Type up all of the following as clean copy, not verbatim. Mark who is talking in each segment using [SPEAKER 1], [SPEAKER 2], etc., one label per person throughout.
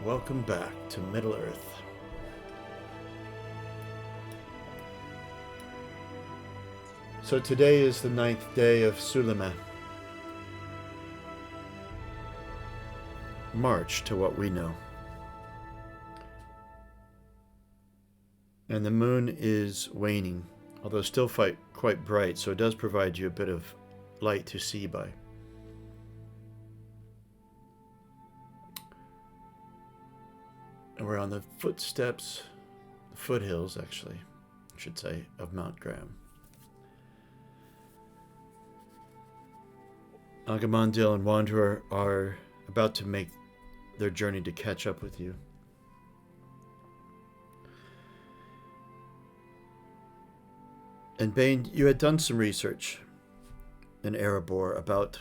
[SPEAKER 1] Welcome back to Middle Earth. So today is the 9th day of Sulema. March to what we know. And the moon is waning, although still quite bright, so it does provide you a bit of light to see by. And we're on the foothills actually, I should say, of Mount Graham. Agamandil and Wanderer are about to make their journey to catch up with you. And Bane, you had done some research in Erebor about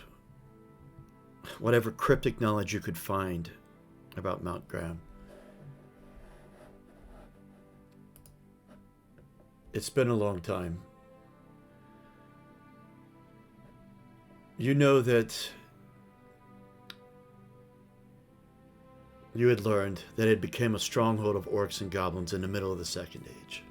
[SPEAKER 1] whatever cryptic knowledge you could find about Mount Graham. It's been a long time. You know that you had learned that it became a stronghold of orcs and goblins in the middle of the Second Age,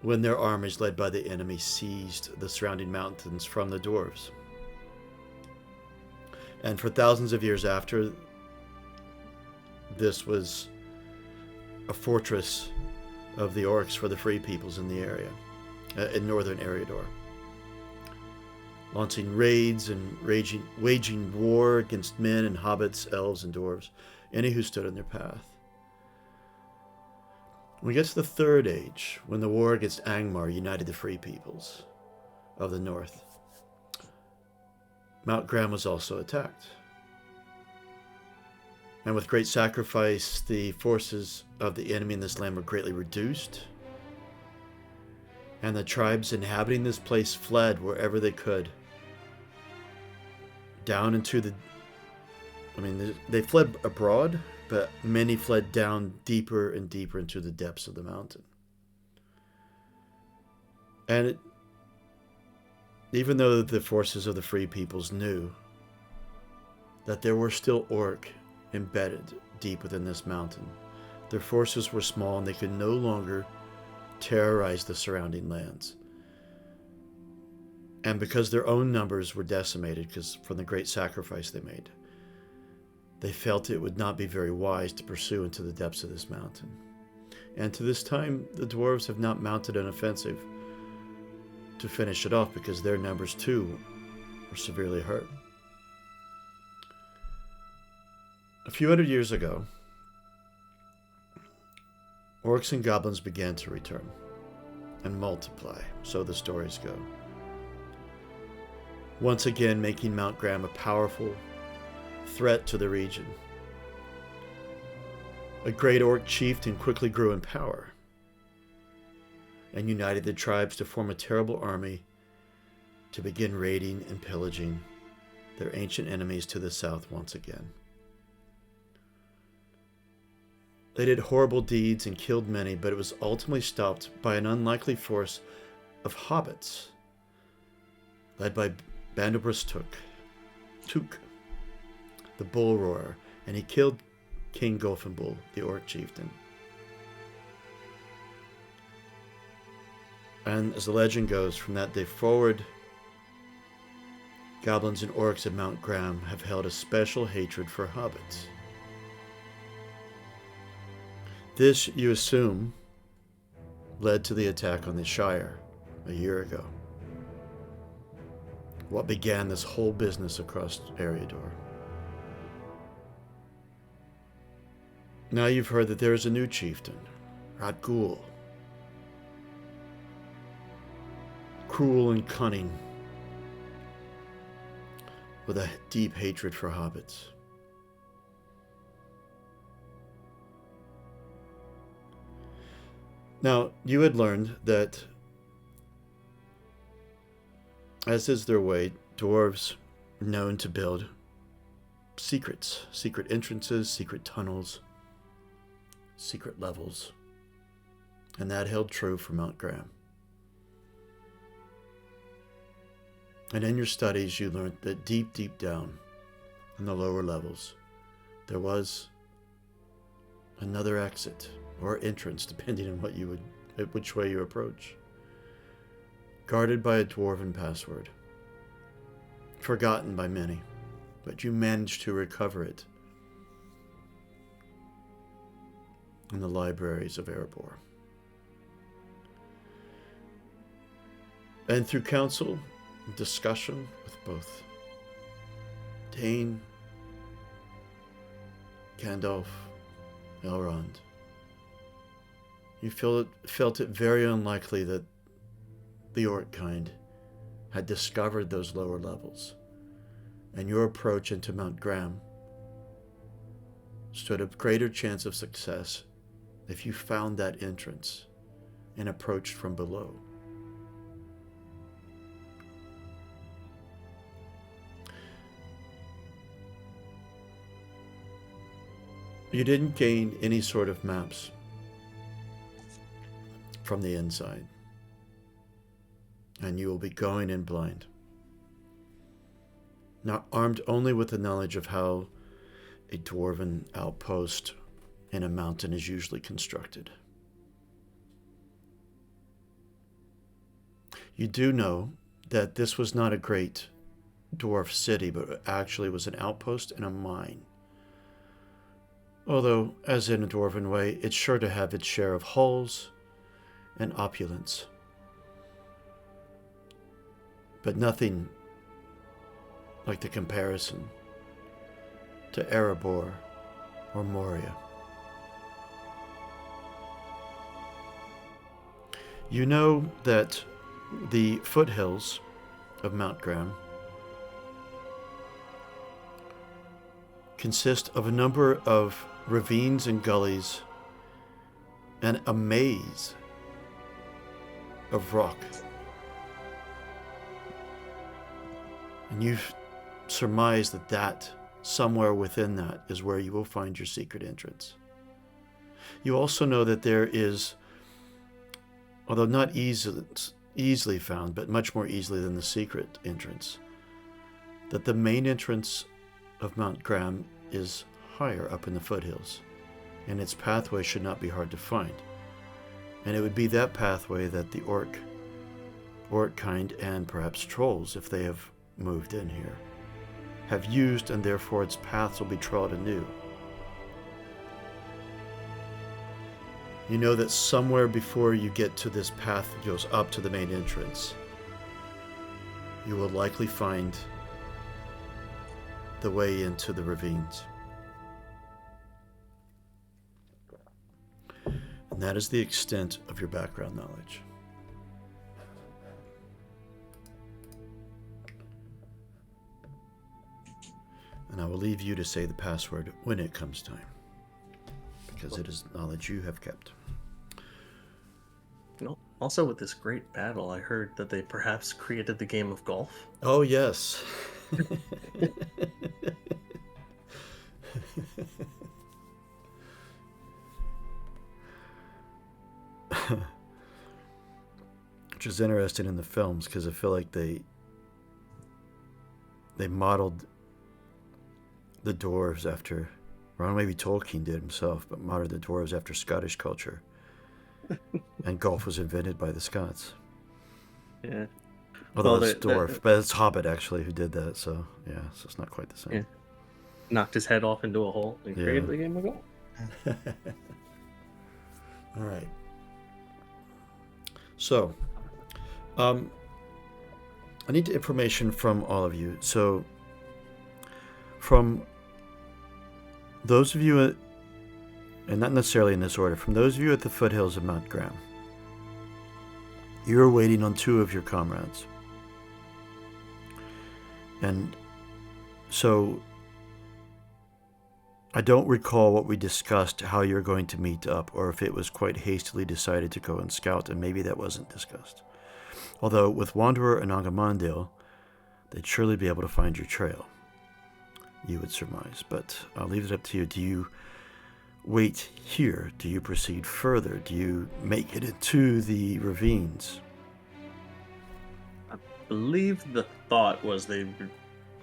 [SPEAKER 1] when their armies led by the enemy seized the surrounding mountains from the dwarves. And for thousands of years after, this was a fortress of the orcs for the free peoples in the area, in northern Eriador, launching raids and waging war against men and hobbits, elves and dwarves, any who stood in their path. When we get to the Third Age, when the war against Angmar united the free peoples of the north, Mount Graham was also attacked. And with great sacrifice, the forces of the enemy in this land were greatly reduced. And the tribes inhabiting this place fled wherever they could. Down into they fled abroad, but many fled down deeper and deeper into the depths of the mountain. And even though the forces of the free peoples knew that there were still orc embedded deep within this mountain, their forces were small and they could no longer terrorize the surrounding lands. And because their own numbers were decimated from the great sacrifice they made, they felt it would not be very wise to pursue into the depths of this mountain. And to this time, the dwarves have not mounted an offensive to finish it off because their numbers too were severely hurt. A few hundred years ago, orcs and goblins began to return and multiply, so the stories go. Once again, making Mount Graham a powerful threat to the region. A great orc chieftain quickly grew in power and united the tribes to form a terrible army to begin raiding and pillaging their ancient enemies to the south once again. They did horrible deeds and killed many, but it was ultimately stopped by an unlikely force of hobbits, led by Bandobras Took, the bull roarer, and he killed King Golfinbull, the orc chieftain. And as the legend goes, from that day forward, goblins and orcs at Mount Graham have held a special hatred for hobbits. This, you assume, led to the attack on the Shire a year ago. What began this whole business across Eriador. Now you've heard that there is a new chieftain, Radgul. Cruel and cunning, with a deep hatred for hobbits. Now, you had learned that, as is their way, dwarves are known to build secret entrances, secret tunnels, secret levels. And that held true for Mount Graham. And in your studies, you learned that deep, deep down in the lower levels, there was another exit or entrance, depending on which way you approach, guarded by a dwarven password, forgotten by many, but you managed to recover it in the libraries of Erebor. And through counsel and discussion with both Dane, Gandalf, Elrond, you felt it very unlikely that the orc kind had discovered those lower levels, and your approach into Mount Graham stood a greater chance of success if you found that entrance and approached from below. You didn't gain any sort of maps from the inside, and you will be going in blind, not armed only with the knowledge of how a dwarven outpost in a mountain is usually constructed. You do know that this was not a great dwarf city, but actually was an outpost and a mine. Although, as in a dwarven way, it's sure to have its share of halls and opulence. But nothing like the comparison to Erebor or Moria. You know that the foothills of Mount Graham consist of a number of ravines and gullies and a maze of rock. And you've surmised that somewhere within that is where you will find your secret entrance. You also know that there is, although not easily found, but much more easily than the secret entrance, that the main entrance of Mount Graham is higher up in the foothills, and its pathway should not be hard to find. And it would be that pathway that the orc kind, and perhaps trolls, if they have moved in here, have used, and therefore its paths will be trod anew. You know that somewhere before you get to this path that goes up to the main entrance, you will likely find the way into the ravines. And that is the extent of your background knowledge. And I will leave you to say the password when it comes time, because it is knowledge you have kept.
[SPEAKER 2] Also, with this great battle, I heard that they perhaps created the game of golf.
[SPEAKER 1] Oh, yes. Which is interesting in the films, because I feel like they modeled the dwarves after, or maybe Tolkien did himself, but modeled the dwarves after Scottish culture. And golf was invented by the Scots.
[SPEAKER 2] Yeah.
[SPEAKER 1] Although it's dwarf, but it's Hobbit actually who did that, so yeah, so it's not quite the same.
[SPEAKER 2] Yeah. Knocked his head off into a hole and created the game of golf.
[SPEAKER 1] All right. So, I need information from all of you. So, from those of you, and not necessarily in this order, from those of you at the foothills of Mount Graham, you're waiting on two of your comrades. And so, I don't recall what we discussed, how you're going to meet up, or if it was quite hastily decided to go and scout, and maybe that wasn't discussed. Although, with Wanderer and Angamandil, they'd surely be able to find your trail, you would surmise. But I'll leave it up to you. Do you wait here? Do you proceed further? Do you make it into the ravines?
[SPEAKER 2] I believe the thought was they would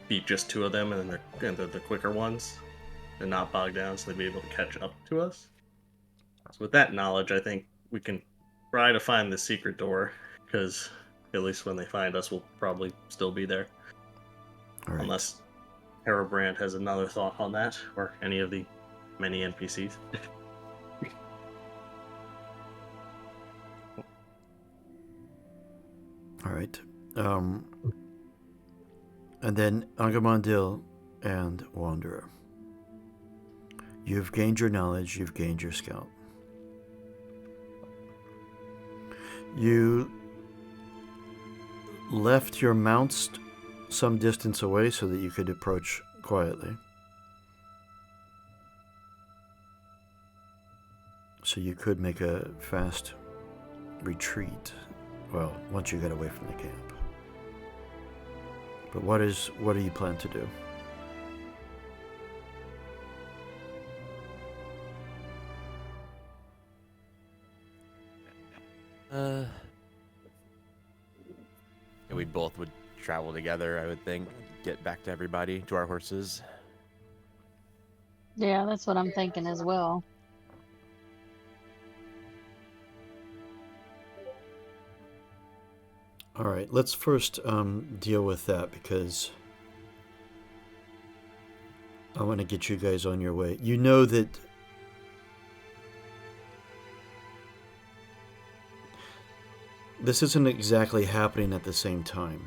[SPEAKER 2] be just two of them, and then the quicker ones. and not bog down, so they'd be able to catch up to us. So with that knowledge, I think we can try to find the secret door, because at least when they find us, we'll probably still be there.
[SPEAKER 1] All right.
[SPEAKER 2] Unless Herobrand has another thought on that, or any of the many NPCs.
[SPEAKER 1] All right. And then Angamandil and Wanderer. You've gained your knowledge, you've gained your scout. You left your mounts some distance away so that you could approach quietly. So you could make a fast retreat, well, once you get away from the camp. But what do you plan to do?
[SPEAKER 3] We both would travel together, I would think. Get back to everybody, to our horses.
[SPEAKER 4] Yeah, that's what I'm thinking as well.
[SPEAKER 1] All right, let's first deal with that, because I want to get you guys on your way. You know that this isn't exactly happening at the same time.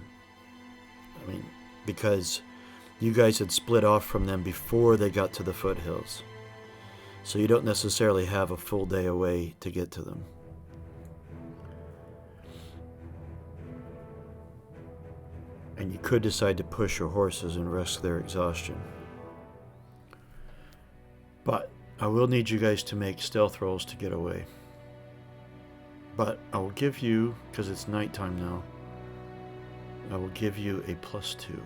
[SPEAKER 1] I mean, because you guys had split off from them before they got to the foothills. So you don't necessarily have a full day away to get to them. And you could decide to push your horses and risk their exhaustion. But I will need you guys to make stealth rolls to get away. But I will give you, because it's nighttime now, I will give you a +2.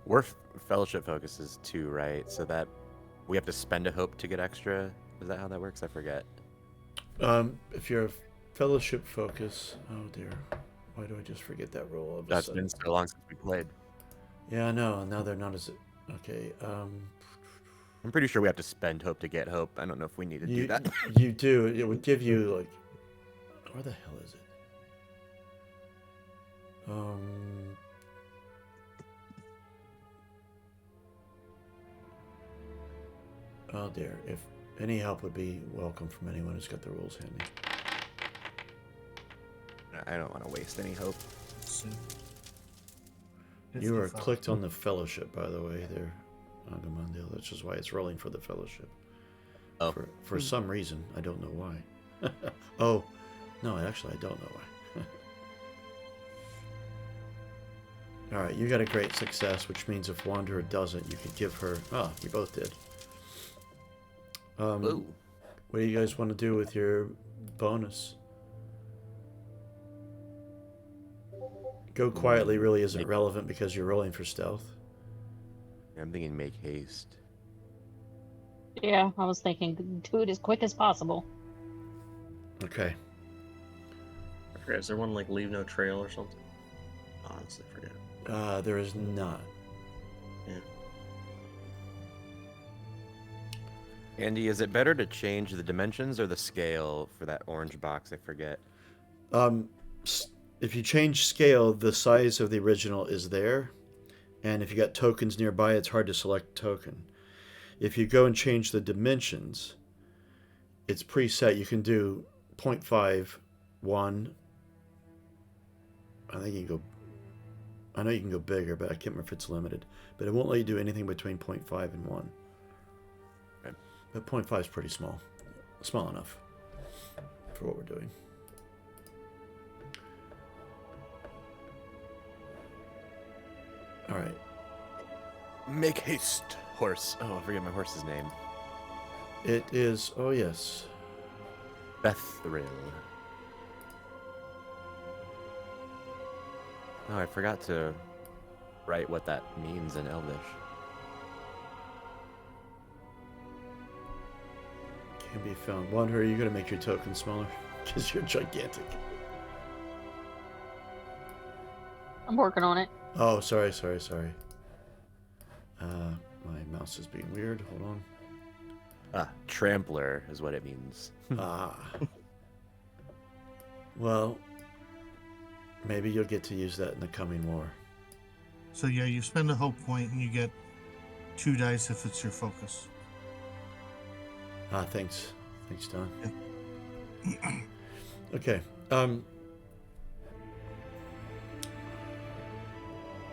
[SPEAKER 3] We're fellowship focuses too, right? So that we have to spend a hope to get extra. Is that how that works? I forget.
[SPEAKER 1] If you're a fellowship focus, oh dear, why do I just forget that roll all of a
[SPEAKER 3] That's
[SPEAKER 1] sudden?
[SPEAKER 3] been so long since we played.
[SPEAKER 1] Yeah, I know. Now they're not as okay.
[SPEAKER 3] I'm pretty sure we have to spend hope to get hope. I don't know if we need to do that.
[SPEAKER 1] You do. It would give you like, where the hell is it? Oh dear. If any help would be welcome from anyone who's got the rules handy.
[SPEAKER 3] I don't want to waste any hope.
[SPEAKER 1] You are clicked on the fellowship, by the way, there, Agamandil. That's just why it's rolling for the fellowship.
[SPEAKER 3] Oh.
[SPEAKER 1] For some reason, I don't know why. Oh, no, actually, I don't know why. All right, you got a great success, which means if Wanderer doesn't, you could give her... Oh, you both did.
[SPEAKER 3] Ooh.
[SPEAKER 1] What do you guys want to do with your bonus? Go quietly really isn't relevant because you're rolling for stealth.
[SPEAKER 3] I'm thinking make haste.
[SPEAKER 4] Yeah, I was thinking do it as quick as possible.
[SPEAKER 1] Okay.
[SPEAKER 2] I forget, is there one like leave no trail or something? Honestly, forget.
[SPEAKER 1] There is not.
[SPEAKER 2] Yeah.
[SPEAKER 3] Andy, is it better to change the dimensions or the scale for that orange box? I forget.
[SPEAKER 1] If you change scale, the size of the original is there. And if you got tokens nearby, it's hard to select token. If you go and change the dimensions, it's preset. You can do 0.5, 1. I think you can go... I know you can go bigger, but I can't remember if it's limited. But it won't let you do anything between 0.5 and 1.
[SPEAKER 3] Okay.
[SPEAKER 1] But 0.5 is pretty small. Small enough for what we're doing. All right.
[SPEAKER 3] Make haste, horse. Oh, I forget my horse's name.
[SPEAKER 1] It is... Oh, yes.
[SPEAKER 3] Bethril. Oh, I forgot to write what that means in Elvish.
[SPEAKER 1] Can be found. Wanderer, you gotta make your token smaller because you're gigantic.
[SPEAKER 4] I'm working on it.
[SPEAKER 1] Oh, sorry. My mouse is being weird. Hold on.
[SPEAKER 3] Trampler is what it means.
[SPEAKER 1] Ah. Well, maybe you'll get to use that in the coming war.
[SPEAKER 5] So yeah, you spend a hope point and you get 2 dice if it's your focus.
[SPEAKER 1] Thanks. Thanks, Don.
[SPEAKER 5] Yeah.
[SPEAKER 1] Okay.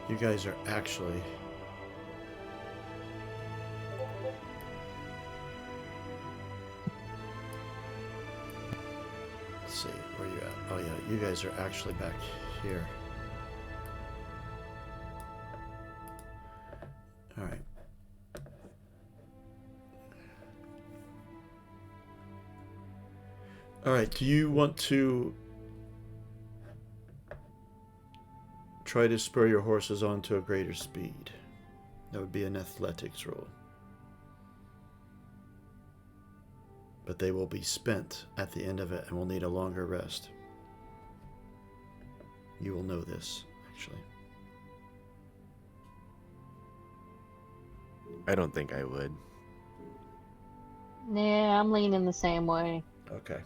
[SPEAKER 1] You guys are actually... Let's see, where you at? Oh yeah, you guys are actually back here. All right. All right, do you want to try to spur your horses on to a greater speed? That would be an athletics roll. But they will be spent at the end of it and will need a longer rest. You will know this, actually.
[SPEAKER 3] I don't think I would.
[SPEAKER 4] Yeah, I'm leaning the same way.
[SPEAKER 1] Okay.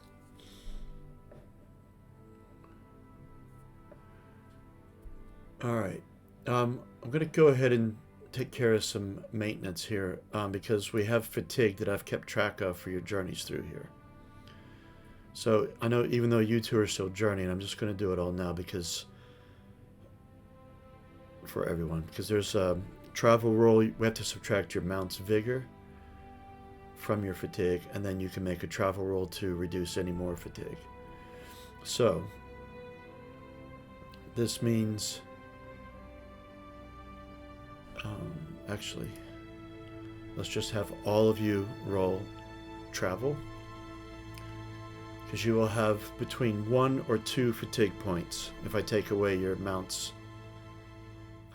[SPEAKER 1] All right. I'm going to go ahead and take care of some maintenance here because we have fatigue that I've kept track of for your journeys through here. So I know even though you two are still journeying, I'm just going to do it all now because for everyone. Because there's a travel roll. We have to subtract your mount's vigor from your fatigue, and then you can make a travel roll to reduce any more fatigue. So this means... actually, let's just have all of you roll travel, because you will have between 1 or 2 fatigue points. If I take away your mount's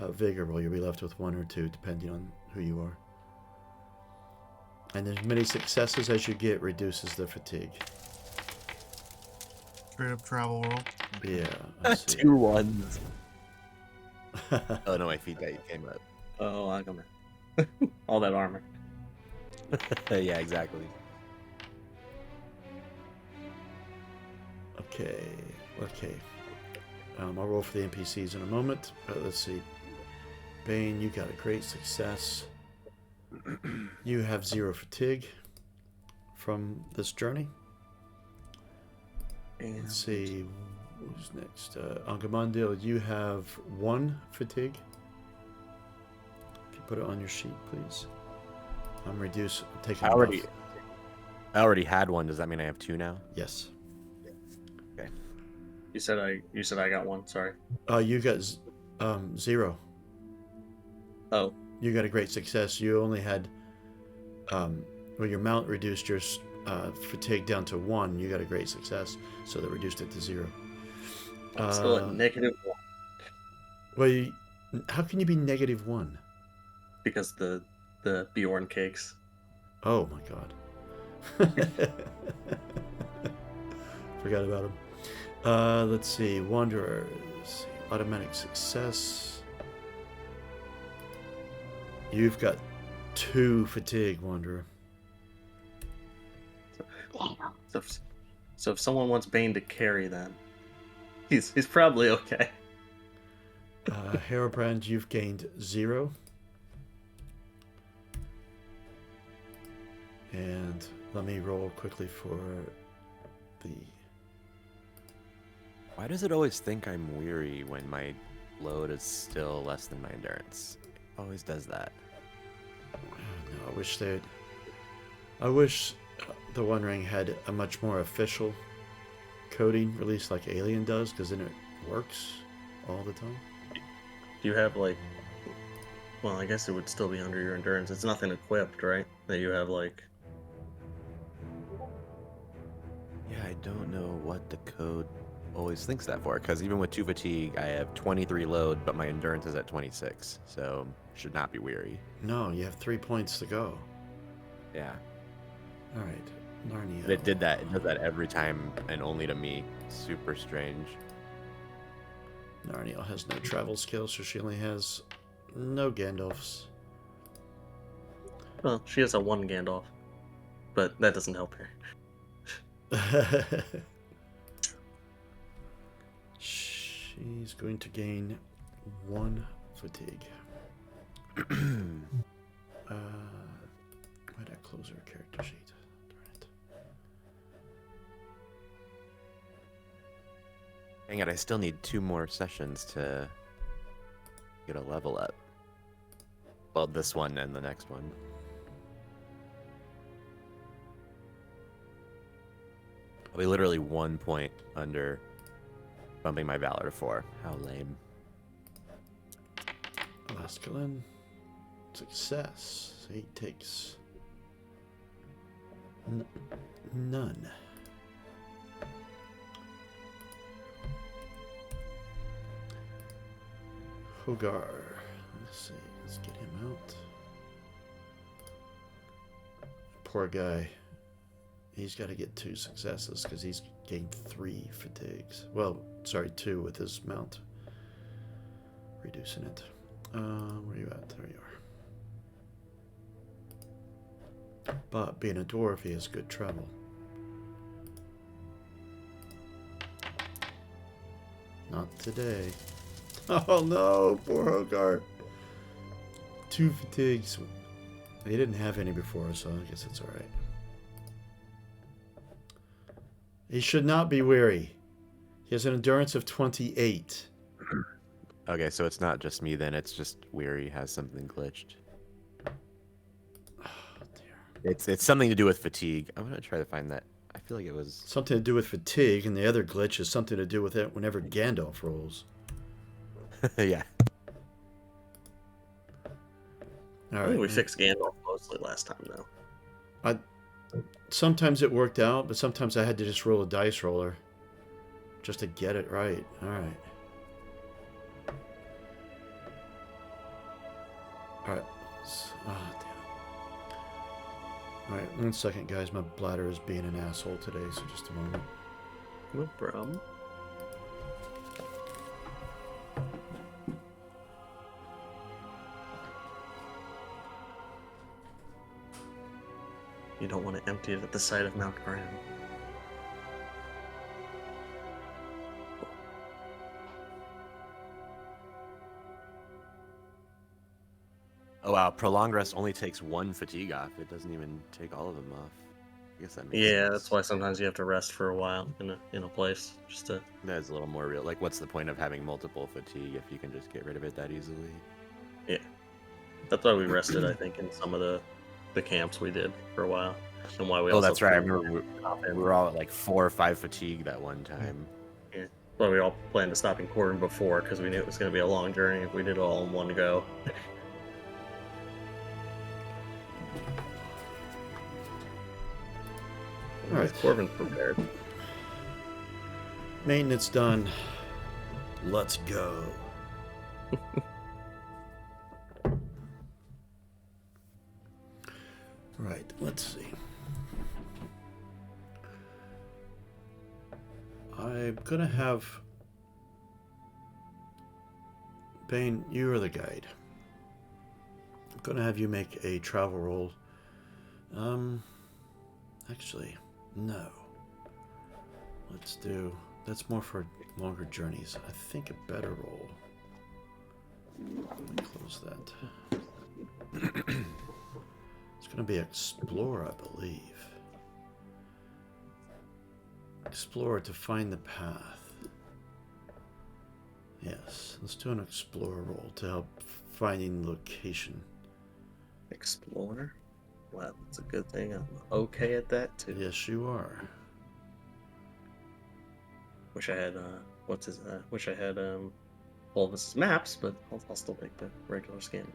[SPEAKER 1] vigor roll, you'll be left with 1 or 2, depending on who you are. And as many successes as you get reduces the fatigue.
[SPEAKER 5] Straight up travel roll.
[SPEAKER 1] Yeah. I see.
[SPEAKER 3] 2 ones. Oh no, my feet that came up.
[SPEAKER 2] Oh, I come in. All that armor.
[SPEAKER 3] Yeah, exactly.
[SPEAKER 1] Okay. I'll roll for the NPCs in a moment. Let's see. Bane, you got a great success. You have 0 fatigue from this journey.
[SPEAKER 2] And
[SPEAKER 1] Let's see. Who's next? Angamandil, you have 1 fatigue. If you put it on your sheet, please. I'm taking
[SPEAKER 3] I
[SPEAKER 1] it
[SPEAKER 3] already,
[SPEAKER 1] off.
[SPEAKER 3] I already had 1. Does that mean I have 2 now?
[SPEAKER 1] Yes.
[SPEAKER 3] Okay.
[SPEAKER 2] you said I got 1. Sorry.
[SPEAKER 1] You got 0.
[SPEAKER 2] Oh,
[SPEAKER 1] You got a great success. You only had, your mount reduced your fatigue down to 1. You got a great success, so that reduced it to 0.
[SPEAKER 2] I'm still at -1
[SPEAKER 1] Well, how can you be -1?
[SPEAKER 2] because the Bjorn cakes.
[SPEAKER 1] Oh my god. Forgot about him. Let's see. Wanderers. Automatic success. You've got 2 fatigue, Wanderer.
[SPEAKER 4] Damn.
[SPEAKER 2] So if someone wants Bane to carry them, he's probably okay.
[SPEAKER 1] Herobrand, you've gained 0. And let me roll quickly for the...
[SPEAKER 3] Why does it always think I'm weary when my load is still less than my endurance? It always does that.
[SPEAKER 1] No, I wish the One Ring had a much more official coding release like Alien does, because then it works all the time.
[SPEAKER 2] Do you have like? Well, I guess it would still be under your endurance. It's nothing equipped, right? That you have like.
[SPEAKER 3] Yeah, I don't know what the code always thinks that for, because even with 2 fatigue, I have 23 load, but my endurance is at 26, so should not be weary.
[SPEAKER 1] No, you have 3 points to go.
[SPEAKER 3] Yeah.
[SPEAKER 1] All right, Narnia.
[SPEAKER 3] But it did that. It does that every time, and only to me. Super strange.
[SPEAKER 1] Narnia has no travel skills, so she only has no Gandalfs.
[SPEAKER 2] Well, she has a 1 Gandalf, but that doesn't help her.
[SPEAKER 1] She's going to gain 1 fatigue. Why did I close her character sheet? Darn it.
[SPEAKER 3] Dang it, I still need 2 more sessions to get a level up. Well, this one and the next one. I'll be literally 1 point under bumping my Valor to 4. How lame.
[SPEAKER 1] Laskalin. Success. So he takes none. Hogar. Let's see. Let's get him out. Poor guy. He's got to get 2 successes because he's gained 3 fatigues. Well, sorry, 2 with his mount. Reducing it. Where are you at? There you are. But being a dwarf, he has good travel. Not today. Oh no, poor Hogar. 2 fatigues. He didn't have any before, so I guess it's alright. He should not be weary. He has an endurance of 28.
[SPEAKER 3] Okay, so it's not just me then, it's just Weary has something glitched.
[SPEAKER 1] Oh, dear.
[SPEAKER 3] It's something to do with fatigue. I'm gonna try to find that. I feel like it was
[SPEAKER 1] Something to do with fatigue, and the other glitch is something to do with it whenever Gandalf rolls.
[SPEAKER 3] yeah.
[SPEAKER 1] All
[SPEAKER 2] I
[SPEAKER 1] right.
[SPEAKER 2] think we fixed Gandalf mostly last time, though.
[SPEAKER 1] Sometimes it worked out, but sometimes I had to just roll a dice roller just to get it right. All right. All right. Oh, damn. All right. 1 second, guys. My bladder is being an asshole today, so just a moment.
[SPEAKER 2] No problem. You don't want to empty it at the side of Mount Graham.
[SPEAKER 3] Oh wow, prolonged rest only takes 1 fatigue off. It doesn't even take all of them off. I guess that makes sense.
[SPEAKER 2] Yeah, that's why sometimes you have to rest for a while in a place just to.
[SPEAKER 3] That is a little more real. Like, what's the point of having multiple fatigue if you can just get rid of it that easily?
[SPEAKER 2] Yeah, that's why we rested. I think in some of the camps we did for a while, and why we.
[SPEAKER 3] Oh,
[SPEAKER 2] also
[SPEAKER 3] that's right. I
[SPEAKER 2] threw
[SPEAKER 3] remember
[SPEAKER 2] stop
[SPEAKER 3] we
[SPEAKER 2] in.
[SPEAKER 3] were all at like 4 or 5 fatigue that one time.
[SPEAKER 2] Yeah, why we all planned to stop in Corden before because we knew it was going to be a long journey if we did it all in one go.
[SPEAKER 1] All right.
[SPEAKER 2] Corbin's prepared.
[SPEAKER 1] Maintenance done. Let's go. Right, let's see. I'm gonna have Bane, you are the guide. I'm gonna have you make a travel roll. Actually, no. That's more for longer journeys. I think a better roll. Let me close that. It's gonna be Explore, I believe. Explore to find the path. Yes, let's do an Explore roll to help finding location.
[SPEAKER 2] Explorer. Well, that's a good thing. I'm okay at that too.
[SPEAKER 1] Yes, you are.
[SPEAKER 2] Wish I had wish I had all of his maps, but I'll still take the regular scan.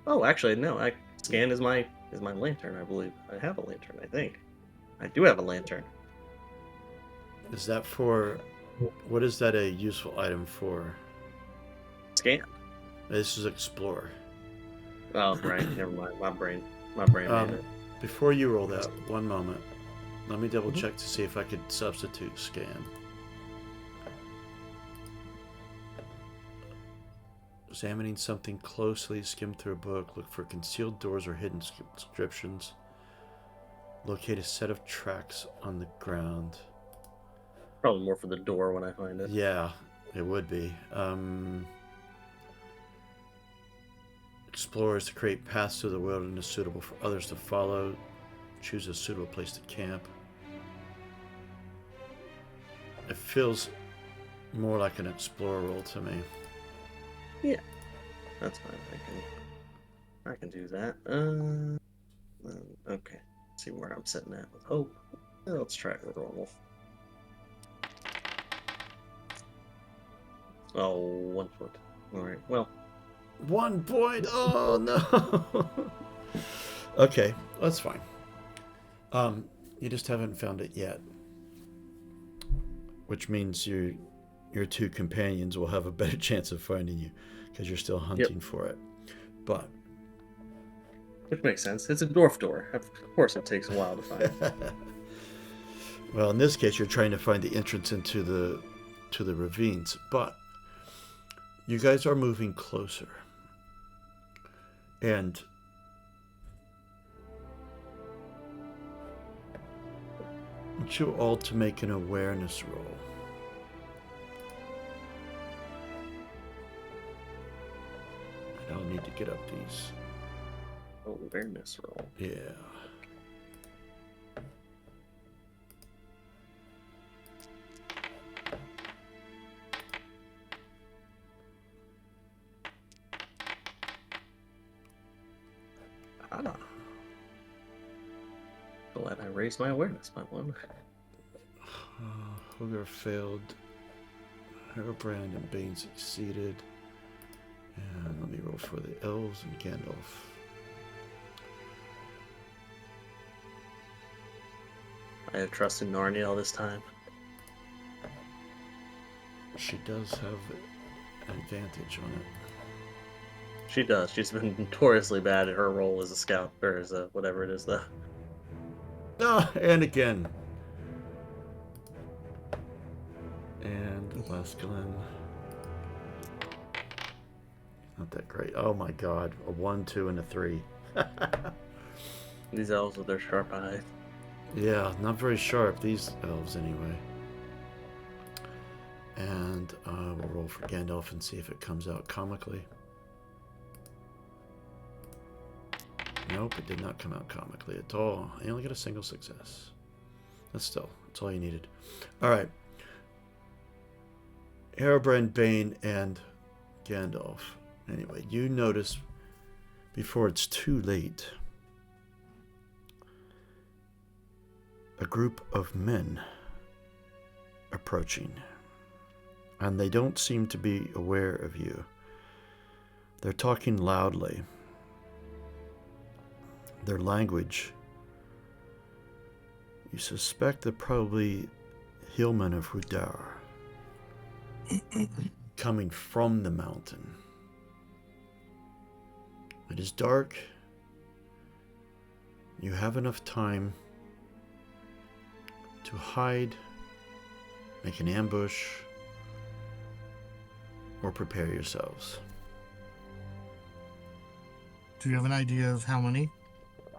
[SPEAKER 2] Oh, actually, no. Scan is my lantern. I believe I have a lantern. I think I do have a lantern.
[SPEAKER 1] Is that for? What is that a useful item for?
[SPEAKER 2] Scan.
[SPEAKER 1] This is Explore.
[SPEAKER 2] Oh, right. Never mind. My brain. Made it.
[SPEAKER 1] Before you roll that, one moment. Let me double check to see if I could substitute scan. Examining something closely, skim through a book, look for concealed doors or hidden inscriptions. Locate a set of tracks on the ground.
[SPEAKER 2] Probably more for the door when I find it.
[SPEAKER 1] Yeah, it would be. Explorers to create paths through the wilderness suitable for others to follow. Choose a suitable place to camp. It feels more like an explorer role to me.
[SPEAKER 2] Yeah, that's fine. I can do that. Okay. Let's see where I'm sitting at with hope. Let's try the roll. Oh, 1 foot. All right. Well,
[SPEAKER 1] 1 point. Oh no. Okay, that's fine. You just haven't found it yet, which means your two companions will have a better chance of finding you because you're still hunting for it. But
[SPEAKER 2] which makes sense. It's a dwarf door. Of course, it takes a while to find.
[SPEAKER 1] well, in this case, you're trying to find the entrance into the ravines, but you guys are moving closer, and I want you all to make an awareness roll. And I'll need to get up these.
[SPEAKER 2] Oh, awareness roll.
[SPEAKER 1] Yeah.
[SPEAKER 2] Ah. Glad I raised my awareness by 1.
[SPEAKER 1] Hooger failed. Herbrand and Bane succeeded. And let me roll for the elves and Gandalf.
[SPEAKER 2] I have trusted Narnia all this time.
[SPEAKER 1] She does have an advantage on it.
[SPEAKER 2] She does. She's been notoriously bad at her role as a scout, or as a whatever it is, though.
[SPEAKER 1] Ah, and again. And Lesglin. Not that great. Oh my god. A 1, 2, and a 3.
[SPEAKER 2] These elves with their sharp eyes.
[SPEAKER 1] Yeah, not very sharp, these elves anyway. And we'll roll for Gandalf and see if it comes out comically. Nope, it did not come out comically at all. I only got a single success. That's all you needed. Alright. Herbrand, Bane, and Gandalf. Anyway, you notice before it's too late a group of men approaching, and they don't seem to be aware of you. They're talking loudly. Their language, you suspect they're probably hillmen of Hudar, coming from the mountain. It is dark. You have enough time to hide, make an ambush, or prepare yourselves.
[SPEAKER 5] Do you have an idea of how many?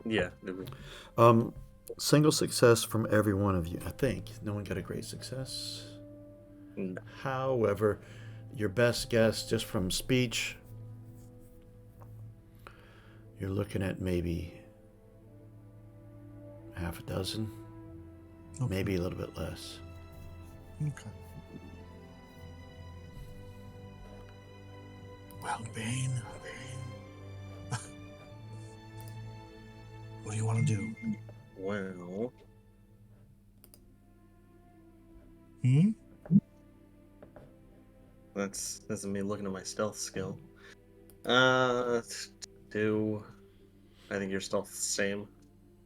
[SPEAKER 2] Yeah. It would...
[SPEAKER 1] Single success from every one of you. I think no one got a great success.
[SPEAKER 2] No.
[SPEAKER 1] However, your best guess, just from speech, you're looking at maybe half a dozen,
[SPEAKER 5] Okay.
[SPEAKER 1] maybe a little bit less.
[SPEAKER 5] Okay. Well, Bane. What do you want to do?
[SPEAKER 2] Well, that's me looking at my stealth skill. Do I think your stealth's the same?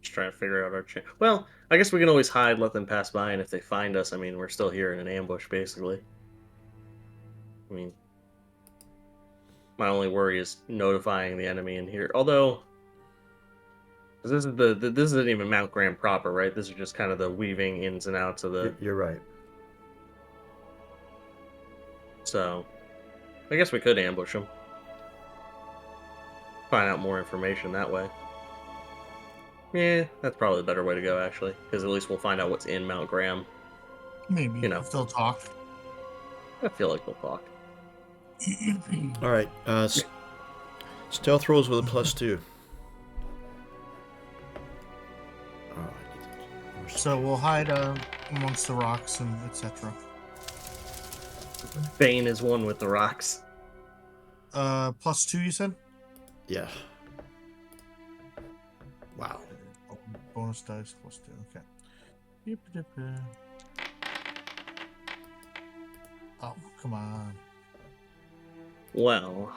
[SPEAKER 2] Just trying to figure out our chance. Well, I guess we can always hide, let them pass by, and if they find us, I mean, we're still here in an ambush, basically. I mean, my only worry is notifying the enemy in here. Although, 'cause this isn't even Mount Graham proper, right? This is just kind of the weaving ins and outs of the.
[SPEAKER 1] You're right.
[SPEAKER 2] So, I guess we could ambush them. find out more information that way. Yeah, that's probably the better way to go, actually, because at least we'll find out what's in Mount Graham.
[SPEAKER 5] Maybe
[SPEAKER 2] You know.
[SPEAKER 5] if they'll talk.
[SPEAKER 2] I feel like they'll talk.
[SPEAKER 1] All right. Stealth rolls with a +2. Oh, I need more
[SPEAKER 5] So we'll hide amongst the rocks and etc.
[SPEAKER 2] Bane is one with the rocks.
[SPEAKER 5] +2, you said?
[SPEAKER 1] Yeah. Wow.
[SPEAKER 5] Bonus dice +2. Okay. Oh, come on.
[SPEAKER 2] Well,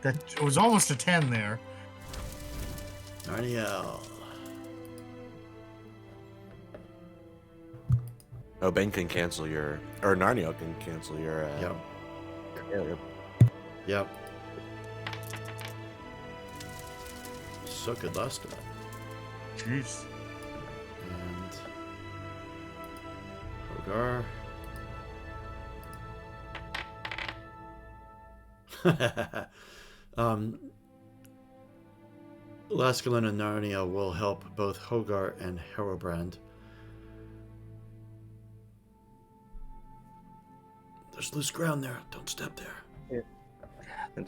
[SPEAKER 5] It was almost a 10 there.
[SPEAKER 1] Narniel.
[SPEAKER 3] Oh, Ben can cancel your, or Narniel can cancel your.
[SPEAKER 1] Yep.
[SPEAKER 3] Your
[SPEAKER 1] Yep. So good last time.
[SPEAKER 5] Jeez.
[SPEAKER 1] And Hogar. Laskalin and Narnia will help both Hogar and Herobrand. There's loose ground there. Don't step there.
[SPEAKER 2] and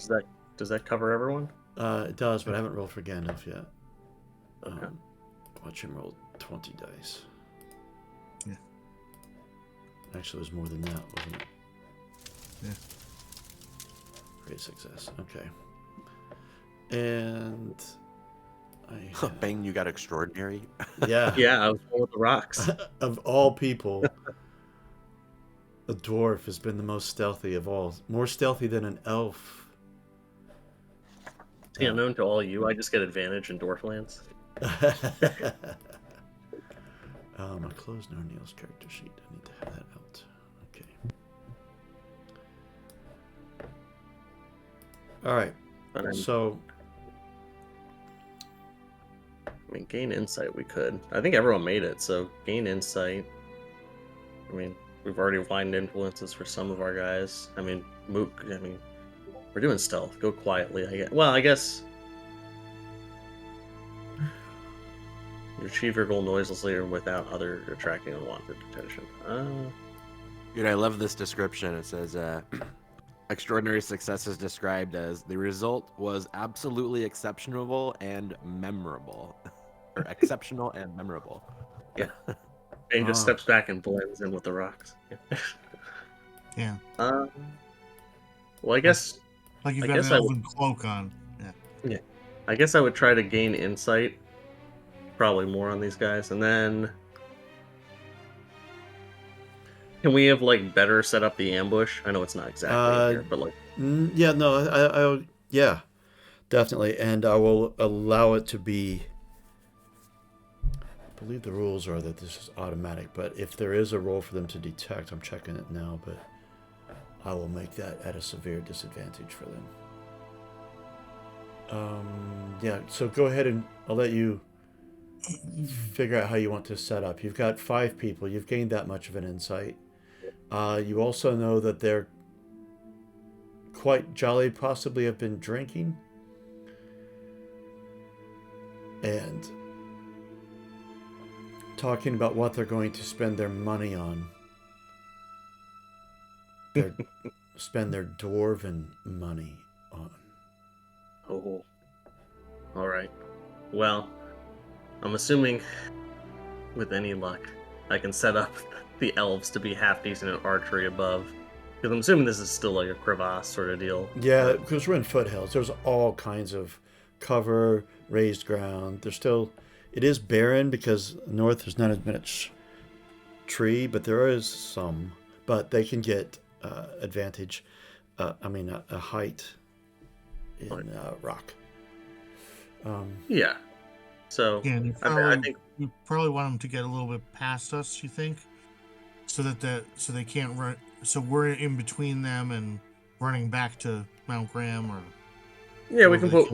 [SPEAKER 2] does that cover everyone?
[SPEAKER 1] It does, but I haven't rolled for Gandalf yet.
[SPEAKER 2] Okay.
[SPEAKER 1] Watch him roll 20 dice.
[SPEAKER 5] Yeah.
[SPEAKER 1] Actually, it was more than that, wasn't it?
[SPEAKER 5] Yeah.
[SPEAKER 1] Great success. Okay. And I
[SPEAKER 3] Bang, you got extraordinary.
[SPEAKER 1] yeah.
[SPEAKER 2] Yeah, I was one with the rocks.
[SPEAKER 1] Of all people, a dwarf has been the most stealthy of all. More stealthy than an elf.
[SPEAKER 2] Yeah, known to all you, I just get advantage in Dwarflands.
[SPEAKER 1] I closed Narniel's character sheet. I need to have that out. Okay. All right.
[SPEAKER 2] But
[SPEAKER 1] So,
[SPEAKER 2] I mean, gain insight we could. I think everyone made it, so gain insight. I mean, we've already aligned influences for some of our guys. I mean, Mook, we're doing stealth. Go quietly, I guess. Well, I guess you achieve your goal noiselessly or without other attracting unwanted attention.
[SPEAKER 3] Dude, I love this description. It says, extraordinary success is described as the result was absolutely exceptional and memorable. Or exceptional and memorable.
[SPEAKER 2] Yeah. And he just steps back and blends in with the rocks.
[SPEAKER 5] Yeah.
[SPEAKER 2] Well, I guess
[SPEAKER 5] Like you've
[SPEAKER 2] I
[SPEAKER 5] got
[SPEAKER 2] guess
[SPEAKER 5] an
[SPEAKER 2] I
[SPEAKER 5] elven cloak on. Yeah.
[SPEAKER 2] I guess I would try to gain insight, probably more on these guys, and then can we have like better set up the ambush? I know it's not exactly in here, but like
[SPEAKER 1] yeah, no, yeah, definitely, and I will allow it to be. I believe the rules are that this is automatic, but if there is a roll for them to detect, I'm checking it now, but I will make that at a severe disadvantage for them. Yeah, so go ahead and I'll let you figure out how you want to set up. You've got 5 people. You've gained that much of an insight. You also know that they're quite jolly, possibly have been drinking. And talking about what they're going to spend their money on. Spend their dwarven money on.
[SPEAKER 2] oh, all right. Well, I'm assuming with any luck, I can set up the elves to be half decent at archery above. Because I'm assuming this is still like a crevasse sort of deal.
[SPEAKER 1] Yeah, because we're in foothills. There's all kinds of cover, raised ground. There's still, it is barren because north there's not as much tree, but there is some. But they can get advantage. A height in rock.
[SPEAKER 2] Yeah. So
[SPEAKER 5] Yeah, and
[SPEAKER 2] I think
[SPEAKER 5] you probably want them to get a little bit past us, you think? So they can't run, so we're in between them and running back to Mount Graham or
[SPEAKER 2] yeah, we
[SPEAKER 5] wherever
[SPEAKER 2] can
[SPEAKER 5] they
[SPEAKER 2] put
[SPEAKER 5] come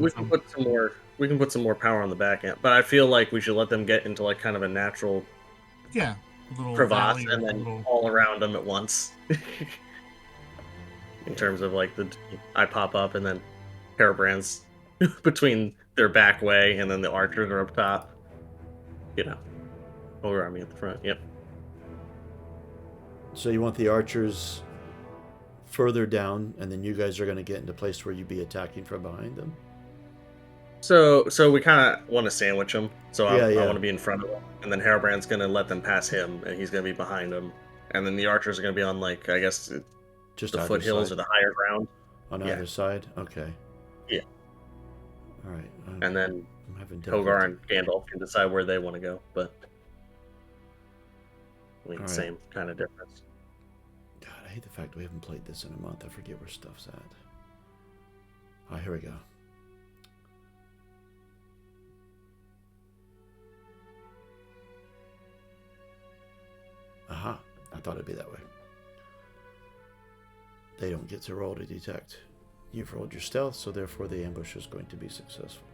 [SPEAKER 5] from.
[SPEAKER 2] we can put some more power on the back end. But I feel like we should let them get into like kind of a natural
[SPEAKER 5] Yeah, a little
[SPEAKER 2] crevasse
[SPEAKER 5] valley or
[SPEAKER 2] and
[SPEAKER 5] a
[SPEAKER 2] then
[SPEAKER 5] little.
[SPEAKER 2] all around them at once. In terms of like I pop up and then Hairbrand's between their back way, and then the archers are up top. You know, Ogre Army at the front. Yep.
[SPEAKER 1] So you want the archers further down, and then you guys are going to get into place where you'd be attacking from behind them?
[SPEAKER 2] So we kind of want to sandwich them. So I
[SPEAKER 1] Yeah.
[SPEAKER 2] want to be in front of them, and then Hairbrand's going to let them pass him, and he's going to be behind them. And then the archers are going to be on, like, I guess,
[SPEAKER 1] Just
[SPEAKER 2] the
[SPEAKER 1] either
[SPEAKER 2] foothills
[SPEAKER 1] side?
[SPEAKER 2] or the higher ground.
[SPEAKER 1] On
[SPEAKER 2] Yeah.
[SPEAKER 1] either side? Okay.
[SPEAKER 2] Yeah.
[SPEAKER 1] All right.
[SPEAKER 2] And then
[SPEAKER 1] I'm having
[SPEAKER 2] Hogar
[SPEAKER 1] difficulty.
[SPEAKER 2] and Gandalf can decide where they want to go, but I mean,
[SPEAKER 1] All right.
[SPEAKER 2] same kind of difference.
[SPEAKER 1] God, I hate the fact we haven't played this in a month. I forget where stuff's at. Oh, here we go. Aha. I thought it'd be that way. They don't get to roll to detect. You've rolled your stealth, so therefore the ambush is going to be successful.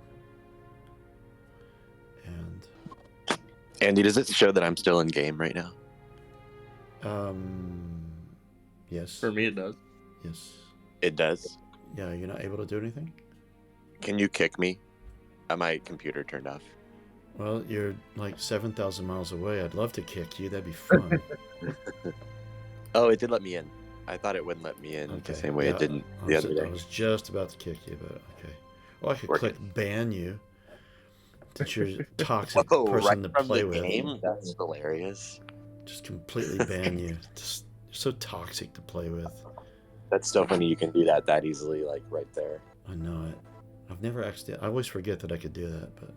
[SPEAKER 1] And
[SPEAKER 6] Andy, does it show that I'm still in game right now?
[SPEAKER 1] yes.
[SPEAKER 2] For me, it does.
[SPEAKER 1] Yes.
[SPEAKER 6] It does.
[SPEAKER 1] Yeah, you're not able to do anything?
[SPEAKER 6] Can you kick me? My computer turned off.
[SPEAKER 1] Well, you're like 7,000 miles away. I'd love to kick you. That'd be fun.
[SPEAKER 6] Oh, it did let me in. I thought it wouldn't let me in the same way it didn't the other
[SPEAKER 1] I
[SPEAKER 6] day.
[SPEAKER 1] was just about to kick you, but okay. Well, I could
[SPEAKER 6] Work
[SPEAKER 1] click ban you. Since you're a toxic
[SPEAKER 6] Oh,
[SPEAKER 1] person
[SPEAKER 6] right
[SPEAKER 1] to
[SPEAKER 6] from
[SPEAKER 1] play
[SPEAKER 6] the
[SPEAKER 1] with.
[SPEAKER 6] game? That's hilarious.
[SPEAKER 1] Just completely ban you. Just you're so toxic to play with.
[SPEAKER 6] That's so funny you can do that easily, like right there.
[SPEAKER 1] I know it. I've never actually. I always forget that I could do that, but.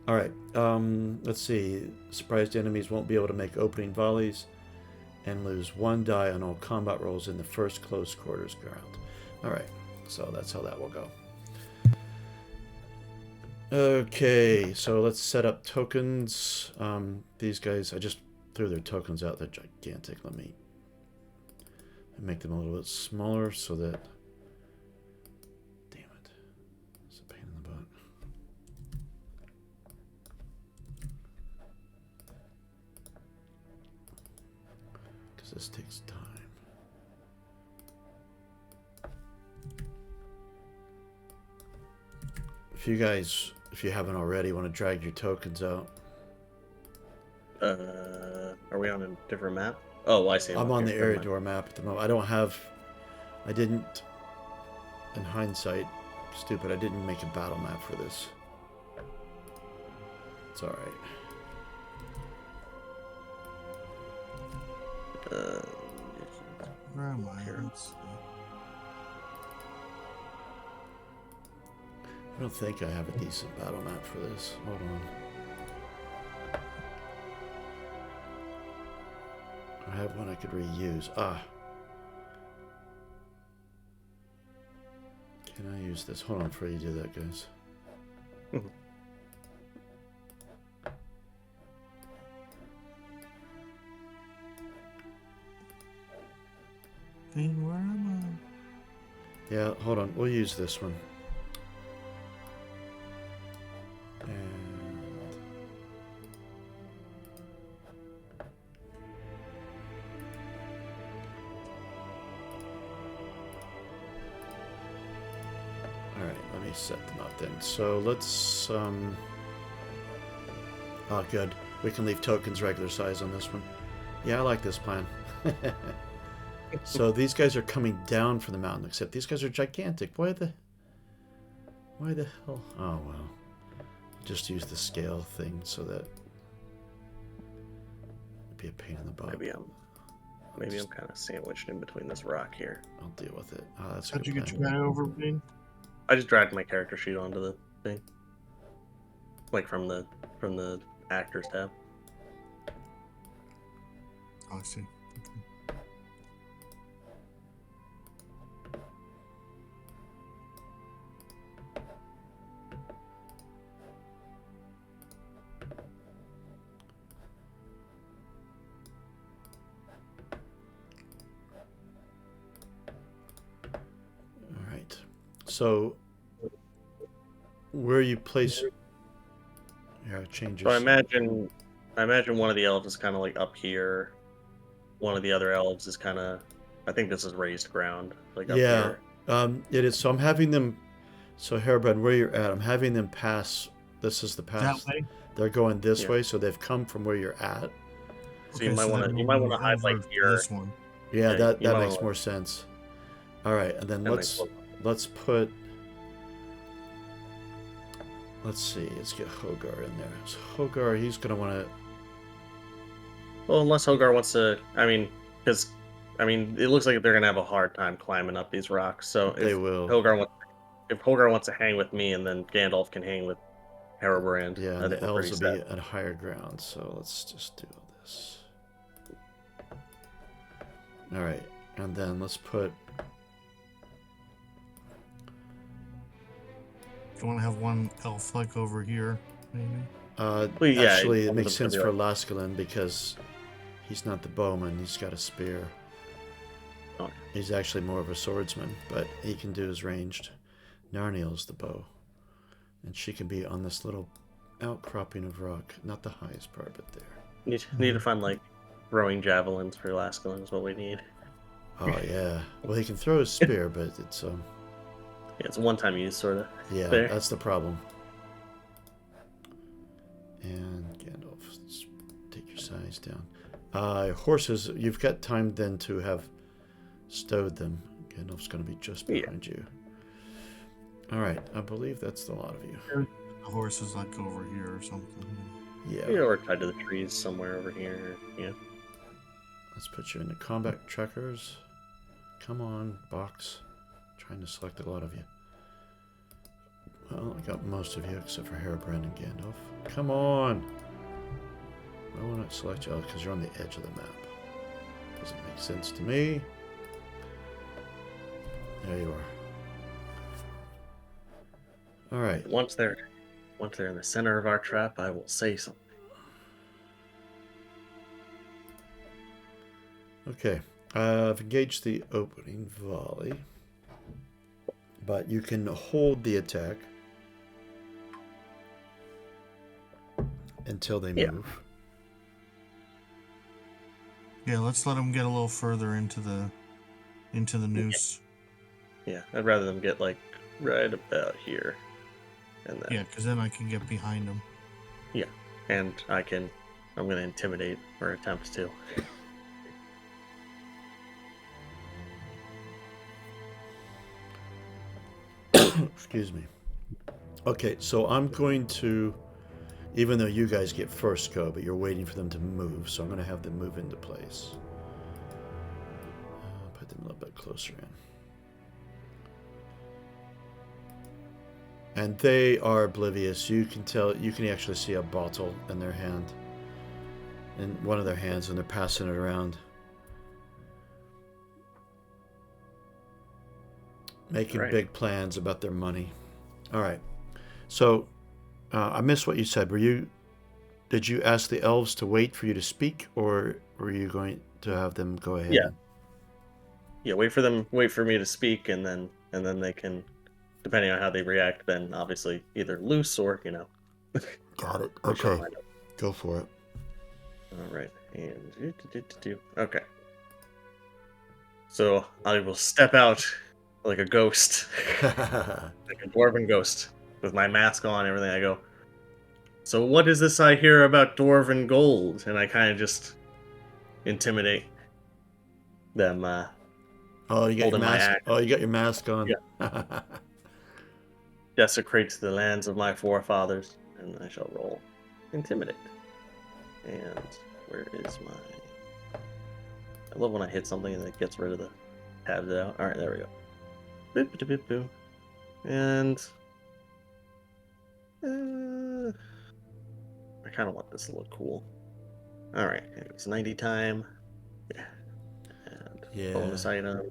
[SPEAKER 1] All right. Let's see. Surprised enemies won't be able to make opening volleys, and lose 1 die on all combat rolls in the first close quarters round. All right. So that's how that will go. Okay. So let's set up tokens. These guys, I just threw their tokens out. They're gigantic. Let me make them a little bit smaller so that. Damn it. It's a pain in the butt. Because this takes time. If you guys, if you haven't already, want to drag your tokens out.
[SPEAKER 2] Are we on a different map? Oh, I see.
[SPEAKER 1] I'm on the
[SPEAKER 2] Never mind.
[SPEAKER 1] Eriador map at the moment. I didn't, in hindsight, stupid, I didn't make a battle map for this. It's alright.
[SPEAKER 5] Where am I? Let's see.
[SPEAKER 1] I don't think I have a decent battle map for this. Hold on. I have one I could reuse. Can I use this? Hold on before you do that, guys.
[SPEAKER 5] Dang, where am
[SPEAKER 1] Yeah, hold on. We'll use this one. And all right, let me set them up then. So let's oh, good. We can leave tokens regular size on this one. Yeah, I like this plan. So these guys are coming down from the mountain, except these guys are gigantic. Why the hell? Oh, well. Just use the scale thing so that it'd be a pain in the butt.
[SPEAKER 2] Maybe I'm kind of sandwiched in between this rock here.
[SPEAKER 1] I'll deal with it. Oh, that's a
[SPEAKER 5] How'd
[SPEAKER 1] good
[SPEAKER 5] you get
[SPEAKER 1] plan.
[SPEAKER 5] your guy over, Bing?
[SPEAKER 2] I just dragged my character sheet onto the thing, like from the actors tab.
[SPEAKER 5] Oh, I see.
[SPEAKER 1] All right. So where you place? Yeah, changes.
[SPEAKER 2] So I imagine one of the elves is kind of like up here. One of the other elves is kind of, I think this is raised ground, like up
[SPEAKER 1] Yeah,
[SPEAKER 2] here.
[SPEAKER 1] it is. So I'm having them So Hairbrand, where you're at, I'm having them pass. This is the pass.
[SPEAKER 5] That way.
[SPEAKER 1] They're going this
[SPEAKER 2] Yeah.
[SPEAKER 1] way, so they've come from where you're at.
[SPEAKER 2] So you might want to hide like
[SPEAKER 5] to
[SPEAKER 2] here.
[SPEAKER 5] this one.
[SPEAKER 1] Yeah,
[SPEAKER 2] Yeah,
[SPEAKER 1] that
[SPEAKER 2] you might
[SPEAKER 1] makes
[SPEAKER 2] wanna-
[SPEAKER 1] more sense. All right, and then
[SPEAKER 2] That makes
[SPEAKER 1] let's put. Let's see. Let's get Hogar in there. So Hogar, he's gonna want to.
[SPEAKER 2] Well, unless Hogar wants to, because it looks like they're gonna have a hard time climbing up these rocks. So
[SPEAKER 1] They will.
[SPEAKER 2] If Hogar wants to hang with me, and then Gandalf can hang with Harebrand,
[SPEAKER 1] Yeah,
[SPEAKER 2] I
[SPEAKER 1] and
[SPEAKER 2] think
[SPEAKER 1] the
[SPEAKER 2] we're
[SPEAKER 1] elves
[SPEAKER 2] pretty
[SPEAKER 1] will be
[SPEAKER 2] set.
[SPEAKER 1] at higher ground. So let's just do this. All right, and then let's put.
[SPEAKER 5] You want to have one elf like over here, maybe?
[SPEAKER 2] Well, yeah,
[SPEAKER 1] Actually, it
[SPEAKER 2] one of
[SPEAKER 1] makes
[SPEAKER 2] them
[SPEAKER 1] sense
[SPEAKER 2] could be
[SPEAKER 1] for Laskalin because he's not the bowman. He's got a spear.
[SPEAKER 2] Oh.
[SPEAKER 1] He's actually more of a swordsman, but he can do his ranged. Narniel's the bow, and she can be on this little outcropping of rock, not the highest part, but there.
[SPEAKER 2] Need to find like throwing javelins for Laskalin is what we need.
[SPEAKER 1] Oh yeah. Well, he can throw his spear, but it's
[SPEAKER 2] Yeah, it's a one-time use, sort of.
[SPEAKER 1] yeah,
[SPEAKER 2] There.
[SPEAKER 1] that's the problem. And Gandalf, let's take your size down. Horses, you've got time then to have stowed them. Gandalf's going to be just behind you. All right, I believe that's a lot of you.
[SPEAKER 5] The horse is like over here or something.
[SPEAKER 1] Yeah.
[SPEAKER 2] Or tied to the trees somewhere over here. Yeah.
[SPEAKER 1] Let's put you into combat trackers. Come on, box. Trying to select a lot of you. Well, I got most of you except for Harebrand and Gandalf. Come on! I want to select you because you're on the edge of the map. Doesn't make sense to me. There you are. All right.
[SPEAKER 2] Once they're in the center of our trap, I will say something.
[SPEAKER 1] Okay. I've engaged the opening volley, but you can hold the attack until they move.
[SPEAKER 5] Yeah, let's let them get a little further into the noose.
[SPEAKER 2] Yeah, I'd rather them get like right about here, and then
[SPEAKER 5] Yeah, because then I can get behind them.
[SPEAKER 2] and I'm gonna intimidate or attempt to.
[SPEAKER 1] Excuse me. Okay, so I'm going to, even though you guys get first go, but you're waiting for them to move, so I'm going to have them move into place. Put them a little bit closer in. And they are oblivious. You can tell, you can actually see a bottle in their hand, in one of their hands, and they're passing it around. Making
[SPEAKER 2] Right.
[SPEAKER 1] big plans about their money. All right. So, I missed what you said. Did you ask the elves to wait for you to speak, or were you going to have them go ahead?
[SPEAKER 2] Yeah. Yeah, wait for me to speak, and then they can, depending on how they react, then obviously either loose or
[SPEAKER 1] Got it.
[SPEAKER 2] push them
[SPEAKER 1] Okay.
[SPEAKER 2] right up.
[SPEAKER 1] Go for it.
[SPEAKER 2] All right, and okay. So I will step out like a ghost, like a dwarven ghost, with my mask on and everything. I go, so what is this I hear about dwarven gold? And I kind of just intimidate them.
[SPEAKER 1] Oh, you got your
[SPEAKER 2] Holding my
[SPEAKER 1] mask.
[SPEAKER 2] axe.
[SPEAKER 1] Oh, you got your mask on.
[SPEAKER 2] Yeah. Desecrates the lands of my forefathers, and I shall roll intimidate. And where is my? I love when I hit something and it gets rid of the tabs out. All right, there we go. Boop, boop, boop, boop. And I kind of want this to look cool. All right, it's 90 time. Yeah. And
[SPEAKER 1] Yeah.
[SPEAKER 2] bonus item.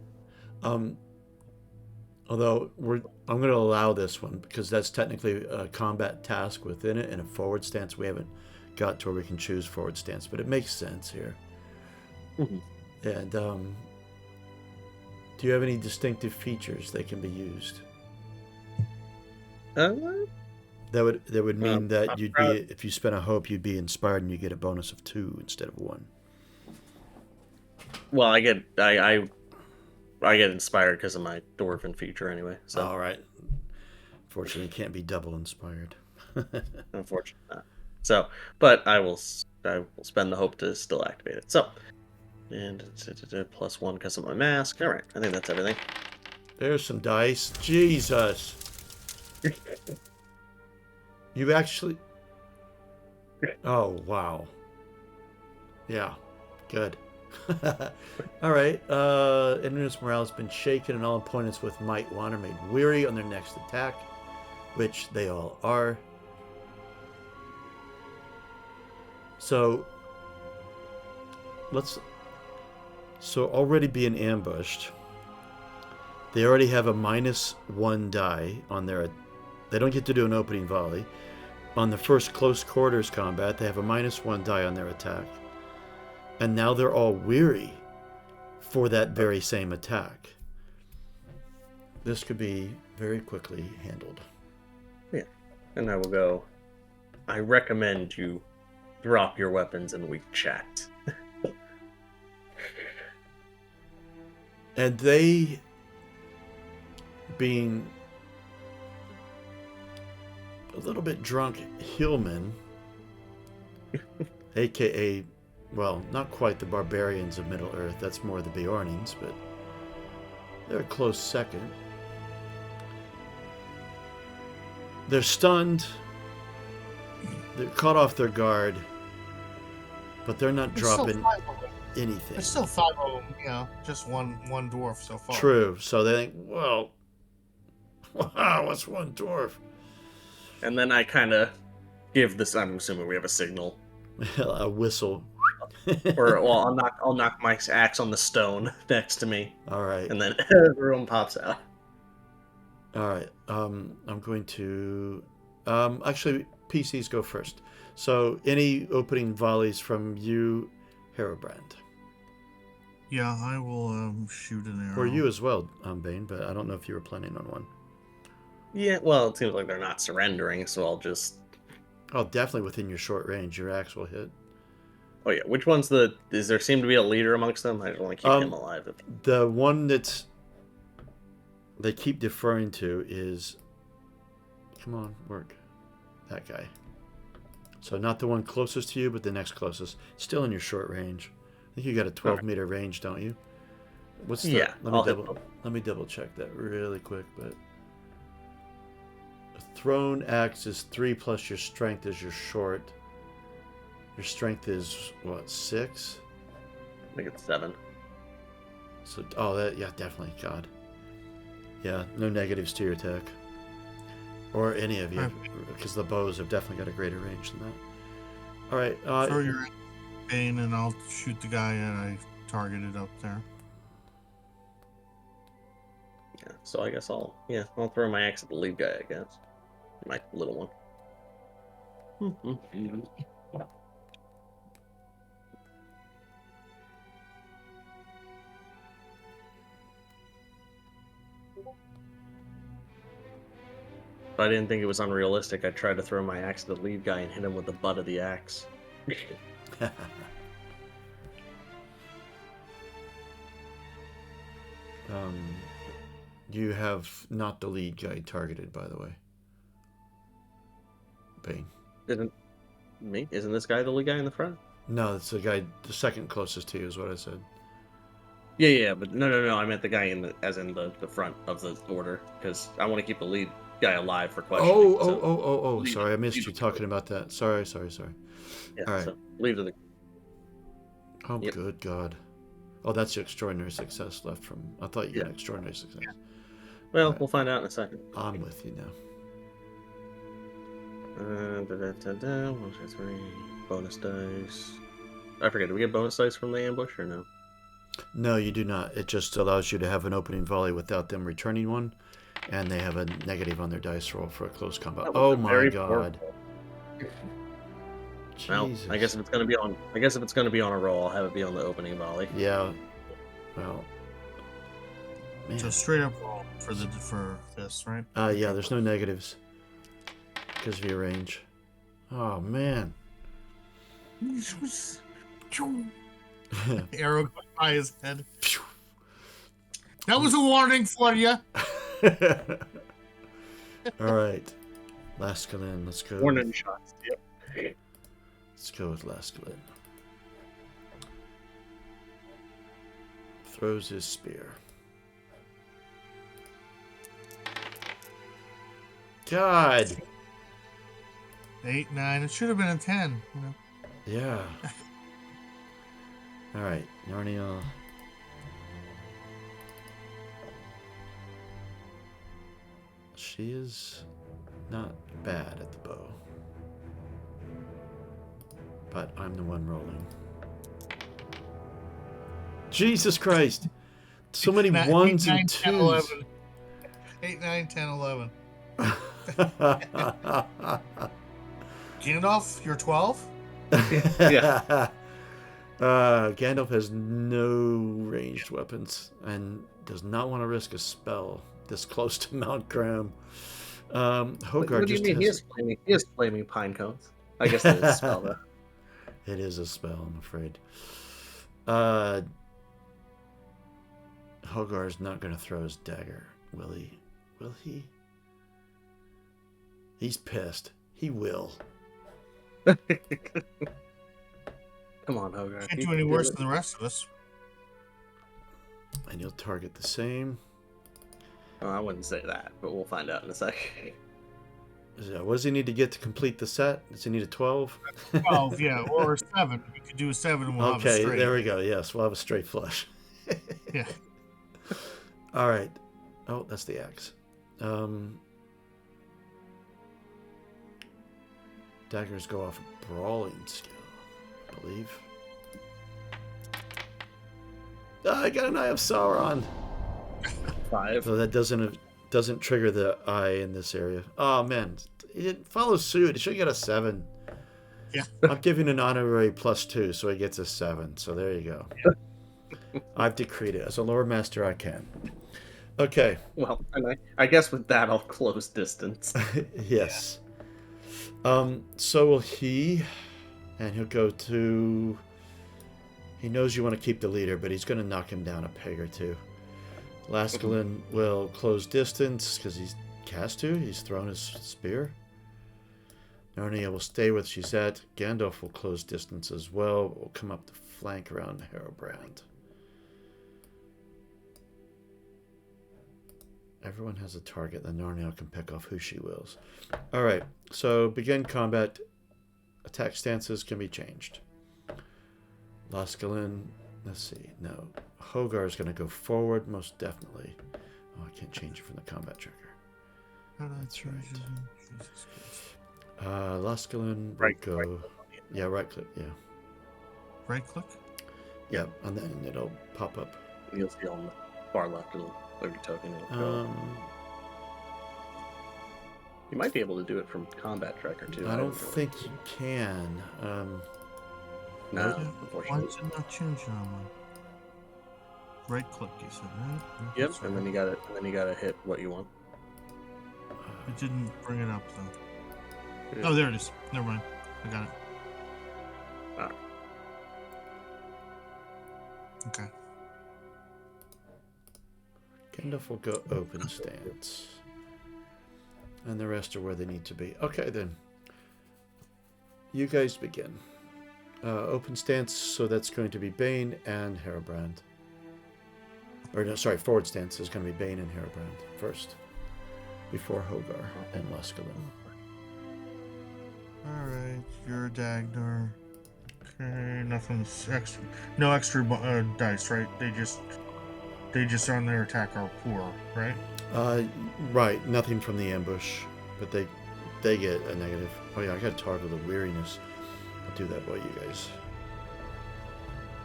[SPEAKER 1] Although I'm going to allow this one because that's technically a combat task within it, and a forward stance. We haven't got to where we can choose forward stance, but it makes sense here.
[SPEAKER 2] Mhm.
[SPEAKER 1] And do you have any distinctive features that can be used? That would mean that you'd be, if you spent a hope, you'd be inspired, and you get a bonus of 2 instead of 1.
[SPEAKER 2] Well, I get inspired because of my dwarven feature anyway. So
[SPEAKER 1] All right. Fortunately, it can't be double inspired.
[SPEAKER 2] Unfortunately not. So, but I will spend the hope to still activate it. So, and +1 because of my mask. All right, I think that's everything.
[SPEAKER 1] There's some dice. Jesus. You actually... Oh, wow. Yeah, good. All right. Enemy's morale has been shaken, and all opponents with might 1 are made weary on their next attack, which they all are. So already being ambushed, they already have a -1 die on their. They don't get to do an opening volley. On the first close quarters combat, they have a -1 die on their attack. And now they're all weary for that very same attack. This could be very quickly handled.
[SPEAKER 2] Yeah. And I will go. I recommend you drop your weapons and we chat.
[SPEAKER 1] And they, being a little bit drunk hillmen, aka, well, not quite the barbarians of Middle Earth, that's more the Bjornings, but they're a close second. They're stunned, they're caught off their guard, but they're not dropping anything.
[SPEAKER 5] There's still 5 of them, you know, just one dwarf so far.
[SPEAKER 1] True, so they think, well, wow, what's one dwarf?
[SPEAKER 2] And then I kind of give this. I'm assuming we have a signal.
[SPEAKER 1] A whistle.
[SPEAKER 2] Or well, I'll knock my axe on the stone next to me.
[SPEAKER 1] All right.
[SPEAKER 2] And then everyone pops out.
[SPEAKER 1] All right. I'm going to. Actually, PCs go first. So, any opening volleys from you, Herobrand?
[SPEAKER 5] Yeah, I will shoot an arrow.
[SPEAKER 1] Or you as well, Bane. But I don't know if you were planning on one.
[SPEAKER 2] Yeah. Well, it seems like they're not surrendering, so I'll just.
[SPEAKER 1] Oh, definitely within your short range, your axe will hit.
[SPEAKER 2] Oh yeah, which one's the? Does there seem to be a leader amongst them? I just want to keep him alive.
[SPEAKER 1] The one that they keep deferring to is, come on, work, that guy. So not the one closest to you, but the next closest. Still in your short range. I think you got a 12-meter range, don't you? What's the?
[SPEAKER 2] Yeah.
[SPEAKER 1] Let me double check that really quick. But a thrown axe is 3 plus your strength is your short. Your strength is what, 6?
[SPEAKER 2] I think it's 7.
[SPEAKER 1] So, yeah, definitely, God. Yeah, no negatives to your attack. Or any of you, because the bows have definitely got a greater range than that. All right.
[SPEAKER 5] Throw your Bane and I'll shoot the guy that I targeted up there.
[SPEAKER 2] Yeah, so I guess I'll throw my axe at the lead guy, I guess. My little one. If I didn't think it was unrealistic, I'd try to throw my axe to the lead guy and hit him with the butt of the axe.
[SPEAKER 1] You have not the lead guy targeted, by the way. Bane.
[SPEAKER 2] Isn't this guy the lead guy in the front?
[SPEAKER 1] No, it's the guy, the second closest to you is what I said.
[SPEAKER 2] Yeah, but no. I meant the guy in the front of the order, because I want to keep the lead guy alive for questioning.
[SPEAKER 1] Oh, sorry, I missed you talking about that. Sorry.
[SPEAKER 2] Yeah,
[SPEAKER 1] all right.
[SPEAKER 2] So leave to the.
[SPEAKER 1] Oh, yep. Good God. Oh, that's your extraordinary success left from. I thought you got extraordinary success. Yeah.
[SPEAKER 2] Well, right. We'll find out in a second.
[SPEAKER 1] I'm with you now.
[SPEAKER 2] 1, 2, 3. Bonus dice. I forget. Do we get bonus dice from the ambush or no?
[SPEAKER 1] No, you do not. It just allows you to have an opening volley without them returning one, and they have a negative on their dice roll for a close combat. Oh my God!
[SPEAKER 2] Well, I guess if it's gonna be on a roll, I'll have it be on the opening volley.
[SPEAKER 1] Yeah. Well.
[SPEAKER 5] Man. So straight up roll for this, right?
[SPEAKER 1] Yeah. There's no negatives because of your range. Oh man.
[SPEAKER 5] Arrow goes by his head. That was a warning for you.
[SPEAKER 1] All right. Laskalin, let's go.
[SPEAKER 2] Warning shots. Yep.
[SPEAKER 1] Let's go with Laskalin. Throws his spear. God.
[SPEAKER 5] 8, 9. It should have been a 10. You know?
[SPEAKER 1] Yeah. All right, Narnia. She is not bad at the bow. But I'm the one rolling. Jesus Christ! So many
[SPEAKER 5] 8,
[SPEAKER 1] ones
[SPEAKER 5] 9,
[SPEAKER 1] and
[SPEAKER 5] 10,
[SPEAKER 1] twos.
[SPEAKER 5] 11. 8, 9, 10, 11. Gandalf, you're 12?
[SPEAKER 2] Yeah.
[SPEAKER 1] Gandalf has no ranged weapons and does not want to risk a spell this close to Mount Graham. Hogar
[SPEAKER 2] What do you
[SPEAKER 1] just
[SPEAKER 2] mean?
[SPEAKER 1] has...
[SPEAKER 2] He has flaming pine cones. I guess that is a spell, though.
[SPEAKER 1] It is a spell, I'm afraid. Hogar's not going to throw his dagger, will he? Will he? He's pissed. He will.
[SPEAKER 2] Come on, Hogar.
[SPEAKER 5] Can't
[SPEAKER 2] You
[SPEAKER 5] do any
[SPEAKER 2] can
[SPEAKER 5] worse
[SPEAKER 2] it.
[SPEAKER 5] than the rest of us.
[SPEAKER 1] And he'll target the same.
[SPEAKER 2] Oh, I wouldn't say that, but we'll find out in a second.
[SPEAKER 1] So what does he need to get to complete the set? Does he need a 12?
[SPEAKER 5] 12, yeah, or 7. We could do a 7 and we'll have a
[SPEAKER 1] Okay,
[SPEAKER 5] straight.
[SPEAKER 1] there we go. Yes, we'll have a straight flush.
[SPEAKER 5] Yeah.
[SPEAKER 1] All right. Oh, that's the axe. Daggers go off brawling skill, I believe. I got an Eye of Sauron.
[SPEAKER 2] 5.
[SPEAKER 1] So that doesn't trigger the eye in this area. Oh man, he didn't follow suit. It should get a 7.
[SPEAKER 5] Yeah.
[SPEAKER 1] I'm giving an honorary +2, so he gets a 7. So there you go. I've decreed it. As a lore master, I can. Okay.
[SPEAKER 2] Well, and I guess with that, I'll close distance.
[SPEAKER 1] Yes. So will he, and he'll go to... He knows you want to keep the leader, but he's going to knock him down a peg or two. Laskalin will close distance, because he's cast to. He's thrown his spear. Narnia will stay where she's at. Gandalf will close distance as well. Will come up the flank around Herobrand. Everyone has a target, then Narnia can pick off who she wills. Alright, so begin combat. Attack stances can be changed. Laskalin, let's see, no. Hogar is going to go forward, most definitely. Oh, I can't change it from the combat tracker. That's right. Laskalin will
[SPEAKER 2] Right,
[SPEAKER 1] go...
[SPEAKER 2] right.
[SPEAKER 1] Yeah, right click, yeah.
[SPEAKER 5] Right click?
[SPEAKER 1] Yeah, and then it'll pop up.
[SPEAKER 2] You'll see on the far left of your token. It'll go. You might be able to do it from combat tracker too.
[SPEAKER 1] I don't think you can.
[SPEAKER 2] No,
[SPEAKER 5] Why
[SPEAKER 2] unfortunately.
[SPEAKER 5] did it not change it on mine? Right click, you said, right?
[SPEAKER 2] Yep,
[SPEAKER 5] That's
[SPEAKER 2] and
[SPEAKER 5] right.
[SPEAKER 2] then you gotta hit what you want.
[SPEAKER 5] It didn't bring it up though.
[SPEAKER 2] Yeah.
[SPEAKER 5] Oh, there it is. Never mind. I got it.
[SPEAKER 2] Alright.
[SPEAKER 5] Okay.
[SPEAKER 1] Gandalf will go open stance. And the rest are where they need to be. Okay, then. You guys begin. Open stance, so that's going to be Bane and Herobrand. Or, no, sorry, forward stance is going to be Bane and Herobrand first. Before Hogar and Laskalin.
[SPEAKER 5] Alright, you're a Dagnar. Okay, nothing's extra. No extra dice, right? They just on their attack are poor, right?
[SPEAKER 1] Right, nothing from the ambush. But they get a negative. Oh yeah, I got to toggle the weariness. I'll do that while you guys...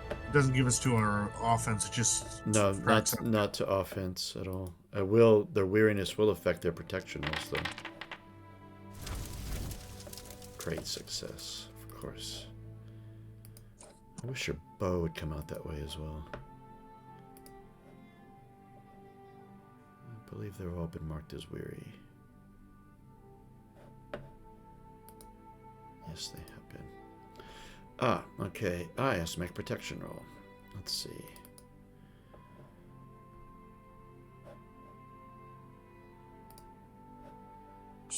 [SPEAKER 5] It doesn't give us 2 on our offense, it just
[SPEAKER 1] No,
[SPEAKER 5] subtracts it.
[SPEAKER 1] not to offense at all. Their weariness will affect their protection rolls, though. Great success, of course. I wish your bow would come out that way as well. I believe they've all been marked as weary. Yes, they have been. Ah, okay. Yes, make protection roll. Let's see.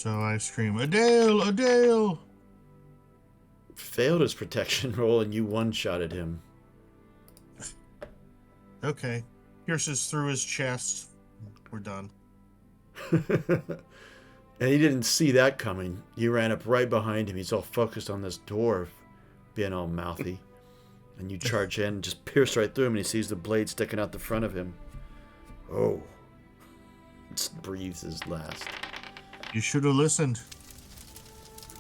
[SPEAKER 5] So I scream, Adele, Adele!
[SPEAKER 1] Failed his protection roll, and you one-shotted him.
[SPEAKER 5] Okay. Pierces through his chest. We're done.
[SPEAKER 1] And he didn't see that coming. You ran up right behind him. He's all focused on this dwarf, being all mouthy. And you charge in and just pierce right through him, and he sees the blade sticking out the front of him. Oh. Just breathes his last.
[SPEAKER 5] You should have listened.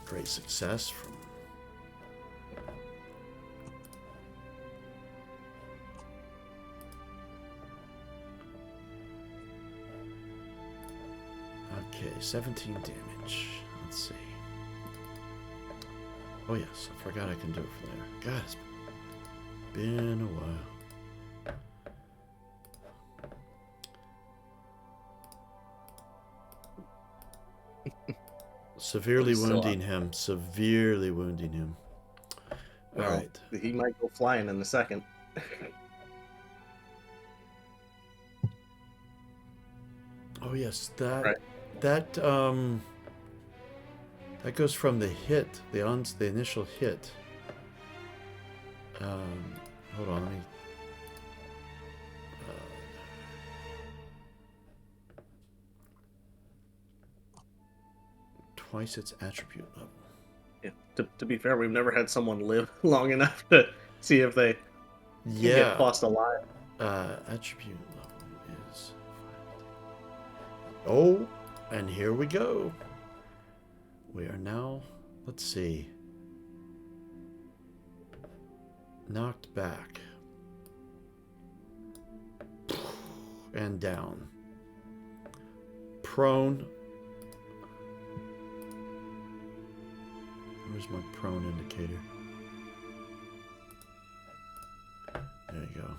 [SPEAKER 1] Great success from... Okay, 17 damage. Let's see. Oh yes, I forgot I can do it from there. God, it's been a while. Severely
[SPEAKER 2] Still
[SPEAKER 1] wounding him. Severely wounding him. All
[SPEAKER 2] Well,
[SPEAKER 1] right.
[SPEAKER 2] he might go flying in a second.
[SPEAKER 1] Oh yes, that
[SPEAKER 2] Right.
[SPEAKER 1] that that goes from the hit, the initial hit. Hold on, let me. Twice its attribute level.
[SPEAKER 2] Yeah. To be fair, we've never had someone live long enough to see if they can get
[SPEAKER 1] Yeah.
[SPEAKER 2] tossed alive.
[SPEAKER 1] Attribute level is 5. Oh, and here we go. We are now, let's see, knocked back and down, prone. Where's my prone indicator? There you go.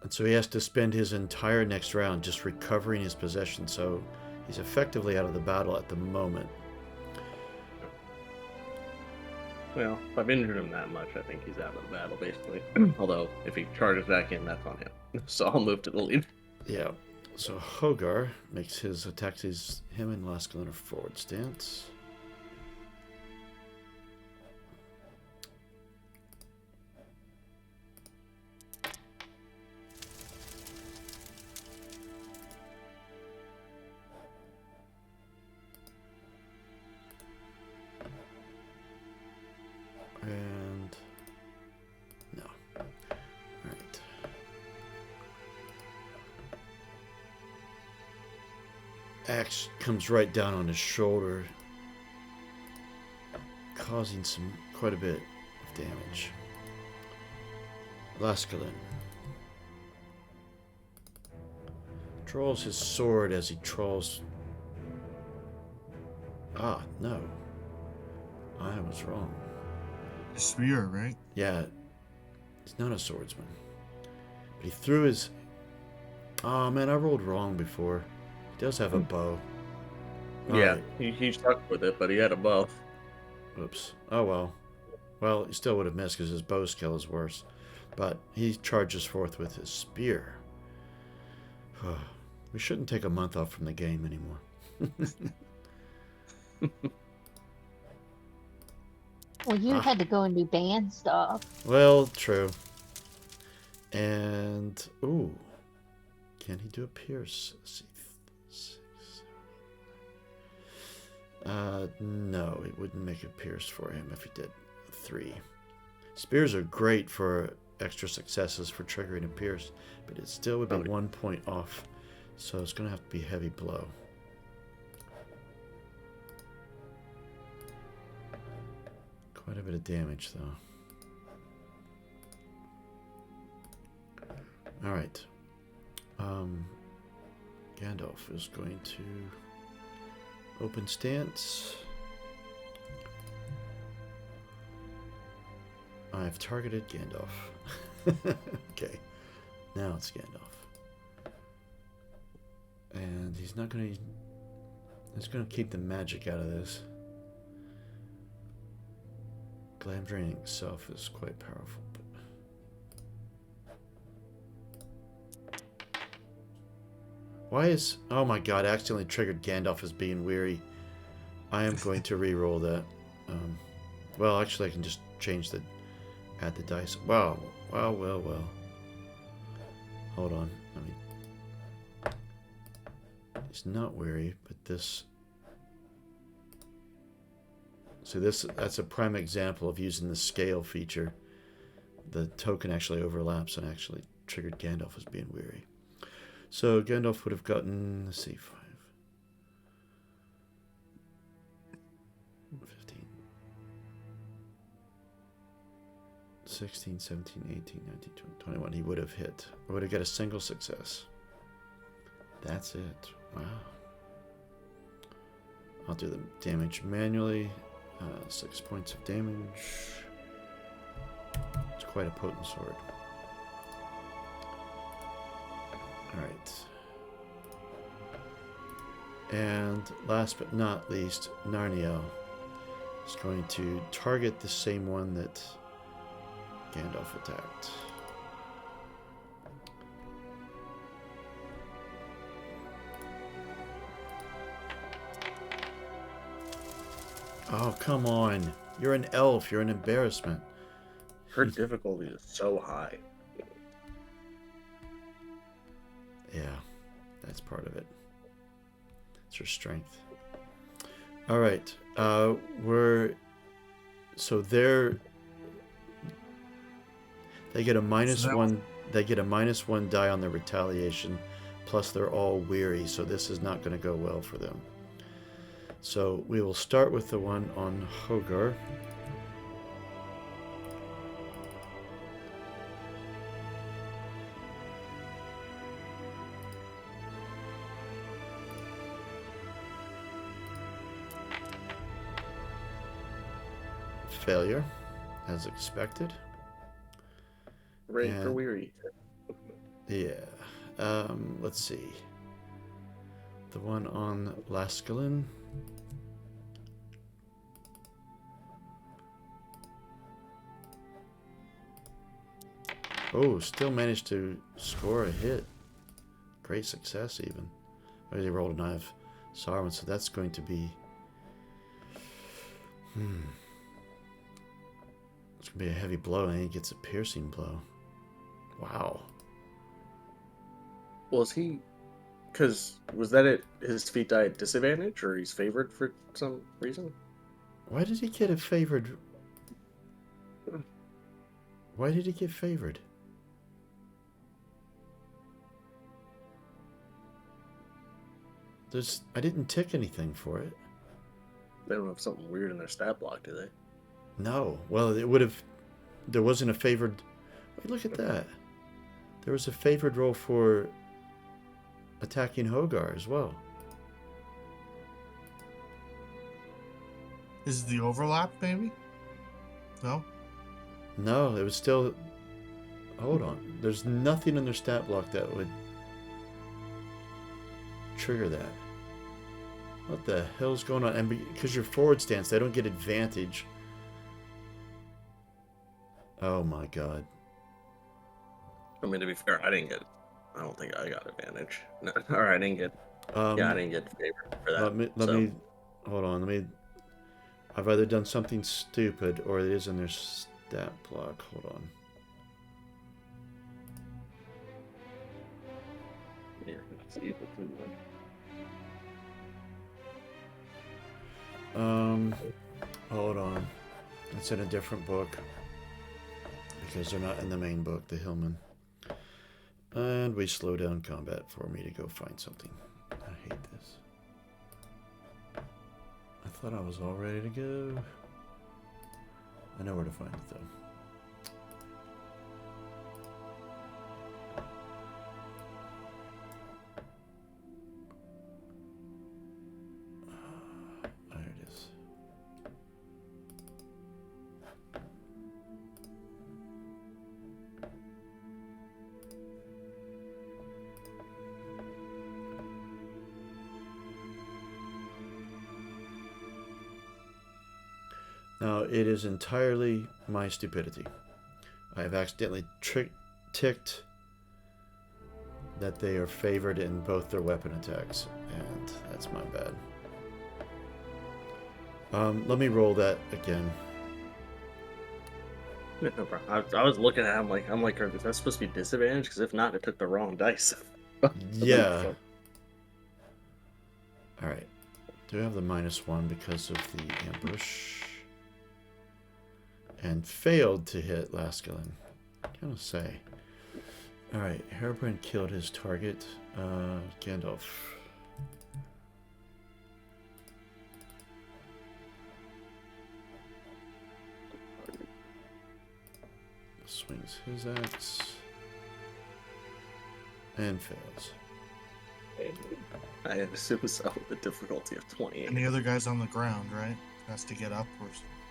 [SPEAKER 1] And so he has to spend his entire next round just recovering his possession, so he's effectively out of the battle at the moment.
[SPEAKER 2] Well, if I've injured him that much, I think he's out of the battle, basically. Although, if he charges back in, that's on him. So I'll move to the lead.
[SPEAKER 1] Yeah. So Hogar makes his attacks. Him and Laskel in a forward stance. And no. All right. Axe comes right down on his shoulder, causing quite a bit of damage. Laskalin draws his sword as he trolls. Ah, no. I was wrong.
[SPEAKER 5] Spear, right?
[SPEAKER 1] Yeah, he's not a swordsman. But he threw his... Oh man, I rolled wrong before. He does have a bow.
[SPEAKER 2] Yeah,
[SPEAKER 1] Alright.
[SPEAKER 2] he stuck with it, but he had a bow.
[SPEAKER 1] Oops. Oh well. Well, he still would have missed because his bow skill is worse. But he charges forth with his spear. We shouldn't take a month off from the game anymore.
[SPEAKER 4] Well, you had to go and do band stuff.
[SPEAKER 1] Well, true. And ooh, can he do a pierce? Let's see, 6, 7. No, it wouldn't make a pierce for him if he did 3. Spears are great for extra successes for triggering a pierce, but it still would be 1 point off. So it's going to have to be heavy blow. Quite a bit of damage, though. All right. Gandalf is going to open stance. I've targeted Gandalf. Okay. Now it's Gandalf. And he's not going to... He's going to keep the magic out of this. Glam draining itself is quite powerful, but Why is... Oh my god, I accidentally triggered Gandalf as being weary. I am going to re-roll that. Well, actually, I can just change the... Add the dice. Wow. Well. Hold on. Let me... He's not weary, but this... So that's a prime example of using the scale feature. The token actually overlaps and actually triggered Gandalf as being weary. So Gandalf would have gotten, let's see, 5, 15, 16, 17, 18, 19, 20, 21. He would have hit. I would have got a single success. That's it. Wow. I'll do the damage manually. 6 points of damage. It's quite a potent sword. Alright. And last but not least, Narniel is going to target the same one that Gandalf attacked. Oh, come on. You're an elf. You're an embarrassment.
[SPEAKER 2] Her difficulty is so high.
[SPEAKER 1] Yeah, that's part of it. It's her strength. All right. They get a -1. They get a -1 die on their retaliation, plus they're all weary. So this is not going to go well for them. So we will start with the one on Hogar. Failure, as expected.
[SPEAKER 2] Ready for weary.
[SPEAKER 1] Yeah. Let's see. The one on Laskalin. Oh, still managed to score a hit. Great success, even. Oh, they rolled an Eye of Sauron, so that's going to be... It's going to be a heavy blow, and he gets a piercing blow. Wow.
[SPEAKER 2] Was he... Because, was that it? His feat die at disadvantage, or he's favored for some reason?
[SPEAKER 1] Why did he get a favored... Why did he get favored? I didn't tick anything for it.
[SPEAKER 2] They don't have something weird in their stat block, do they?
[SPEAKER 1] No. Well, it would have... There wasn't a favored... Wait, look at that. There was a favored roll for attacking Hogar as well.
[SPEAKER 5] Is the overlap, maybe? No?
[SPEAKER 1] No, it was still... Hold on. There's nothing in their stat block that would trigger that. What the hell's going on? And because you're forward stance, they don't get advantage. Oh my god.
[SPEAKER 2] I mean, to be fair, I don't think I got advantage. No, or I didn't get... I didn't get favored for that.
[SPEAKER 1] Let me... Hold on, I've either done something stupid or it is in their stat block. Hold on.
[SPEAKER 2] Yeah, let's see if it's in there.
[SPEAKER 1] Hold on. It's in a different book. Because they're not in the main book, the Hillman. And we slow down combat for me to go find something. I hate this. I thought I was all ready to go. I know where to find it though. There it is. Now, it is entirely my stupidity. I have accidentally ticked that they are favored in both their weapon attacks, and that's my bad. Let me roll that again.
[SPEAKER 2] No problem. I was looking at it, I'm like, is that supposed to be disadvantage? Because if not, it took the wrong dice.
[SPEAKER 1] Yeah. All right. Do have the -1 because of the ambush, and failed to hit Laskalin. What can I say? All right. Hairbrand killed his target, Gandalf. Swings his axe and fails.
[SPEAKER 2] I assume so with the difficulty of 28.
[SPEAKER 5] And the other guy's on the ground, right? Has to get up.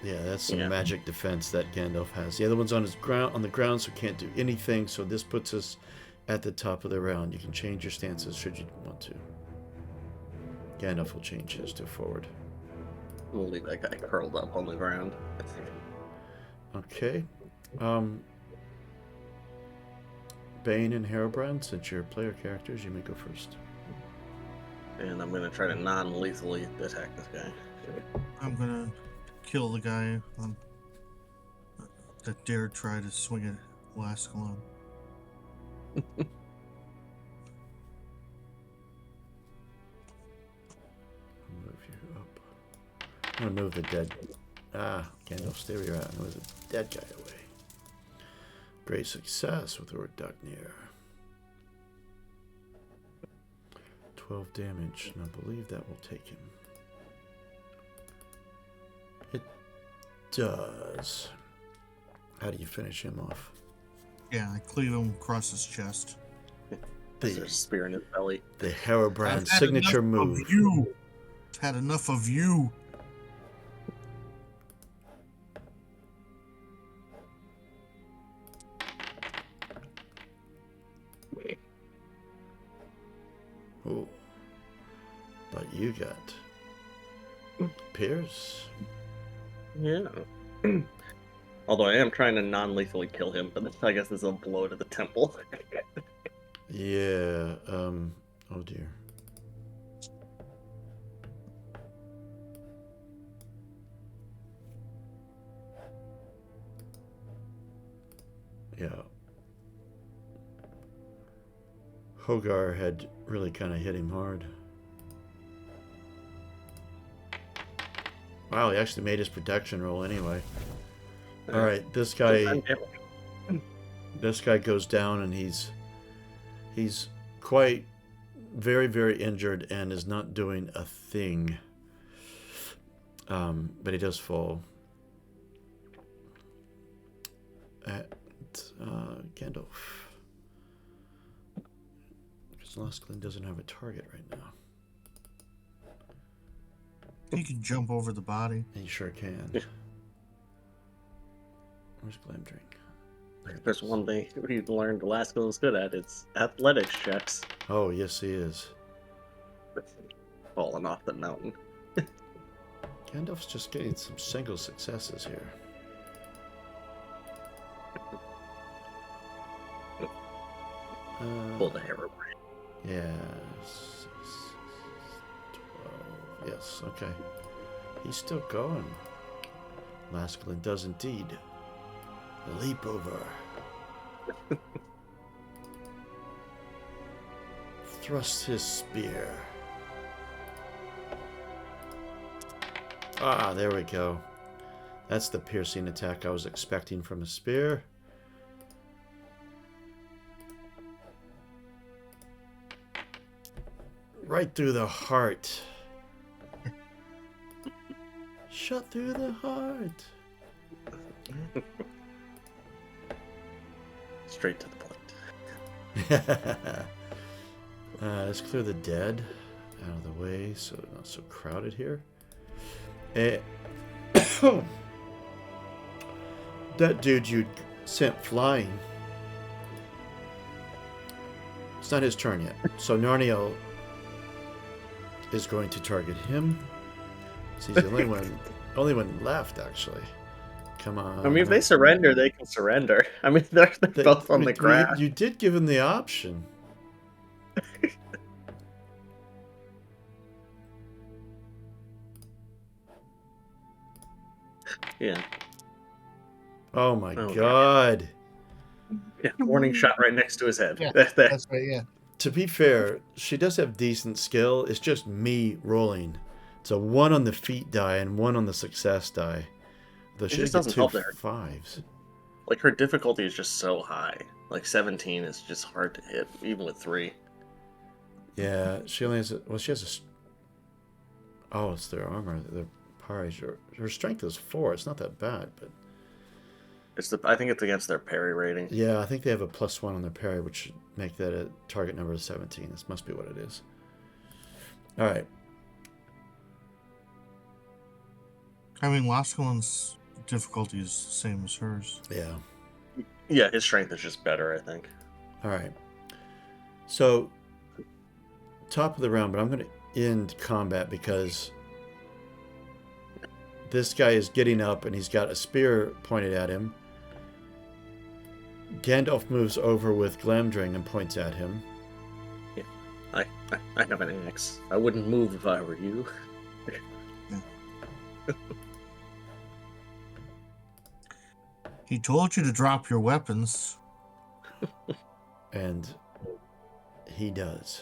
[SPEAKER 1] Yeah, that's some
[SPEAKER 2] Yeah.
[SPEAKER 1] magic defense that Gandalf has. The other one's on the ground, so can't do anything. So this puts us at the top of the round. You can change your stances should you want to. Gandalf will change his to forward.
[SPEAKER 2] We'll leave that guy curled up on the ground.
[SPEAKER 1] Okay. Bane and Harebrand, since you're player characters, you may go first.
[SPEAKER 2] And I'm gonna try to non-lethally attack this guy.
[SPEAKER 5] I'm gonna kill the guy that dared try to swing at Laskalon.
[SPEAKER 1] Move you up. I'm gonna move the dead. Gandalf, stay where you're at. Move the dead guy away. Great success with Lord Ducknear. 12 damage, and I believe that will take him. It does. How do you finish him off?
[SPEAKER 5] Yeah, I cleave him across his chest.
[SPEAKER 2] There's a spear in his belly.
[SPEAKER 1] The Harebrand
[SPEAKER 5] I've had
[SPEAKER 1] signature
[SPEAKER 5] enough
[SPEAKER 1] move.
[SPEAKER 5] Of you. I've had enough of you.
[SPEAKER 1] Oh. But you got Pierce.
[SPEAKER 2] Yeah. Although I am trying to non-lethally kill him, but this, I guess, this is a blow to the temple.
[SPEAKER 1] Yeah, oh dear. Yeah. Hogar had really kind of hit him hard. Wow, he actually made his protection roll anyway. All right, this guy goes down, and he's quite very, very injured and is not doing a thing. But he does fall. At Gandalf. Because Laskalin doesn't have a target right now.
[SPEAKER 5] He can jump over the body.
[SPEAKER 1] He sure can.
[SPEAKER 2] Yeah.
[SPEAKER 1] Where's Glamdring?
[SPEAKER 2] If there's one thing we learned Laskalin is good at, it's athletics checks.
[SPEAKER 1] Oh, yes, he is.
[SPEAKER 2] Falling off the mountain.
[SPEAKER 1] Gandalf's just getting some single successes here.
[SPEAKER 2] Pull the Harebrand.
[SPEAKER 1] Yes. 12. Yes, okay. He's still going. Laskalin does indeed leap over. Thrust his spear. Ah, there we go. That's the piercing attack I was expecting from a spear. Right through the heart. Shot through the heart.
[SPEAKER 2] Straight to the point.
[SPEAKER 1] Let's clear the dead out of the way so not so crowded here. That dude you sent flying. It's not his turn yet. So Narniel is going to target him. So he's the only one left, actually. Come on.
[SPEAKER 2] I mean, if they surrender, they can surrender. I mean, they're both on the ground.
[SPEAKER 1] You did give him the option.
[SPEAKER 2] Yeah.
[SPEAKER 1] Oh my
[SPEAKER 2] Okay.
[SPEAKER 1] god.
[SPEAKER 2] Yeah. Warning shot right next to his head.
[SPEAKER 5] Yeah,
[SPEAKER 2] There.
[SPEAKER 5] That's right. Yeah.
[SPEAKER 1] To be fair, she does have decent skill. It's just me rolling. It's a 1 on the feat die and 1 on the success die. Though
[SPEAKER 2] It
[SPEAKER 1] she
[SPEAKER 2] just
[SPEAKER 1] did get
[SPEAKER 2] doesn't
[SPEAKER 1] 2
[SPEAKER 2] help there.
[SPEAKER 1] 5s.
[SPEAKER 2] Like her difficulty is just so high. Like 17 is just hard to hit, even with 3.
[SPEAKER 1] Yeah, she only has she has oh, it's their armor. Their parries. Her strength is 4. It's not that bad, but
[SPEAKER 2] I think it's against their parry rating.
[SPEAKER 1] yeah, I think they have a +1 on their parry, which should make that a target number of 17. This must be what it is. All right.
[SPEAKER 5] I mean, Lascalin's difficulty is the same as hers.
[SPEAKER 1] Yeah.
[SPEAKER 2] Yeah, his strength is just better, I think.
[SPEAKER 1] All right. So, top of the round, but I'm going to end combat because this guy is getting up and he's got a spear pointed at him. Gandalf moves over with Glamdring and points at him.
[SPEAKER 2] Yeah, I have an axe. I wouldn't move if I were you.
[SPEAKER 5] He told you to drop your weapons.
[SPEAKER 1] And he does.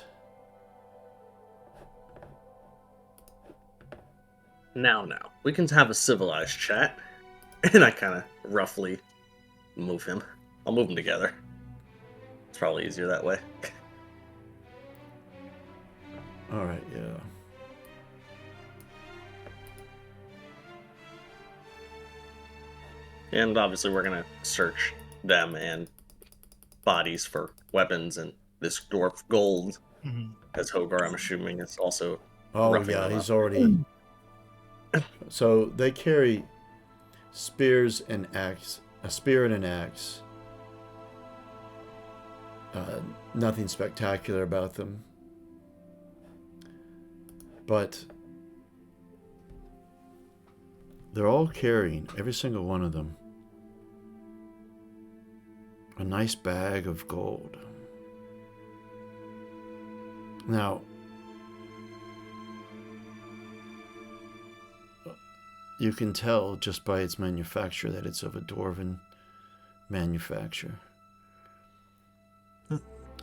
[SPEAKER 2] Now, we can have a civilized chat. And I kind of roughly move him. I'll move them together. It's probably easier that way.
[SPEAKER 1] All right, yeah.
[SPEAKER 2] And obviously we're going to search them and bodies for weapons and this dwarf gold.
[SPEAKER 5] Mhm.
[SPEAKER 2] As Hogar, I'm assuming, is also...
[SPEAKER 1] Oh,
[SPEAKER 2] roughing
[SPEAKER 1] yeah,
[SPEAKER 2] them
[SPEAKER 1] he's
[SPEAKER 2] up.
[SPEAKER 1] already... So they carry spears and axe, a spear and an axe. Nothing spectacular about them. But they're all carrying, every single one of them, a nice bag of gold. Now, you can tell just by its manufacture that it's of a dwarven manufacture.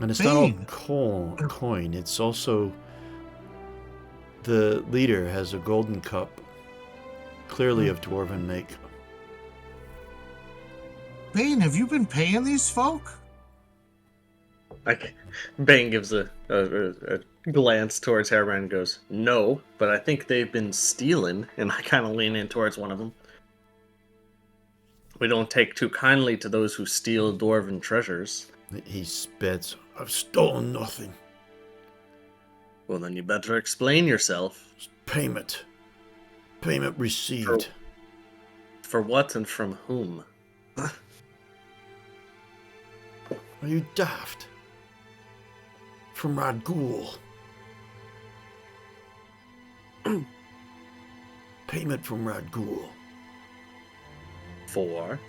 [SPEAKER 1] And it's not all coin. It's also, the leader has a golden cup, clearly of dwarven make.
[SPEAKER 5] Bane, have you been paying these folk?
[SPEAKER 2] Bane gives a glance towards Hairbrand and goes, "No, but I think they've been stealing," and I kind of lean in towards one of them. We don't take too kindly to those who steal dwarven treasures.
[SPEAKER 1] He spits. I've stolen nothing.
[SPEAKER 2] Well, then you better explain yourself.
[SPEAKER 1] Payment. Payment received.
[SPEAKER 2] For what and from whom?
[SPEAKER 1] Are you daft? From Radgul. Payment from Radgul.
[SPEAKER 2] For?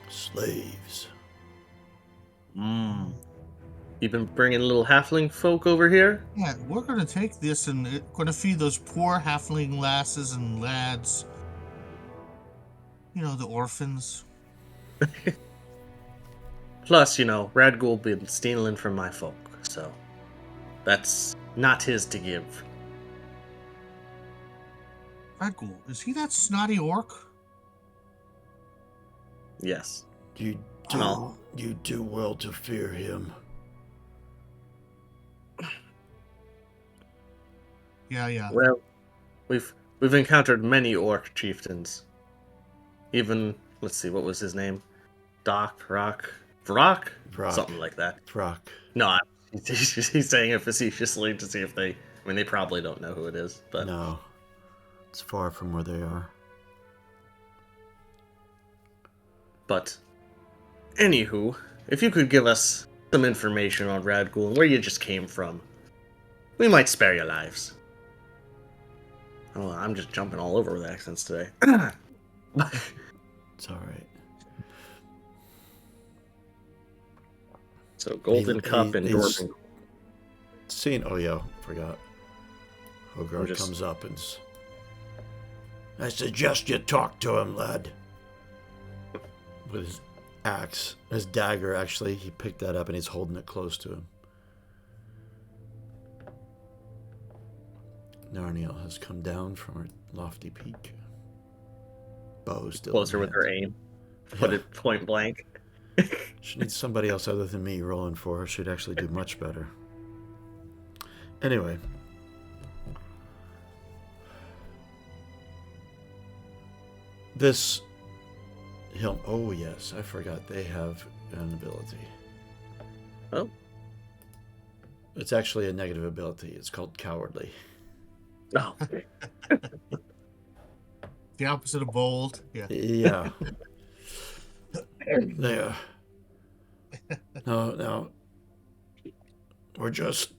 [SPEAKER 1] Slaves.
[SPEAKER 2] You've been bringing little halfling folk over here?
[SPEAKER 5] Yeah, we're gonna take this and gonna feed those poor halfling lasses and lads. You know, the orphans.
[SPEAKER 2] Plus, Radgul been stealing from my folk, so that's not his to give.
[SPEAKER 5] Radgul, is he that snotty orc?
[SPEAKER 2] Yes.
[SPEAKER 1] You do well to fear him.
[SPEAKER 5] Yeah.
[SPEAKER 2] Well, we've encountered many orc chieftains. Even, let's see, what was his name? Vrock? Something like that.
[SPEAKER 1] Vrock.
[SPEAKER 2] No, he's saying it facetiously to see if they probably don't know who it is, but
[SPEAKER 1] No. It's far from where they are.
[SPEAKER 2] But, anywho, if you could give us some information on Radgul and where you just came from, we might spare your lives. Oh, I'm just jumping all over with accents today.
[SPEAKER 1] It's alright.
[SPEAKER 2] So, Golden Cup and Dwarven.
[SPEAKER 1] scene. Oh yeah, forgot. Hogarth
[SPEAKER 2] just-
[SPEAKER 1] comes up and I suggest you talk to him, lad. With his axe, his dagger, actually. He picked that up and he's holding it close to him. Narniel has come down from her lofty peak. Bow still
[SPEAKER 2] Closer
[SPEAKER 1] in
[SPEAKER 2] with her
[SPEAKER 1] hand.
[SPEAKER 2] aim. Put
[SPEAKER 1] Yeah.
[SPEAKER 2] it point blank.
[SPEAKER 1] She needs somebody else other than me rolling for her. She'd actually do much better. Anyway. This hill. Oh, yes. I forgot they have an ability.
[SPEAKER 2] Oh.
[SPEAKER 1] It's actually a negative ability. It's called Cowardly.
[SPEAKER 2] Oh.
[SPEAKER 5] The opposite of bold. Yeah.
[SPEAKER 1] Yeah. There. No. We're just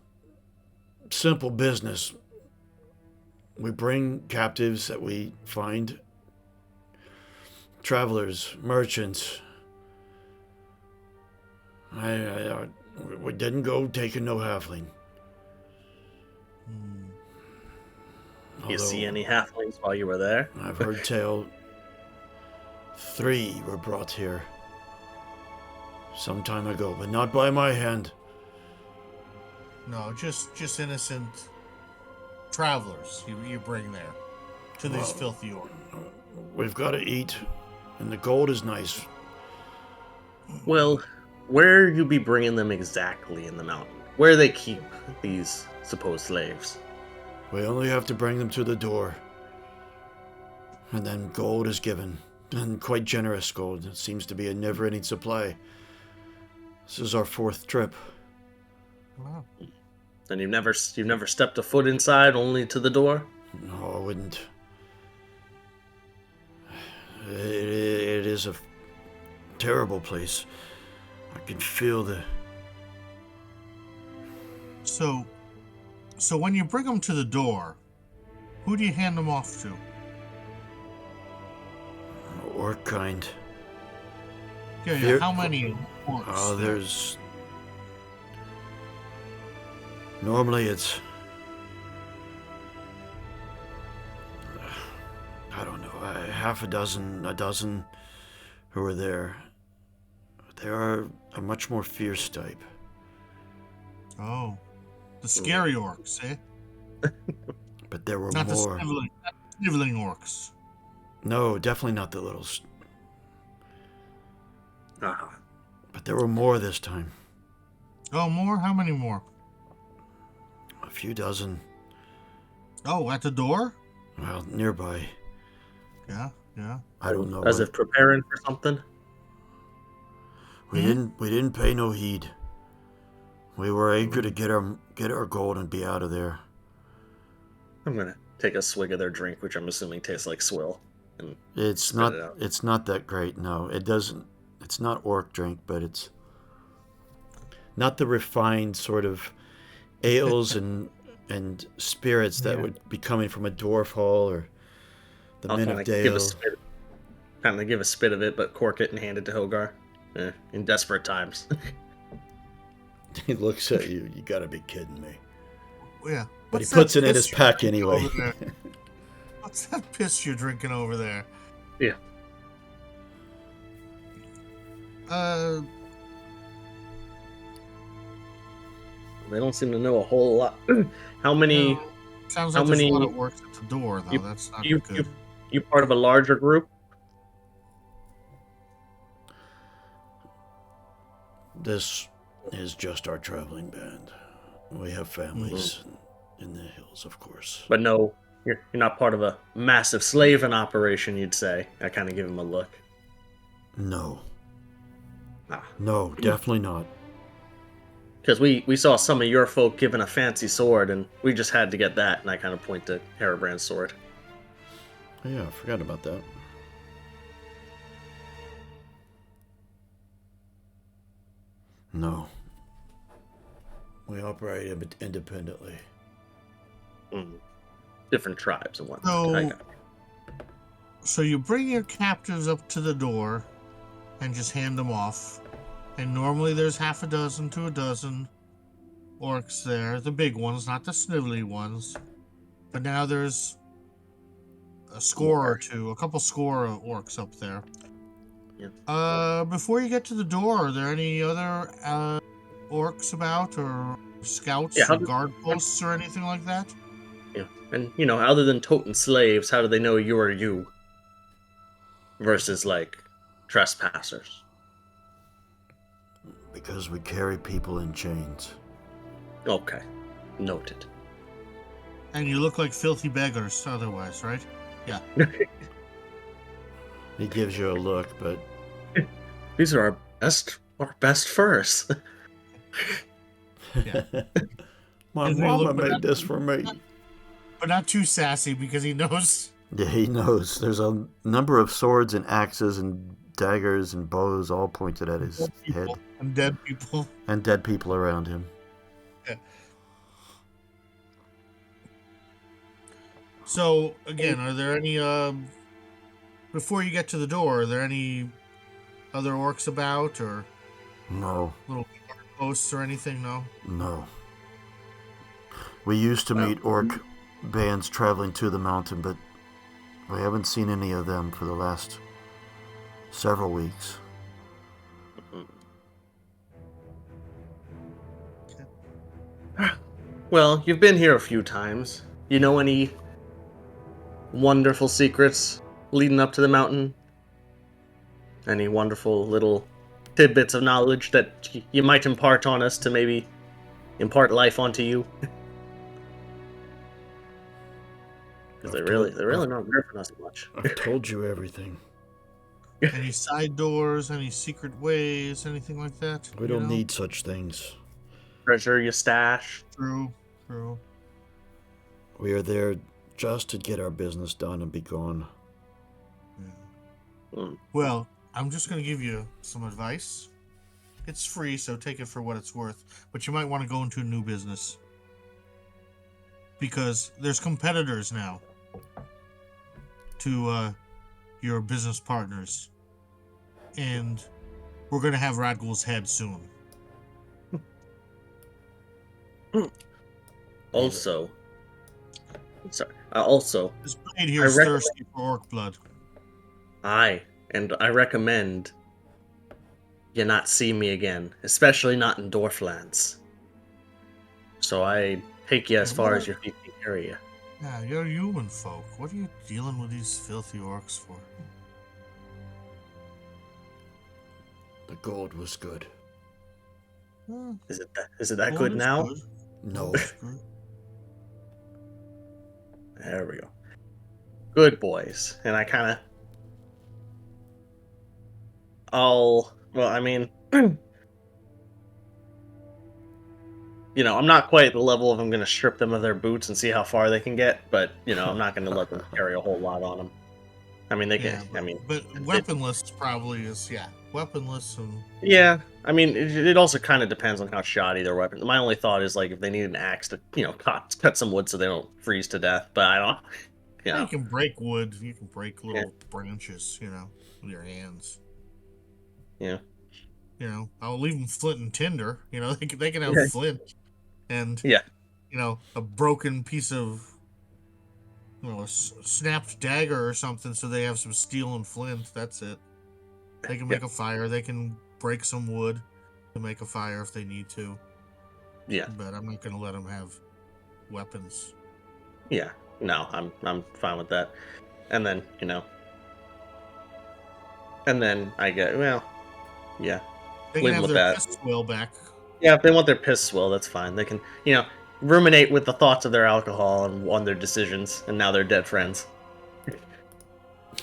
[SPEAKER 1] simple business. We bring captives that we find, travelers, merchants. We didn't go taking no halfling.
[SPEAKER 5] Hmm.
[SPEAKER 2] You see
[SPEAKER 1] Although
[SPEAKER 2] any halflings while you were there?
[SPEAKER 1] I've heard tale 3 were brought here some time ago, but not by my hand.
[SPEAKER 5] No, just innocent travelers you bring there to these
[SPEAKER 1] Well,
[SPEAKER 5] filthy orcs.
[SPEAKER 1] We've got to eat, and the gold is nice.
[SPEAKER 2] Well, where you be bringing them exactly in the mountain? Where they keep these supposed slaves?
[SPEAKER 1] We only have to bring them to the door. And then gold is given. And quite generous gold. It seems to be a never-ending supply. This is our 4th trip.
[SPEAKER 5] Wow.
[SPEAKER 2] And you've never stepped a foot inside, only to the door?
[SPEAKER 1] No, I wouldn't. It is a terrible place. I can feel the...
[SPEAKER 5] So when you bring them to the door, who do you hand them off to?
[SPEAKER 1] orc kind.
[SPEAKER 5] Yeah,
[SPEAKER 1] There-
[SPEAKER 5] how many orcs?
[SPEAKER 1] Oh, there's... Normally it's... I don't know, half a dozen who are there. They are a much more fierce type.
[SPEAKER 5] Oh, the scary orcs, eh?
[SPEAKER 1] But there were
[SPEAKER 5] Not the
[SPEAKER 1] more.
[SPEAKER 5] sniveling orcs.
[SPEAKER 1] No, definitely not the littles.
[SPEAKER 2] Ah,
[SPEAKER 1] But there were more this time.
[SPEAKER 5] Oh, more? How many more?
[SPEAKER 1] A few dozen.
[SPEAKER 5] Oh, at the door?
[SPEAKER 1] Well, nearby.
[SPEAKER 5] Yeah.
[SPEAKER 1] I don't know.
[SPEAKER 2] as if preparing for something?
[SPEAKER 1] We didn't pay no heed. We were eager to get our gold and be out of there.
[SPEAKER 2] I'm gonna take a swig of their drink, which I'm assuming tastes like swill. And
[SPEAKER 1] It's
[SPEAKER 2] Spit
[SPEAKER 1] not
[SPEAKER 2] it out.
[SPEAKER 1] it's not that great. No, it doesn't. It's not orc drink, but it's not the refined sort of ales and spirits that
[SPEAKER 5] Yeah.
[SPEAKER 1] would be coming from a dwarf hall or the
[SPEAKER 2] I'll
[SPEAKER 1] men
[SPEAKER 2] kind
[SPEAKER 1] of
[SPEAKER 2] of give a
[SPEAKER 1] Dale.
[SPEAKER 2] spit, give a spit of it, but cork it and hand it to Hogar. In desperate times.
[SPEAKER 1] He looks at you. You gotta be kidding me.
[SPEAKER 5] Yeah.
[SPEAKER 1] But he
[SPEAKER 5] What's
[SPEAKER 1] puts
[SPEAKER 5] that
[SPEAKER 1] it in his
[SPEAKER 5] piss
[SPEAKER 1] pack
[SPEAKER 5] you're drinking
[SPEAKER 1] anyway.
[SPEAKER 5] over there? What's that piss you're drinking over there?
[SPEAKER 2] Yeah. They don't seem to know a whole lot. How many?
[SPEAKER 5] No. Sounds
[SPEAKER 2] how
[SPEAKER 5] like there's a lot
[SPEAKER 2] many-
[SPEAKER 5] of orcs at the door, though.
[SPEAKER 2] You-
[SPEAKER 5] That's not
[SPEAKER 2] You,
[SPEAKER 5] good.
[SPEAKER 2] you part of a larger group?
[SPEAKER 1] This is just our traveling band. We have families in the hills, of course.
[SPEAKER 2] But no, you're not part of a massive slaving operation, you'd say. I kind of give him a look.
[SPEAKER 1] No.
[SPEAKER 2] Ah.
[SPEAKER 1] No, definitely not.
[SPEAKER 2] Because we saw some of your folk given a fancy sword, and we just had to get that, and I kind of point to Harabrand's sword.
[SPEAKER 1] Oh, yeah, I forgot about that. No. We operate independently.
[SPEAKER 2] Different tribes and whatnot.
[SPEAKER 5] So-
[SPEAKER 2] I got it.
[SPEAKER 5] So you bring your captives up to the door and just hand them off. And normally there's half a dozen to a dozen. orcs there, the big ones, not the snivelly ones. But now there's a score or two, a couple score of orcs up there.
[SPEAKER 2] Yeah.
[SPEAKER 5] Before you get to the door, are there any other orcs about, or scouts
[SPEAKER 2] Yeah,
[SPEAKER 5] or guard posts or anything like that?
[SPEAKER 2] Yeah. And, other than toting slaves, how do they know you are you? Versus, like, trespassers.
[SPEAKER 1] Because we carry people in chains.
[SPEAKER 2] Okay. Noted.
[SPEAKER 5] And you look like filthy beggars otherwise, right? Yeah.
[SPEAKER 1] He gives you a look, but
[SPEAKER 2] These are our best furs.
[SPEAKER 5] Yeah.
[SPEAKER 1] my
[SPEAKER 5] Gives me a
[SPEAKER 1] mama
[SPEAKER 5] look, but
[SPEAKER 1] made
[SPEAKER 5] not-
[SPEAKER 1] this for me.
[SPEAKER 5] But not too sassy because he knows.
[SPEAKER 1] Yeah, he knows. There's a number of swords and axes and daggers and bows all pointed at his head,
[SPEAKER 5] And dead people.
[SPEAKER 1] and dead people around him.
[SPEAKER 5] So, again, are there any, before you get to the door, are there any other orcs about, or
[SPEAKER 1] No,
[SPEAKER 5] little guard posts or anything? No?
[SPEAKER 1] no. We used to meet orc bands traveling to the mountain, but we haven't seen any of them for the last several weeks.
[SPEAKER 2] Well, you've been here a few times. You know any wonderful secrets leading up to the mountain? Any wonderful little tidbits of knowledge that you might impart on us to maybe impart life onto you? Because they're really not ripping us much.
[SPEAKER 1] I've told you everything.
[SPEAKER 5] Any side doors, any secret ways, anything like that?
[SPEAKER 1] We don't need such things.
[SPEAKER 2] Treasure you stash.
[SPEAKER 5] True.
[SPEAKER 1] We are there just to get our business done and be gone.
[SPEAKER 5] Well, I'm just going to give you some advice. It's free, so take it for what it's worth. But you might want to go into a new business. Because there's competitors now to your business partners. And we're going to have Radgul's head soon.
[SPEAKER 2] Also, this
[SPEAKER 5] blade here is thirsty for orc blood.
[SPEAKER 2] I recommend you not see me again, especially not in Dwarflands. So I take you as far as your feet can carry you.
[SPEAKER 5] Yeah, you're human folk. What are you dealing with these filthy orcs for?
[SPEAKER 1] The gold was good.
[SPEAKER 2] Is it that good now?
[SPEAKER 5] Good.
[SPEAKER 1] No.
[SPEAKER 2] There we go. Good boys. And I kind of... I'm not quite at the level of I'm going to strip them of their boots and see how far they can get, but, I'm not going to let them carry a whole lot on them. I mean, they can...
[SPEAKER 5] But weaponless probably is, weaponless and...
[SPEAKER 2] Yeah, I mean, it also kind of depends on how shoddy their weapon. My only thought is, like, if they need an axe to, cut some wood so they don't freeze to death, but I don't...
[SPEAKER 5] You can break wood, you can break little branches, with your hands.
[SPEAKER 2] Yeah.
[SPEAKER 5] I'll leave them flint and tinder. They can have flint and a broken piece of a snapped dagger or something, so they have some steel and flint. That's it. They can make a fire. They can break some wood to make a fire if they need to.
[SPEAKER 2] Yeah.
[SPEAKER 5] But I'm not going to let them have weapons.
[SPEAKER 2] Yeah. No, I'm fine with that. And then I get
[SPEAKER 5] They can have their piss swill back.
[SPEAKER 2] Yeah, if they want their piss swill, that's fine. They can, ruminate with the thoughts of their alcohol and on their decisions, and now they're dead friends.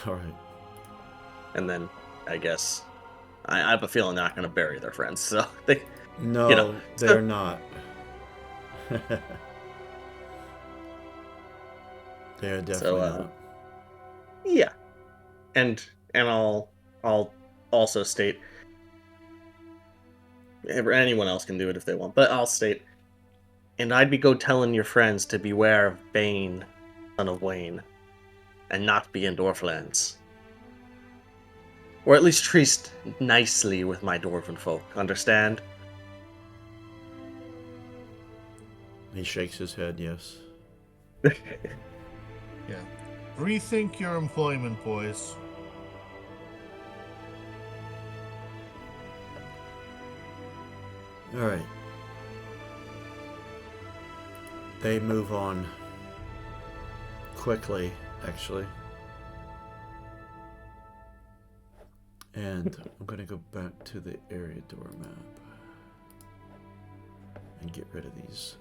[SPEAKER 1] All right.
[SPEAKER 2] And then, I guess, I have a feeling they're not going to bury their friends, so they...
[SPEAKER 1] No, they're not. They're definitely not.
[SPEAKER 2] Yeah. And I'll also state... Anyone else can do it if they want, but I'll state... And I'd go telling your friends to beware of Bane, son of Wayne, and not be in Dwarflands. Or at least treat nicely with my dwarven folk, understand?
[SPEAKER 1] He shakes his head, yes.
[SPEAKER 5] Yeah. Rethink your employment, boys.
[SPEAKER 1] All right. They move on quickly, actually. And I'm going to go back to the area door map and get rid of these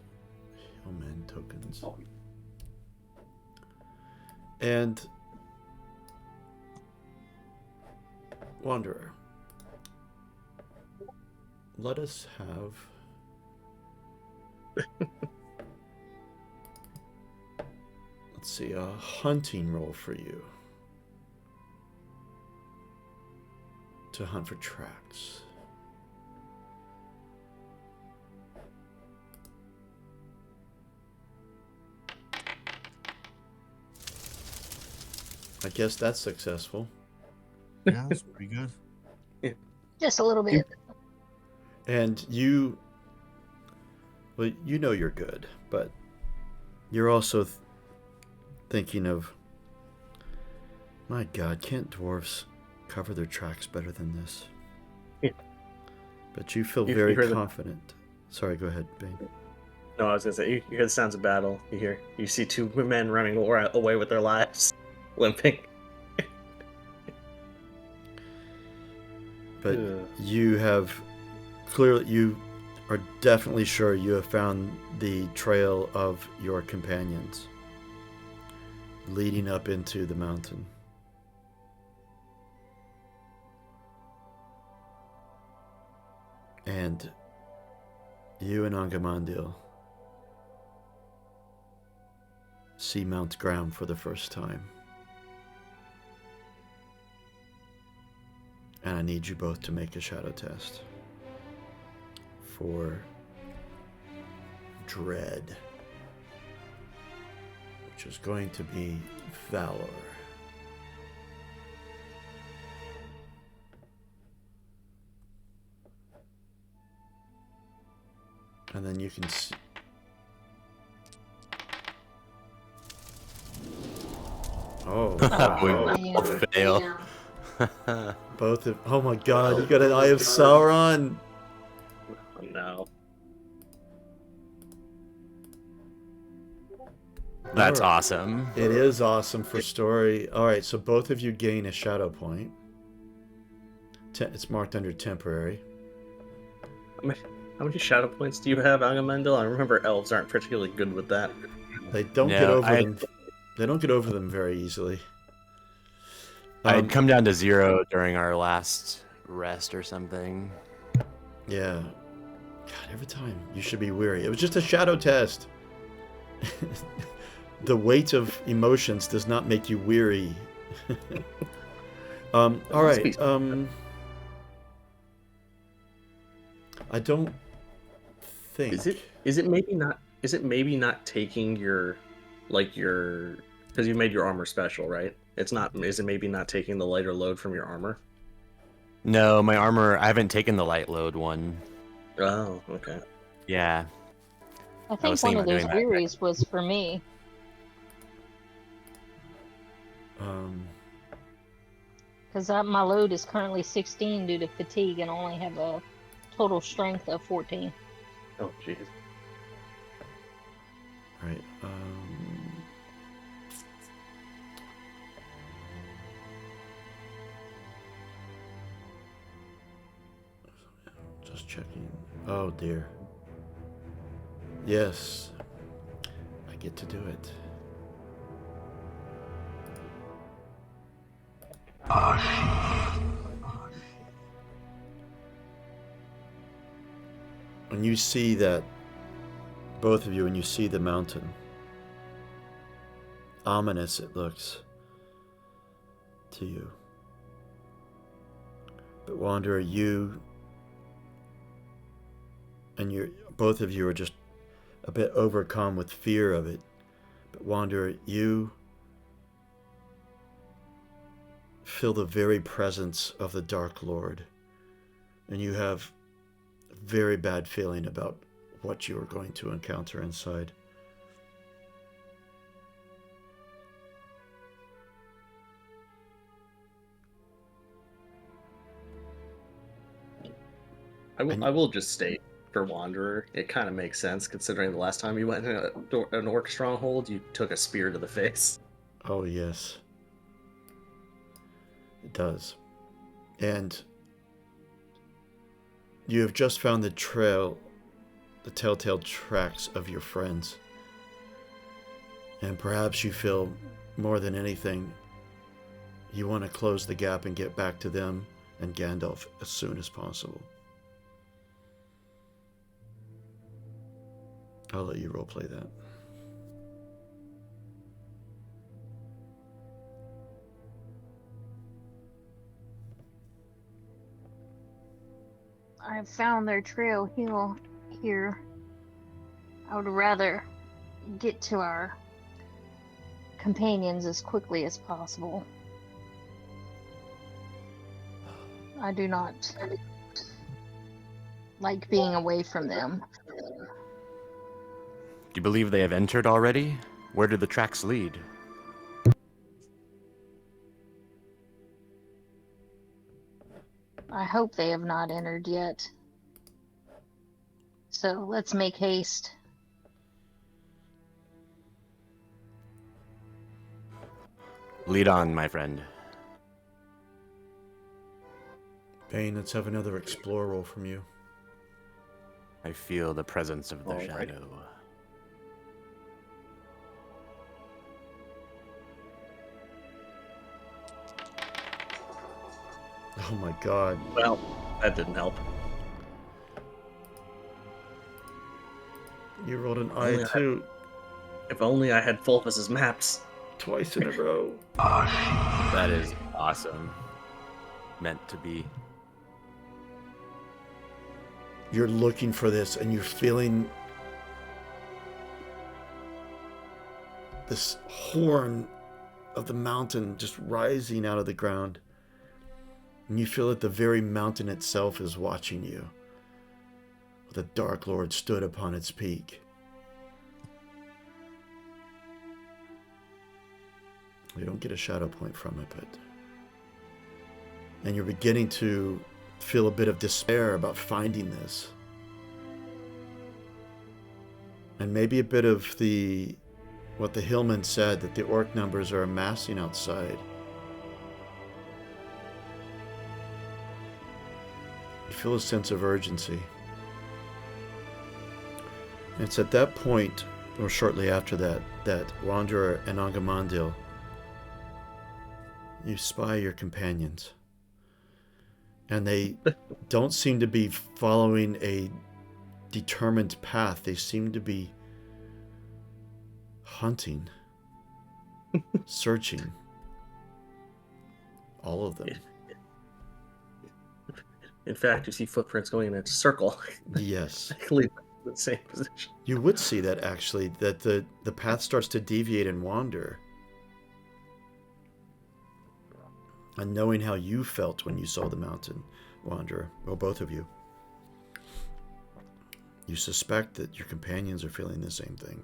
[SPEAKER 1] hillman tokens. And Wanderer, let us have let's see, a hunting roll for you to hunt for tracks. I guess that's successful.
[SPEAKER 5] Yeah, that's pretty good.
[SPEAKER 4] Just a little bit.
[SPEAKER 1] And you, well, you know you're good, but you're also thinking of, my God, can't dwarves cover their tracks better than this?
[SPEAKER 2] Yeah.
[SPEAKER 1] But you feel
[SPEAKER 2] You
[SPEAKER 1] very
[SPEAKER 2] heard
[SPEAKER 1] confident. Sorry, go ahead, Bane.
[SPEAKER 2] No, I was gonna say you hear the sounds of battle. You see two men running away with their lives, limping.
[SPEAKER 1] But
[SPEAKER 2] Ugh.
[SPEAKER 1] you have clearly, you are definitely sure you have found the trail of your companions leading up into the mountain. And you and Angamandil see Mount Graham for the first time. And I need you both to make a shadow test for dread, which is going to be valor. And then you can see. Oh,
[SPEAKER 4] Yeah.
[SPEAKER 3] Fail.
[SPEAKER 1] both of. Oh my God! You got an Eye of Sauron.
[SPEAKER 2] Oh, no.
[SPEAKER 3] That's
[SPEAKER 1] Alright.
[SPEAKER 3] awesome.
[SPEAKER 1] It is awesome for story. All right, so both of you gain a shadow point. It's marked under temporary.
[SPEAKER 2] How many shadow points do you have, Agamemnon? I remember elves aren't particularly good with that.
[SPEAKER 1] They don't
[SPEAKER 3] No,
[SPEAKER 1] get over them. They don't get over them very easily.
[SPEAKER 3] I'd come down to 0 during our last rest or something.
[SPEAKER 1] Yeah. God, every time you should be weary. It was just a shadow test. The weight of emotions does not make you weary. All right. I don't think.
[SPEAKER 2] Is it maybe not taking your because you made your armor special, right? It's not. Is it maybe not taking the lighter load from your armor?
[SPEAKER 3] No, my armor, I haven't taken the light load one.
[SPEAKER 2] Oh, okay.
[SPEAKER 3] Yeah.
[SPEAKER 4] I think
[SPEAKER 3] was
[SPEAKER 4] one
[SPEAKER 3] thinking
[SPEAKER 4] of
[SPEAKER 3] about
[SPEAKER 4] those
[SPEAKER 3] doing that.
[SPEAKER 4] wearies was for me. Because my load is currently 16 due to fatigue and I only have a total strength of 14.
[SPEAKER 2] Oh, jeez.
[SPEAKER 1] Right. Just checking. Oh dear. Yes. I get to do it. When you see that, both of you, when you see the mountain, ominous it looks to you. But Wanderer, you and both of you are just a bit overcome with fear of it. But Wanderer, you feel the very presence of the Dark Lord, and you have a very bad feeling about what you are going to encounter inside.
[SPEAKER 2] I will just state for Wanderer, it kind of makes sense considering the last time you went in an orc stronghold, you took a spear to the face.
[SPEAKER 1] Oh, yes. It does. And you have just found the telltale tracks of your friends. And perhaps you feel more than anything, you want to close the gap and get back to them and Gandalf as soon as possible. I'll let you roleplay that.
[SPEAKER 4] I've found their trail here. I would rather get to our companions as quickly as possible. I do not like being away from them.
[SPEAKER 3] Do you believe they have entered already? Where do the tracks lead?
[SPEAKER 4] I hope they have not entered yet. So let's make haste.
[SPEAKER 3] Lead on, my friend.
[SPEAKER 1] Bane, let's have another explore roll from you.
[SPEAKER 3] I feel the presence of the
[SPEAKER 2] All right.
[SPEAKER 3] shadow.
[SPEAKER 1] Oh my god.
[SPEAKER 2] Well, that didn't help.
[SPEAKER 1] You rolled an
[SPEAKER 2] Only
[SPEAKER 1] I too.
[SPEAKER 2] If only I had Fulfus's maps.
[SPEAKER 1] Twice in a row.
[SPEAKER 3] That is awesome. Meant to be.
[SPEAKER 1] You're looking for this and you're feeling this horn of the mountain just rising out of the ground. And you feel that the very mountain itself is watching you. The Dark Lord stood upon its peak. You don't get a shadow point from it, but... And you're beginning to feel a bit of despair about finding this. And maybe a bit of what the hillman said, that the orc numbers are amassing outside. You feel a sense of urgency. And it's at that point, or shortly after that, that Wanderer and Angamandil, you spy your companions. And they don't seem to be following a determined path. They seem to be hunting, searching. All of them.
[SPEAKER 2] In fact, you see footprints going in a circle.
[SPEAKER 1] Yes.
[SPEAKER 2] Leave in the same position.
[SPEAKER 1] You would see that, actually, that the path starts to deviate and wander. And knowing how you felt when you saw the mountain, Wanderer, well, both of you, you suspect that your companions are feeling the same thing.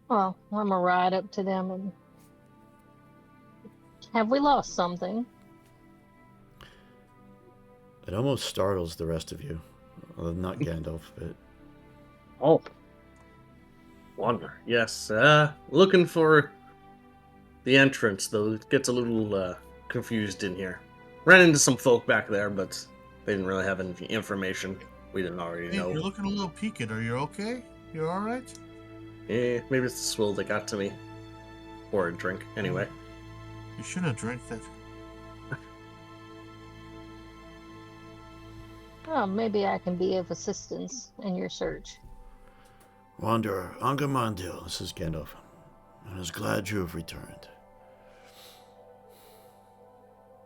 [SPEAKER 4] Well, I'm gonna ride up to them and... Have we lost something?
[SPEAKER 1] It almost startles the rest of you. Well, not Gandalf, but...
[SPEAKER 2] Oh. Wanderer, yes. Looking for the entrance, though. It gets a little confused in here. Ran into some folk back there, but they didn't really have any information we didn't already
[SPEAKER 5] Hey,
[SPEAKER 2] know.
[SPEAKER 5] you're looking a little peaked. Are you okay? You all right?
[SPEAKER 2] Maybe it's the swill that got to me. Or a drink, anyway.
[SPEAKER 5] You shouldn't have drank that.
[SPEAKER 4] Oh, maybe I can be of assistance in your search.
[SPEAKER 1] Wanderer, Angamandil, this is Gandalf. I was glad you have returned.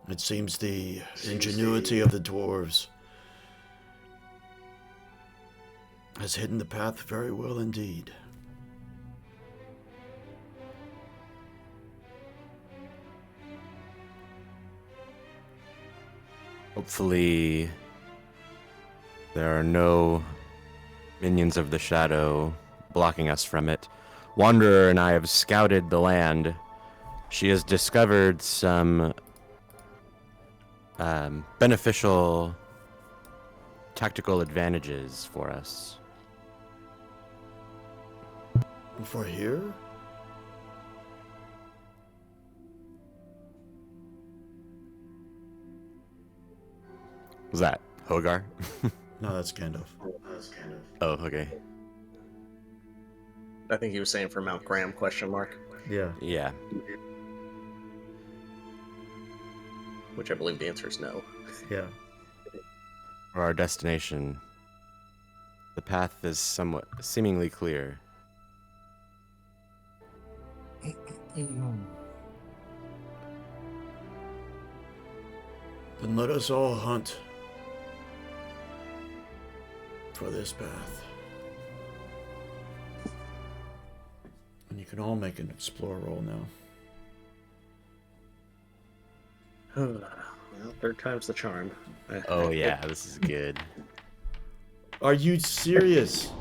[SPEAKER 1] It seems the ingenuity of the dwarves has hidden the path very well indeed.
[SPEAKER 3] Hopefully, there are no minions of the shadow blocking us from it. Wanderer and I have scouted the land. She has discovered some beneficial tactical advantages for us.
[SPEAKER 1] For here?
[SPEAKER 3] Was that Hogar?
[SPEAKER 1] No, that's Gandalf.
[SPEAKER 3] Oh, okay.
[SPEAKER 2] I think he was saying for Mount Graham, question mark.
[SPEAKER 1] Yeah.
[SPEAKER 3] Yeah.
[SPEAKER 2] Which I believe the answer is no.
[SPEAKER 1] Yeah.
[SPEAKER 3] For our destination, the path is somewhat seemingly clear.
[SPEAKER 1] Then let us all hunt for this path. And you can all make an explore roll now.
[SPEAKER 2] Well, third time's the charm.
[SPEAKER 3] Oh yeah, this is good.
[SPEAKER 1] Are you serious?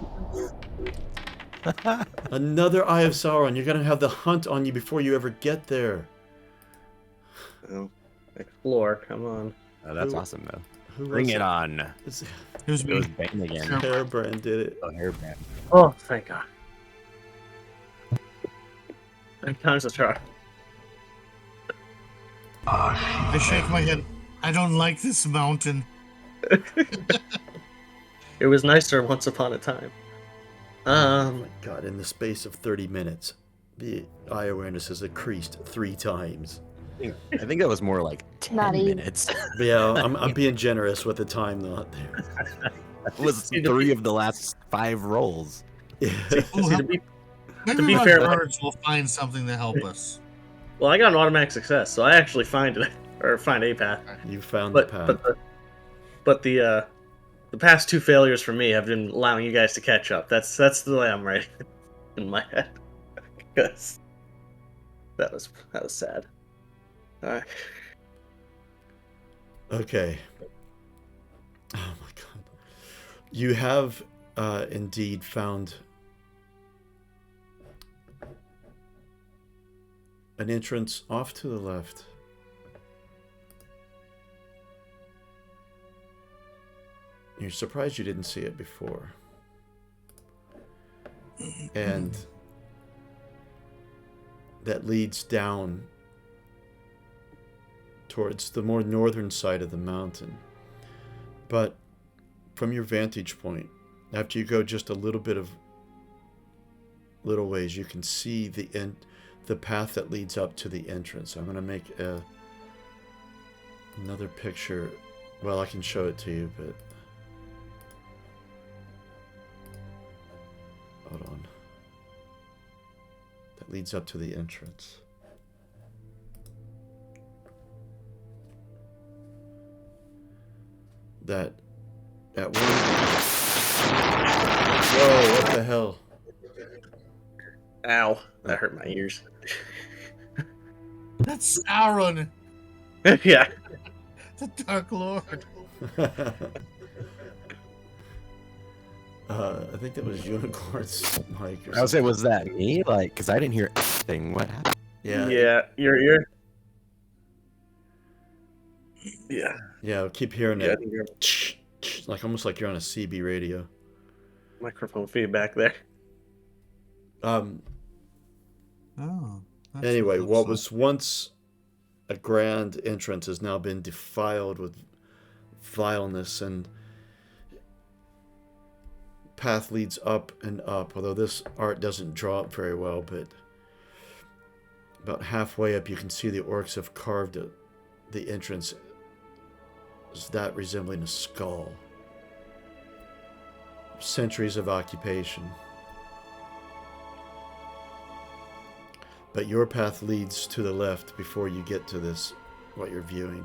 [SPEAKER 1] Another Eye of Sauron. You're gonna have the hunt on you before you ever get
[SPEAKER 2] Well, explore, come on.
[SPEAKER 3] Oh, that's
[SPEAKER 1] Who-
[SPEAKER 3] awesome though.
[SPEAKER 1] Who
[SPEAKER 3] Bring
[SPEAKER 1] was
[SPEAKER 3] it on.
[SPEAKER 1] It's
[SPEAKER 5] It was
[SPEAKER 3] It
[SPEAKER 5] me.
[SPEAKER 3] was Bane again.
[SPEAKER 1] Hairbrand did it.
[SPEAKER 3] Oh, Hairband.
[SPEAKER 2] Oh, thank God. Third time's the charm.
[SPEAKER 5] I shake my head. I don't like this mountain.
[SPEAKER 2] It was nicer once upon a time.
[SPEAKER 1] Oh my God! In the space of 30 minutes, the eye awareness has increased 3 times.
[SPEAKER 3] I think that was more like 10
[SPEAKER 4] Not even.
[SPEAKER 3] minutes.
[SPEAKER 1] But yeah, I'm being generous with the time not there.
[SPEAKER 3] That was 3 of the last 5 rolls.
[SPEAKER 5] Oh,
[SPEAKER 2] See, to be
[SPEAKER 5] maybe my
[SPEAKER 2] fair,
[SPEAKER 5] birds will find something to help us.
[SPEAKER 2] Well, I got an automatic success, so I actually find it, or find a path.
[SPEAKER 1] You found the
[SPEAKER 2] But
[SPEAKER 1] path.
[SPEAKER 2] the past 2 failures for me have been allowing you guys to catch up. That's the way I'm writing in my head. Because that was sad. All right.
[SPEAKER 1] Okay. Oh my God. You have indeed found an entrance off to the left. You're surprised you didn't see it before. And that leads down towards the more northern side of the mountain. But from your vantage point, after you go just a little ways, you can see the path that leads up to the entrance. I'm going to make another picture. Well, I can show it to you, but hold on. That leads up to the entrance. That at one. Whoa! What the hell?
[SPEAKER 2] Ow, that hurt my ears.
[SPEAKER 5] That's Sauron,
[SPEAKER 2] Yeah.
[SPEAKER 5] the Dark Lord.
[SPEAKER 1] I think that was Unicorn's mic. Or
[SPEAKER 3] I would say,
[SPEAKER 1] something.
[SPEAKER 3] was that me? Like, because I didn't hear anything. What happened?
[SPEAKER 1] Yeah.
[SPEAKER 2] You're. Yeah.
[SPEAKER 1] Yeah. I keep hearing
[SPEAKER 2] Yeah, I
[SPEAKER 1] it.
[SPEAKER 2] think your
[SPEAKER 1] Like almost like you're on a CB radio.
[SPEAKER 2] microphone feedback there.
[SPEAKER 5] Oh. that's
[SPEAKER 1] Anyway,
[SPEAKER 5] what it
[SPEAKER 1] what
[SPEAKER 5] looks
[SPEAKER 1] was once a grand entrance has now been defiled with vileness, and path leads up and up. Although this art doesn't draw up very well, but about halfway up you can see the orcs have carved the entrance as that resembling a skull. Centuries of occupation. But your path leads to the left before you get to this, what you're viewing.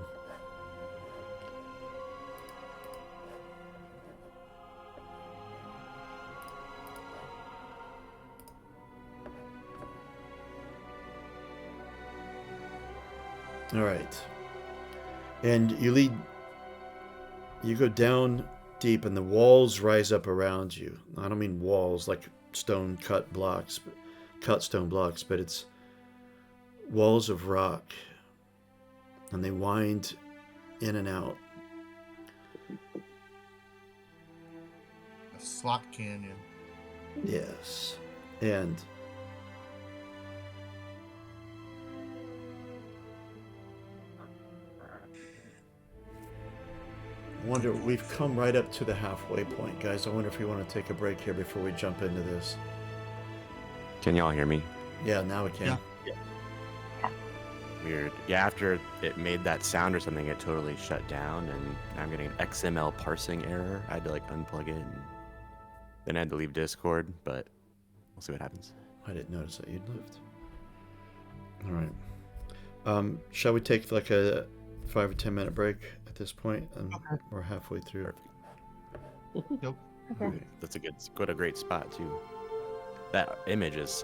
[SPEAKER 1] All right. And you lead You go down deep, and the walls rise up around you. I don't mean walls like stone cut blocks, cut stone blocks, but it's walls of rock, and they wind in and out.
[SPEAKER 5] A slot canyon.
[SPEAKER 1] Yes, and I wonder, we've come right up to the halfway point, guys. I wonder if you want to take a break here before we jump into this.
[SPEAKER 3] Can y'all hear me?
[SPEAKER 1] Yeah, now we can.
[SPEAKER 5] Yeah.
[SPEAKER 3] Weird. Yeah, after it made that sound or something, it totally shut down, and now I'm getting an XML parsing error. I had to like unplug it, and then I had to leave Discord, but we'll see what happens.
[SPEAKER 1] I didn't notice that you'd left. All right. Shall we take like a 5 or 10 minute break at this point? And
[SPEAKER 5] Okay.
[SPEAKER 1] we're halfway through.
[SPEAKER 5] Yep.
[SPEAKER 4] Okay.
[SPEAKER 3] That's a great spot too. That image is.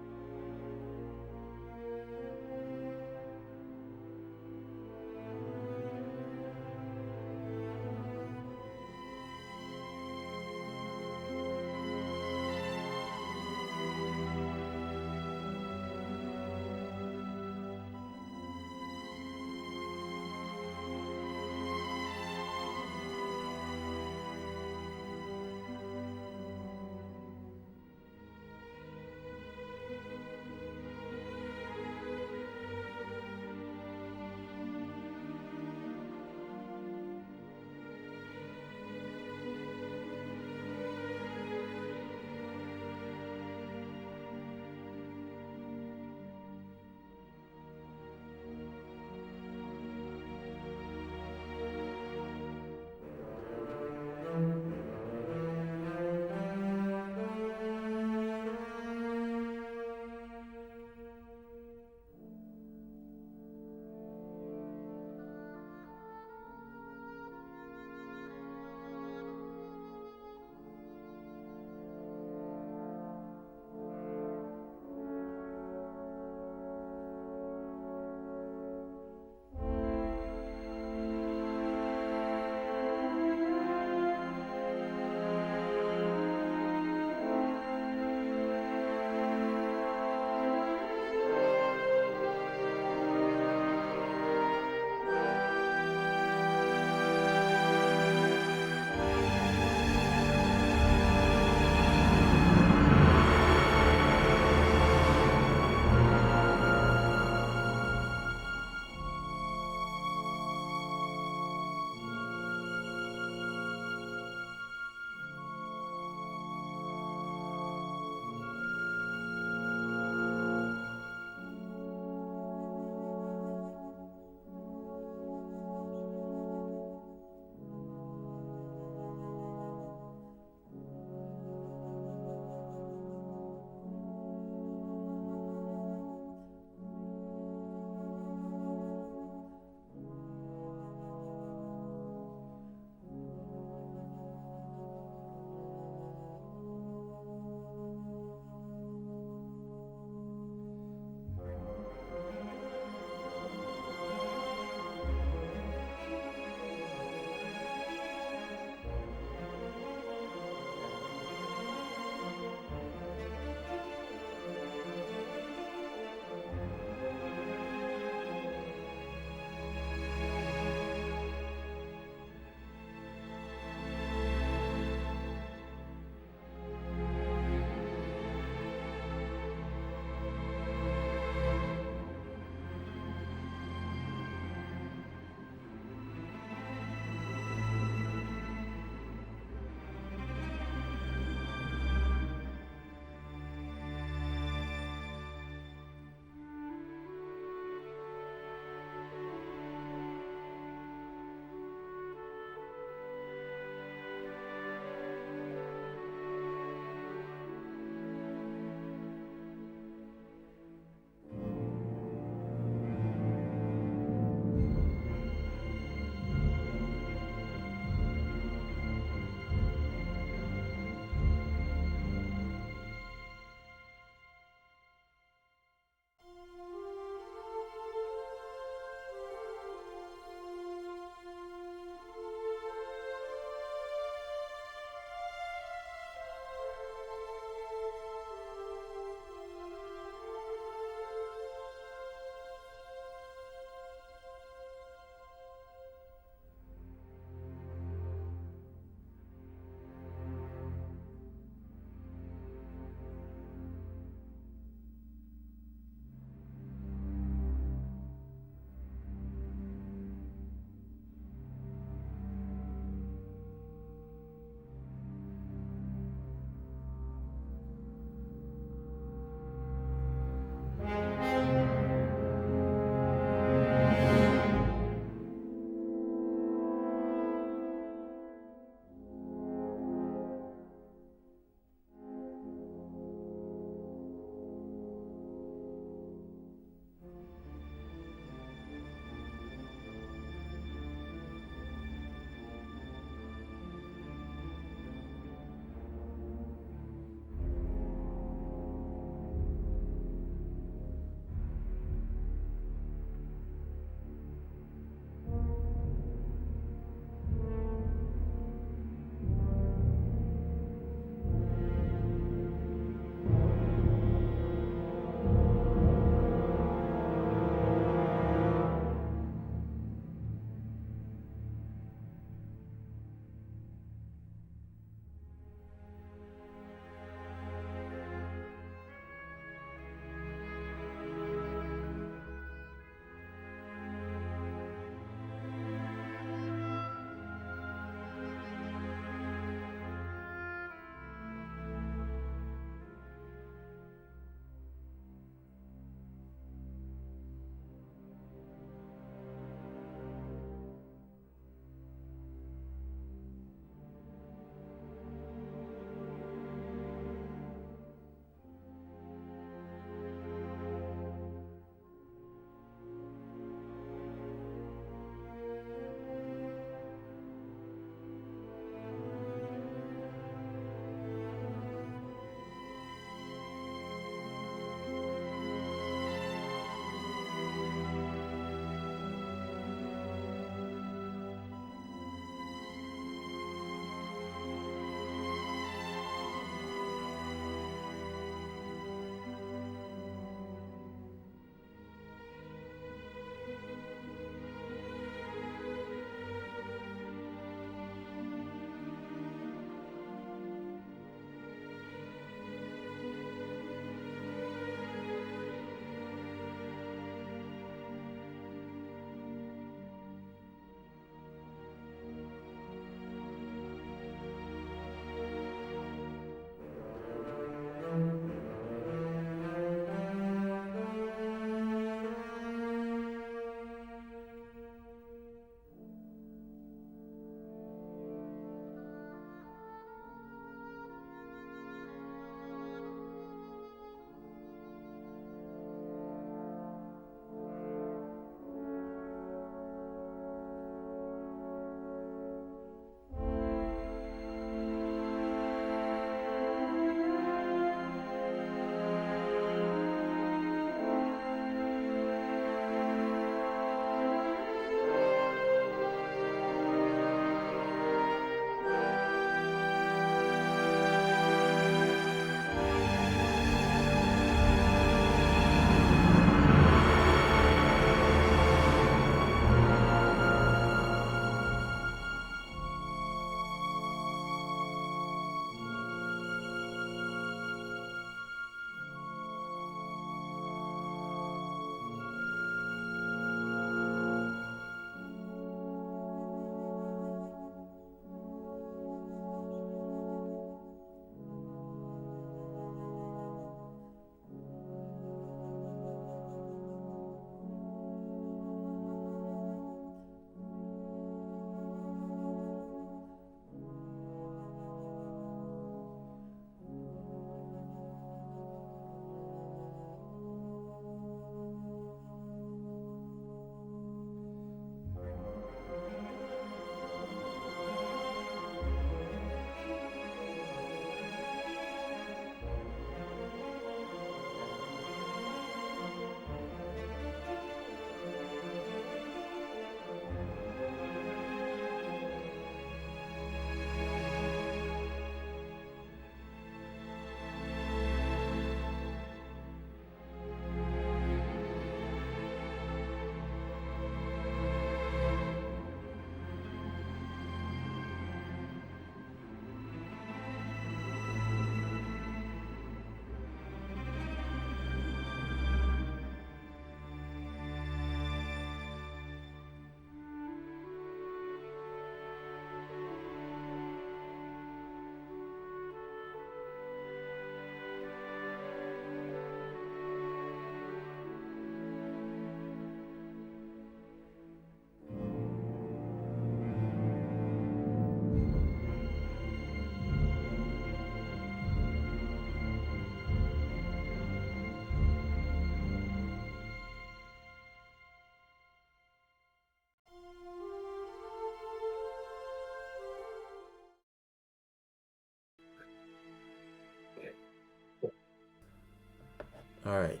[SPEAKER 1] All right.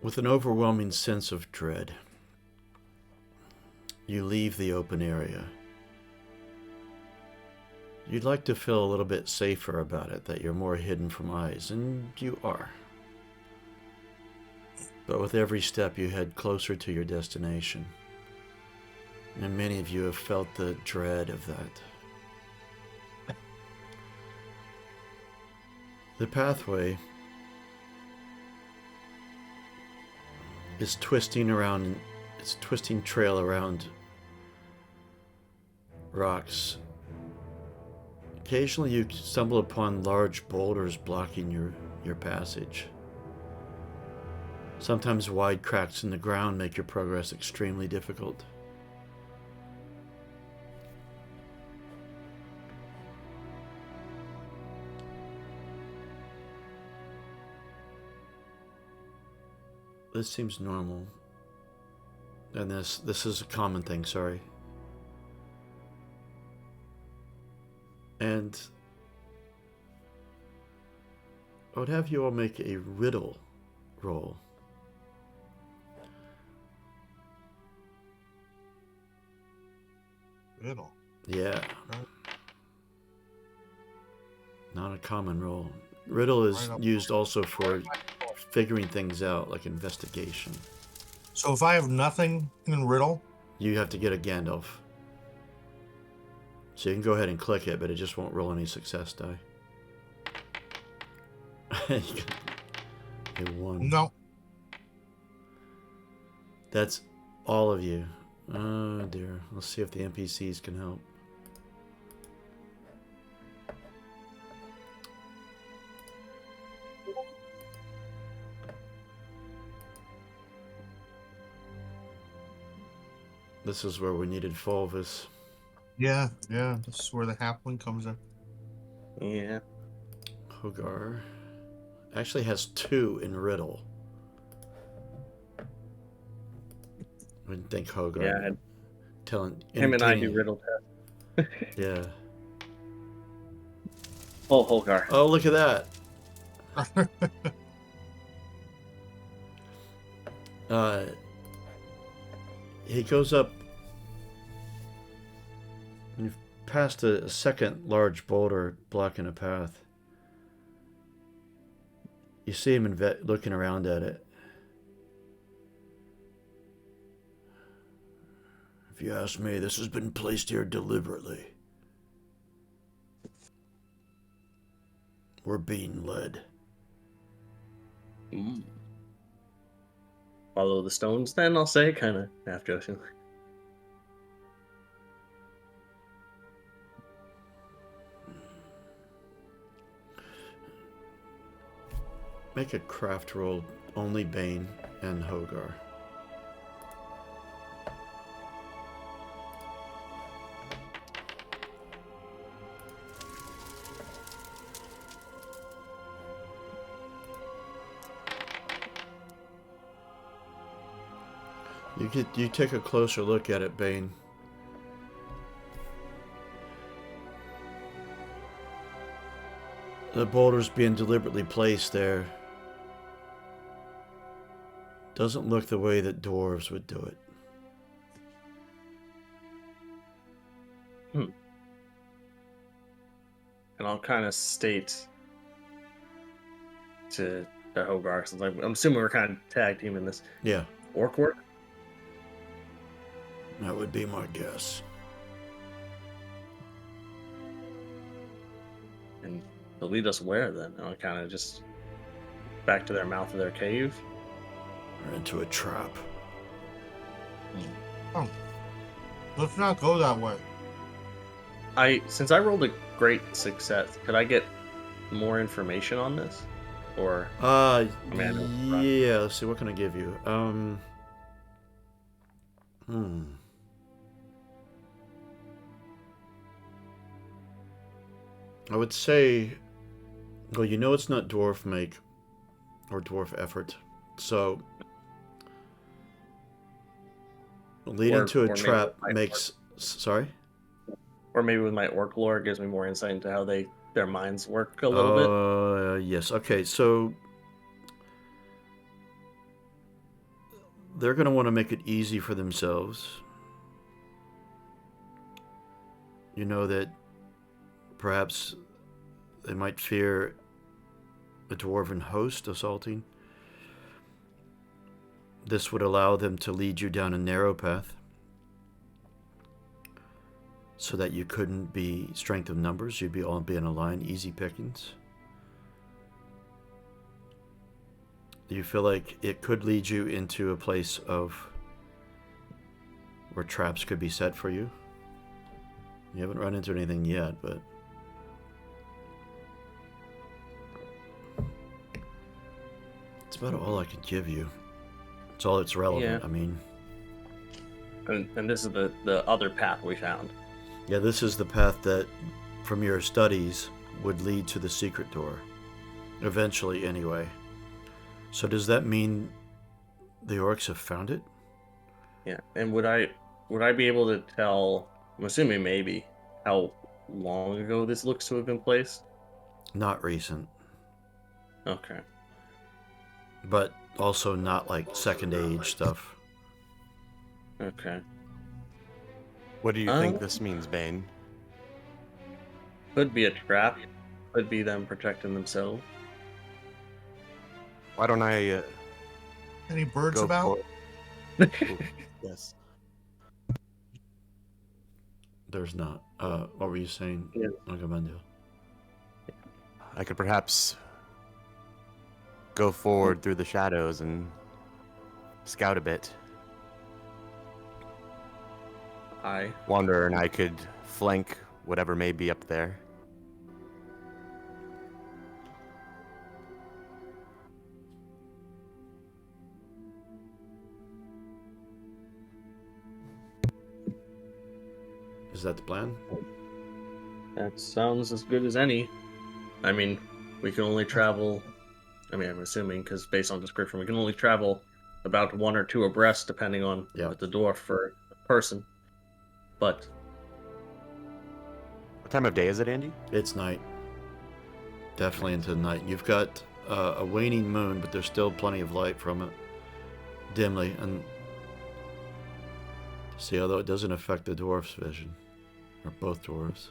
[SPEAKER 1] With an overwhelming sense of dread, you leave the open area. You'd like to feel a little bit safer about it, that you're more hidden from eyes, and you are. But with every step you head closer to your destination, and many of you have felt the dread of that. The pathway is twisting around, it's twisting trail around rocks. Occasionally you stumble upon large boulders blocking your passage. Sometimes wide cracks in the ground make your progress extremely difficult. This seems normal. And this is a common thing, sorry. And I would have you all make a riddle roll.
[SPEAKER 5] Riddle.
[SPEAKER 1] Yeah. Not a common roll. Riddle is used also for figuring things out, like investigation.
[SPEAKER 5] So if I have nothing in riddle,
[SPEAKER 1] you have to get a Gandalf. So you can go ahead and click it, but it just won't roll any success die. You won.
[SPEAKER 5] No.
[SPEAKER 1] That's all of you. Oh dear. Let's see if the NPCs can help. This is where we needed Fulvis.
[SPEAKER 5] Yeah. This is where the halfling comes in.
[SPEAKER 2] Yeah.
[SPEAKER 1] Hogar actually has 2 in riddle. I wouldn't think Hogar.
[SPEAKER 2] Yeah.
[SPEAKER 1] Telling
[SPEAKER 2] Him and I do riddle test.
[SPEAKER 1] Yeah.
[SPEAKER 2] Oh, Holgar.
[SPEAKER 1] Oh, look at that. He goes up. You've passed a second large boulder blocking a path. You see him looking around at it. If you ask me, this has been placed here deliberately. We're being led.
[SPEAKER 2] Follow the stones, then, I'll say, kind of half jokingly.
[SPEAKER 1] Make a craft roll, only Bane and Hogar. You take a closer look at it, Bane. The boulder's being deliberately placed there. Doesn't look the way that dwarves would do it.
[SPEAKER 2] And I'll kind of state to Hogar, since I'm assuming we're kind of tag team in this.
[SPEAKER 1] Yeah.
[SPEAKER 2] Orc work?
[SPEAKER 1] That would be my guess.
[SPEAKER 2] And they'll lead us where then? I'll kind of just back to their mouth of their cave?
[SPEAKER 1] Or into a trap.
[SPEAKER 5] Oh. Let's not go that way.
[SPEAKER 2] Since I rolled a great success, could I get more information on this? Or
[SPEAKER 1] yeah, let's see, what can I give you? I would say, well, you know it's not dwarf make or dwarf effort, so leading to a trap makes... Sorry?
[SPEAKER 2] Or maybe with my orc lore, it gives me more insight into how they their minds work a little bit.
[SPEAKER 1] Yes. Okay, so they're going to want to make it easy for themselves. You know that perhaps they might fear a dwarven host assaulting. This would allow them to lead you down a narrow path so that you couldn't be strength of numbers. You'd all be in a line, easy pickings. Do you feel like it could lead you into a place of where traps could be set for you? You haven't run into anything yet, but it's about all I could give you. It's all that's relevant.
[SPEAKER 2] Yeah.
[SPEAKER 1] I mean,
[SPEAKER 2] and this is the other path we found.
[SPEAKER 1] yeah, this is the path that, from your studies, would lead to the secret door. Eventually, anyway. So does that mean the orcs have found it?
[SPEAKER 2] Yeah, and would I be able to tell? I'm assuming maybe how long ago this looks to have been placed.
[SPEAKER 1] Not recent,
[SPEAKER 2] Okay.
[SPEAKER 1] but also not like second age stuff.
[SPEAKER 2] Okay.
[SPEAKER 6] What do you think this means, Bane?
[SPEAKER 2] Could be a trap. Could be them protecting themselves.
[SPEAKER 6] Why don't I
[SPEAKER 5] Any birds
[SPEAKER 6] go
[SPEAKER 5] about?
[SPEAKER 6] for Yes.
[SPEAKER 1] There's not. What were you saying,
[SPEAKER 2] Yeah.
[SPEAKER 1] Agamemnon?
[SPEAKER 6] I could perhaps go forward through the shadows and scout a bit. Wanderer and I could flank whatever may be up there.
[SPEAKER 1] Is that the plan?
[SPEAKER 2] That sounds as good as any. I mean, we can only travel. I mean, I'm assuming because based on description, we can only travel about 1 or 2 abreast, depending on the dwarf for a person. But
[SPEAKER 6] what time of day is it, Andy?
[SPEAKER 1] It's night. Definitely into the night. You've got a waning moon, but there's still plenty of light from it, dimly. And see, although it doesn't affect the dwarf's vision, or both dwarves.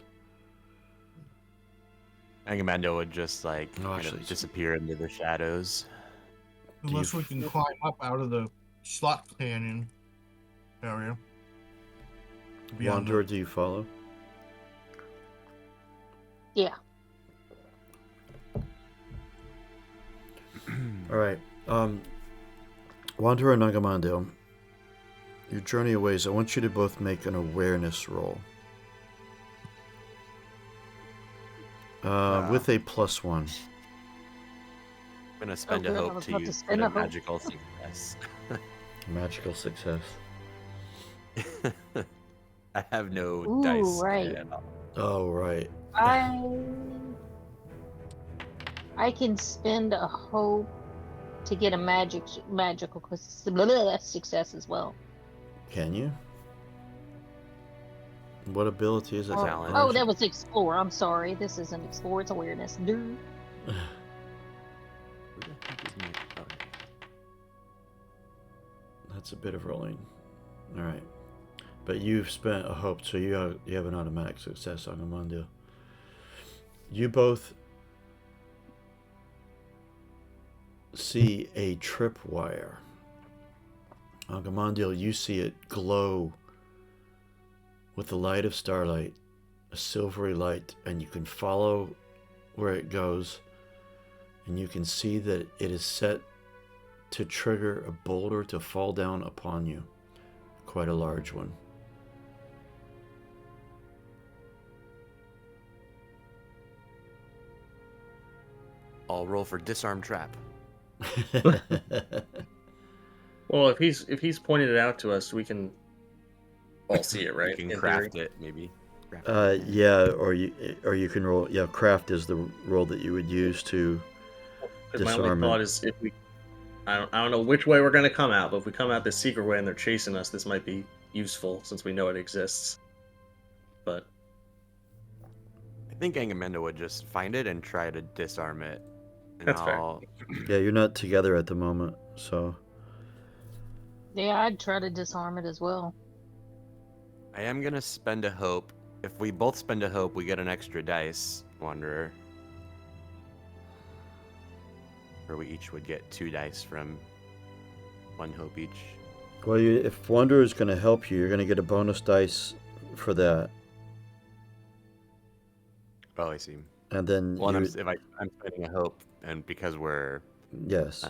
[SPEAKER 6] Agamemnon would just like disappear into the shadows.
[SPEAKER 5] Unless we can climb up out of the slot canyon area.
[SPEAKER 1] Wanderer, do you follow?
[SPEAKER 4] Yeah.
[SPEAKER 1] All right. Wanderer and Agamemnon, your journey a ways. I want you to both make an awareness roll. With a +1.
[SPEAKER 6] I'm gonna spend a hope to use a magical success.
[SPEAKER 1] Magical success.
[SPEAKER 6] I have no
[SPEAKER 4] Ooh,
[SPEAKER 6] dice
[SPEAKER 4] right.
[SPEAKER 6] at all.
[SPEAKER 1] Oh, right.
[SPEAKER 4] I can spend a hope to get a magical success as well.
[SPEAKER 1] Can you? What ability is it?
[SPEAKER 4] Oh, that was explore. I'm sorry. This isn't explore. It's awareness. Dude.
[SPEAKER 1] That's a bit of rolling. All right. But you've spent a hope, so you have an automatic success on Agamemnon. You both see a tripwire. Agamemnon, you see it glow with the light of starlight, a silvery light, and you can follow where it goes, and you can see that it is set to trigger a boulder to fall down upon you, quite a large one.
[SPEAKER 6] I'll roll for disarm trap.
[SPEAKER 2] Well, if he's pointed it out to us, we can all see it, right?
[SPEAKER 6] You can craft it, maybe.
[SPEAKER 1] Yeah, or you can roll. Yeah, craft is the roll that you would use to
[SPEAKER 2] Because
[SPEAKER 1] disarm
[SPEAKER 2] my only thought is if we, I don't know which way we're going to come out, but if we come out the secret way and they're chasing us, this might be useful since we know it exists. But
[SPEAKER 3] think Angamenda would just find it and try to disarm it. And
[SPEAKER 2] That's fair.
[SPEAKER 1] Yeah, you're not together at the moment, so
[SPEAKER 4] Yeah, I'd try to disarm it as well.
[SPEAKER 3] I am gonna spend a hope. If we both spend a hope, we get an extra dice, Wanderer. Or we each would get 2 dice from 1 hope each.
[SPEAKER 1] well, if Wanderer is going to help you, you're going to get a bonus dice for that,
[SPEAKER 3] Oh, I see.
[SPEAKER 1] and then
[SPEAKER 3] Well, I'm spending a hope, and because we're
[SPEAKER 1] yes,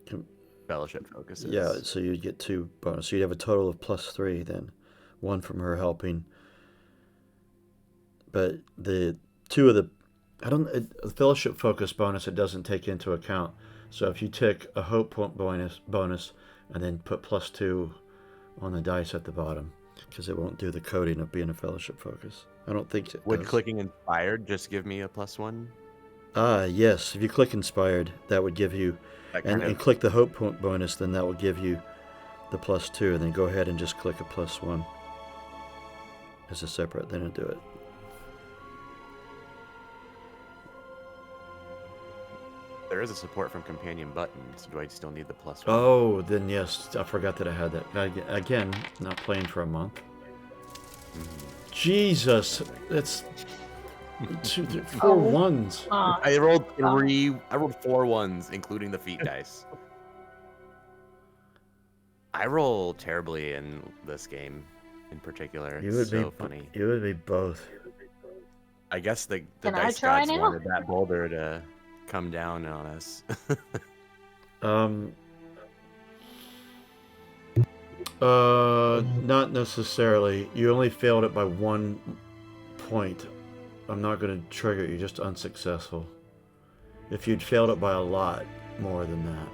[SPEAKER 3] com- fellowship focuses.
[SPEAKER 1] yeah. So you'd get 2 bonus. So you'd have a total of +3 then, 1 from her helping. But the 2 of the, a fellowship focus bonus, it doesn't take into account. So if you take a hope point bonus, and then put +2 on the dice at the bottom, because it won't do the coding of being a fellowship focus. I don't think it
[SPEAKER 3] Would
[SPEAKER 1] does.
[SPEAKER 3] clicking inspired just give me a +1?
[SPEAKER 1] Yes. If you click inspired, that would give you,
[SPEAKER 3] That
[SPEAKER 1] and,
[SPEAKER 3] kind
[SPEAKER 1] and
[SPEAKER 3] of
[SPEAKER 1] click the hope point bonus, then that will give you the +2, and then go ahead and just click a +1 as a separate, then it'll do it.
[SPEAKER 3] there is a support from companion buttons. Do I still need the +1?
[SPEAKER 1] Oh, then yes, I forgot that I had that. Again, not playing for a month.
[SPEAKER 3] Mhm.
[SPEAKER 1] Jesus, that's 4 ones.
[SPEAKER 3] I rolled 3. I rolled 4 ones, including the feet dice. I roll terribly in this game, in particular.
[SPEAKER 1] You
[SPEAKER 3] It's
[SPEAKER 1] would
[SPEAKER 3] so
[SPEAKER 1] be
[SPEAKER 3] funny.
[SPEAKER 1] You would be both.
[SPEAKER 3] I guess the
[SPEAKER 4] Can I
[SPEAKER 3] dice
[SPEAKER 4] try
[SPEAKER 3] gods
[SPEAKER 4] now?
[SPEAKER 3] wanted that boulder to come down on us.
[SPEAKER 1] Not necessarily. You only failed it by 1 point. I'm not going to trigger it. You're just unsuccessful. If you'd failed it by a lot more than that,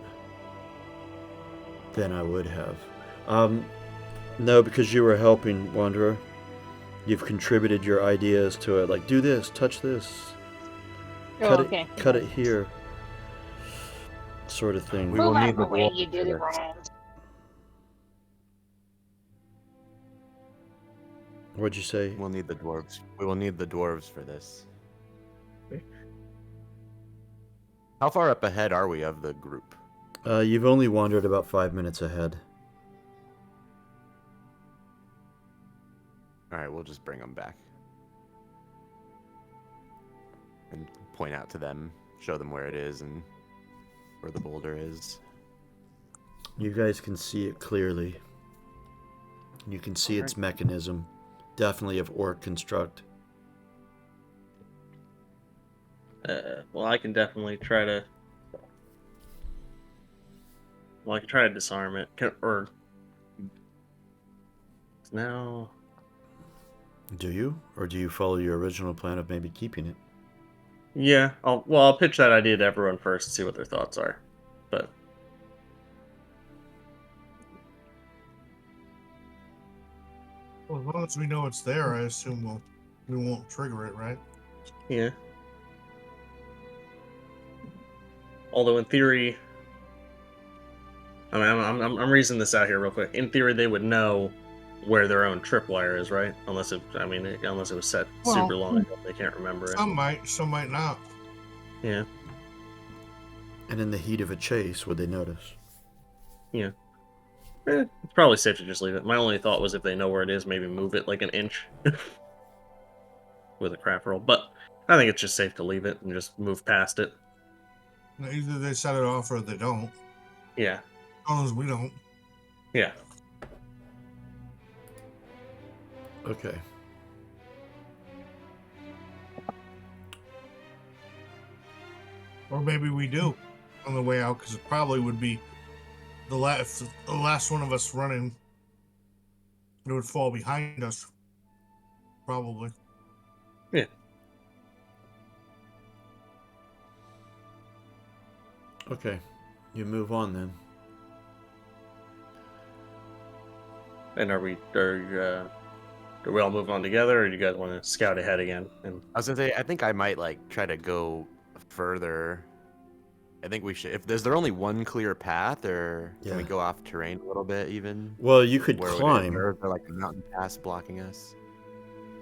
[SPEAKER 1] then I would have. No, because you were helping, Wanderer. You've contributed your ideas to it. Like, do this, touch this,
[SPEAKER 4] Okay.
[SPEAKER 1] cut it here, sort of thing.
[SPEAKER 3] We will
[SPEAKER 4] Move out
[SPEAKER 3] need
[SPEAKER 4] of my
[SPEAKER 3] the
[SPEAKER 4] way,
[SPEAKER 3] dwarves
[SPEAKER 4] you did
[SPEAKER 3] for
[SPEAKER 4] it
[SPEAKER 3] this.
[SPEAKER 4] wrong.
[SPEAKER 1] What'd you say?
[SPEAKER 3] We'll need the dwarves. We will need the dwarves for this. How far up ahead are we of the group?
[SPEAKER 1] You've only wandered about 5 minutes ahead.
[SPEAKER 3] All right, we'll just bring them back and point out to them, show them where it is and where the boulder is.
[SPEAKER 1] You guys can see it clearly. You can see its mechanism. Definitely of orc construct.
[SPEAKER 2] Well, I can definitely try to. Well, I can try to disarm it, or now.
[SPEAKER 1] Do you? Or do you follow your original plan of maybe keeping it?
[SPEAKER 2] Yeah, I'll pitch that idea to everyone first and see what their thoughts are. But
[SPEAKER 5] Well, as long as we know it's there, I assume we won't trigger it, right?
[SPEAKER 2] yeah. Although in theory, I mean, I'm reasoning this out here real quick. In theory, they would know where their own tripwire is, right? Unless it was set super long ago, they can't remember it.
[SPEAKER 5] Some might not.
[SPEAKER 2] Yeah.
[SPEAKER 1] And in the heat of a chase, would they notice?
[SPEAKER 2] Yeah. It's probably safe to just leave it. My only thought was if they know where it is, maybe move it like an inch with a craft roll. But I think it's just safe to leave it and just move past it.
[SPEAKER 5] Either they set it off or they don't.
[SPEAKER 2] Yeah.
[SPEAKER 5] As long as we don't.
[SPEAKER 2] Yeah.
[SPEAKER 1] Okay.
[SPEAKER 5] Or maybe we do on the way out, because it probably would be the last one of us running. It would fall behind us. Probably.
[SPEAKER 2] Yeah.
[SPEAKER 1] Okay. You move on then.
[SPEAKER 2] And are we all move on together, or do you guys want to scout ahead again? And
[SPEAKER 3] I was gonna say, I think I might try to go further. I think we should. Is there only one clear path, or can we
[SPEAKER 1] Yeah.
[SPEAKER 3] go off terrain a little bit even?
[SPEAKER 1] Well, you could
[SPEAKER 3] Where would
[SPEAKER 1] climb.
[SPEAKER 3] or is there like a mountain pass blocking us?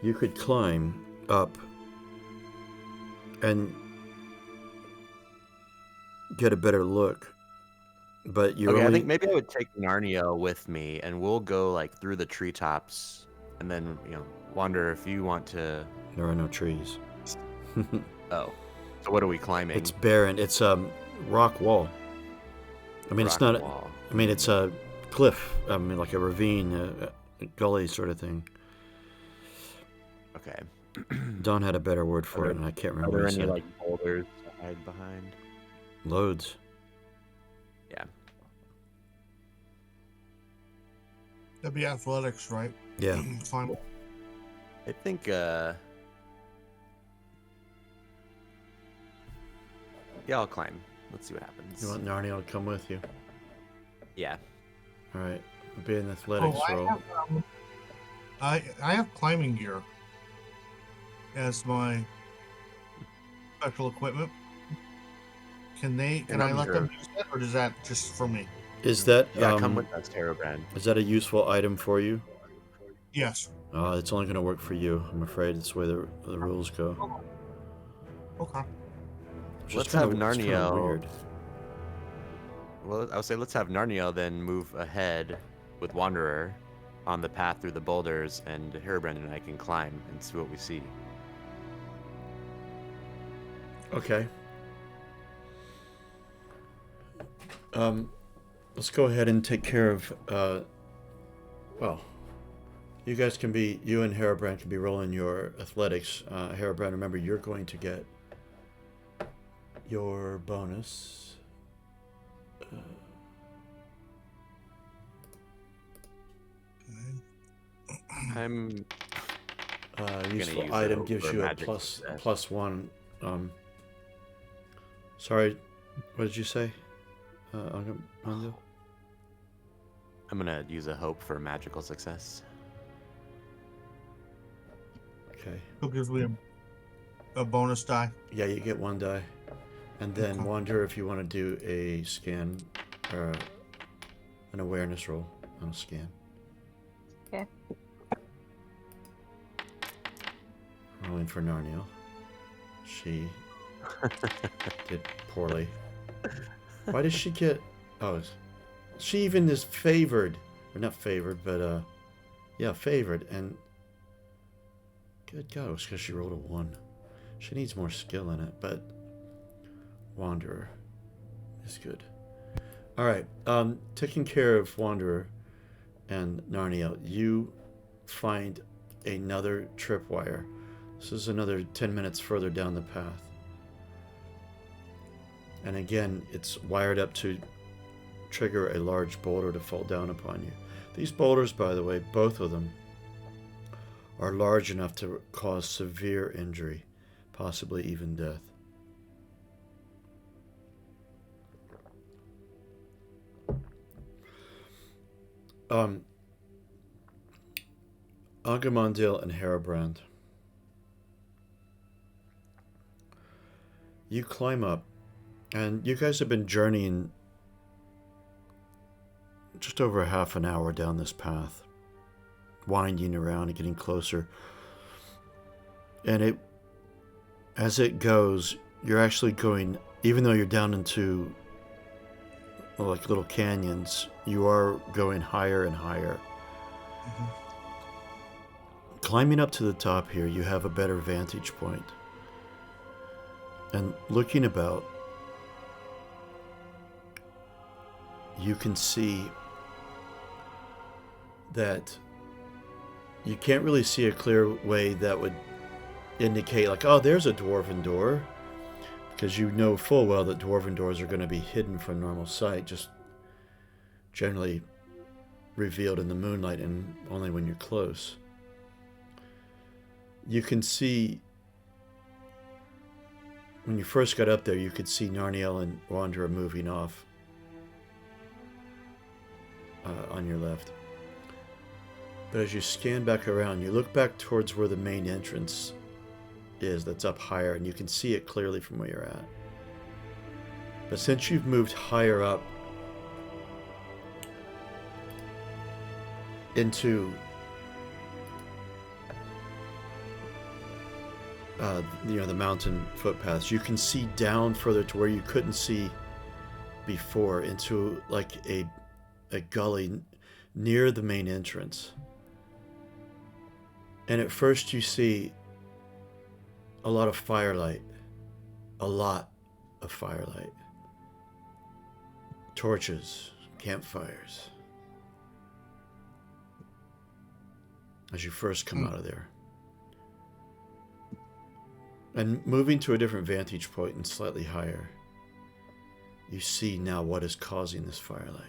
[SPEAKER 1] You could climb up and get a better look. But you're
[SPEAKER 3] Okay, I
[SPEAKER 1] only
[SPEAKER 3] think maybe I would take Narnia with me, and we'll go like through the treetops, and then wander if you want to.
[SPEAKER 1] there are no trees.
[SPEAKER 3] Oh, so what are we climbing?
[SPEAKER 1] It's barren. It's a rock wall. I mean, it's
[SPEAKER 3] Rock
[SPEAKER 1] not.
[SPEAKER 3] wall.
[SPEAKER 1] I mean, it's a cliff. I mean, like a ravine, a gully sort of thing.
[SPEAKER 3] Okay.
[SPEAKER 1] Don had a better word for
[SPEAKER 3] Are
[SPEAKER 1] it, and I can't
[SPEAKER 3] Are
[SPEAKER 1] remember
[SPEAKER 3] there
[SPEAKER 1] what he
[SPEAKER 3] any
[SPEAKER 1] said.
[SPEAKER 3] like boulders to hide behind?
[SPEAKER 1] Loads.
[SPEAKER 3] Yeah.
[SPEAKER 5] That'd be athletics, right?
[SPEAKER 1] Yeah.
[SPEAKER 5] Climb.
[SPEAKER 3] I think. Yeah, I'll climb. Let's see what happens.
[SPEAKER 1] You want Narnia to come with you?
[SPEAKER 3] Yeah.
[SPEAKER 1] All right. It'll be an athletics roll.
[SPEAKER 5] I have climbing gear as my special equipment. Can I let them use that, or is that just for me?
[SPEAKER 1] Is that
[SPEAKER 3] Yeah, come with us, Herobrand.
[SPEAKER 1] is that a useful item for you?
[SPEAKER 5] Yes.
[SPEAKER 1] It's only going to work for you. I'm afraid it's the way the rules go.
[SPEAKER 5] Okay.
[SPEAKER 1] It's
[SPEAKER 3] Let's
[SPEAKER 1] kinda-
[SPEAKER 3] have
[SPEAKER 1] it's kinda
[SPEAKER 3] Narnia.
[SPEAKER 1] weird.
[SPEAKER 3] Well, I would say let's have Narnia then move ahead with Wanderer on the path through the boulders, and Herobrand and I can climb and see what we see.
[SPEAKER 1] Okay. Let's go ahead and take care of. Well, you and Herobrand can be rolling your athletics. Herobrand, remember you're going to get your bonus.
[SPEAKER 3] I'm
[SPEAKER 1] Useful
[SPEAKER 3] use
[SPEAKER 1] item
[SPEAKER 3] a
[SPEAKER 1] gives
[SPEAKER 3] for
[SPEAKER 1] you a
[SPEAKER 3] magic success.
[SPEAKER 1] plus one. Sorry, what did you say? Ango?
[SPEAKER 3] I'm gonna use a hope for magical success.
[SPEAKER 1] Okay.
[SPEAKER 5] Who gives me a bonus die?
[SPEAKER 1] Yeah, you get one die. And then
[SPEAKER 5] Okay.
[SPEAKER 1] Wander if you want to do a scan or an awareness roll on a scan.
[SPEAKER 4] Okay.
[SPEAKER 1] Rolling for Narnia. She did poorly. Why does she get... Oh, she even is favored. Or not favored, but yeah, favored. And good God, it was because she rolled a 1. She needs more skill in it, but Wanderer is good. All right, taking care of Wanderer and Narnia, you find another tripwire. This is another 10 minutes further down the path. And again, it's wired up to trigger a large boulder to fall down upon you. These boulders, by the way, both of them, are large enough to cause severe injury, possibly even death. Agamondil and Herobrand. You climb up, and you guys have been journeying just over half an hour down this path, winding around and getting closer. And as it goes, you're actually going, even though you're down into like little canyons, you are going higher and higher.
[SPEAKER 5] Mm-hmm.
[SPEAKER 1] Climbing up to the top here, you have a better vantage point. And looking about, you can see that you can't really see a clear way that would indicate like, oh, there's a dwarven door, because you know full well that dwarven doors are going to be hidden from normal sight, just generally revealed in the moonlight and only when you're close. You can see, when you first got up there, you could see Narniel and Wanderer moving off on your left. But as you scan back around, you look back towards where the main entrance is, that's up higher, and you can see it clearly from where you're at. But since you've moved higher up into the mountain footpaths. You can see down further to where you couldn't see before, into like a gully near the main entrance. And at first you see a lot of firelight. A lot of firelight. Torches, campfires. As you first come out of there. And moving to a different vantage point and slightly higher, you see now what is causing this firelight.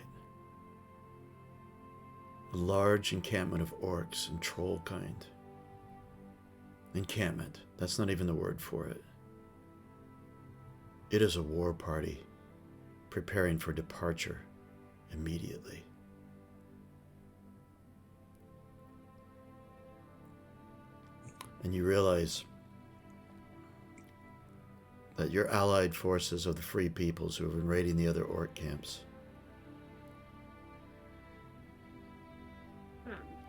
[SPEAKER 1] A large encampment of orcs and troll kind. Encampment. That's not even the word for it. It is a war party preparing for departure immediately. And you realize that your allied forces of the Free Peoples who have been raiding the other orc camps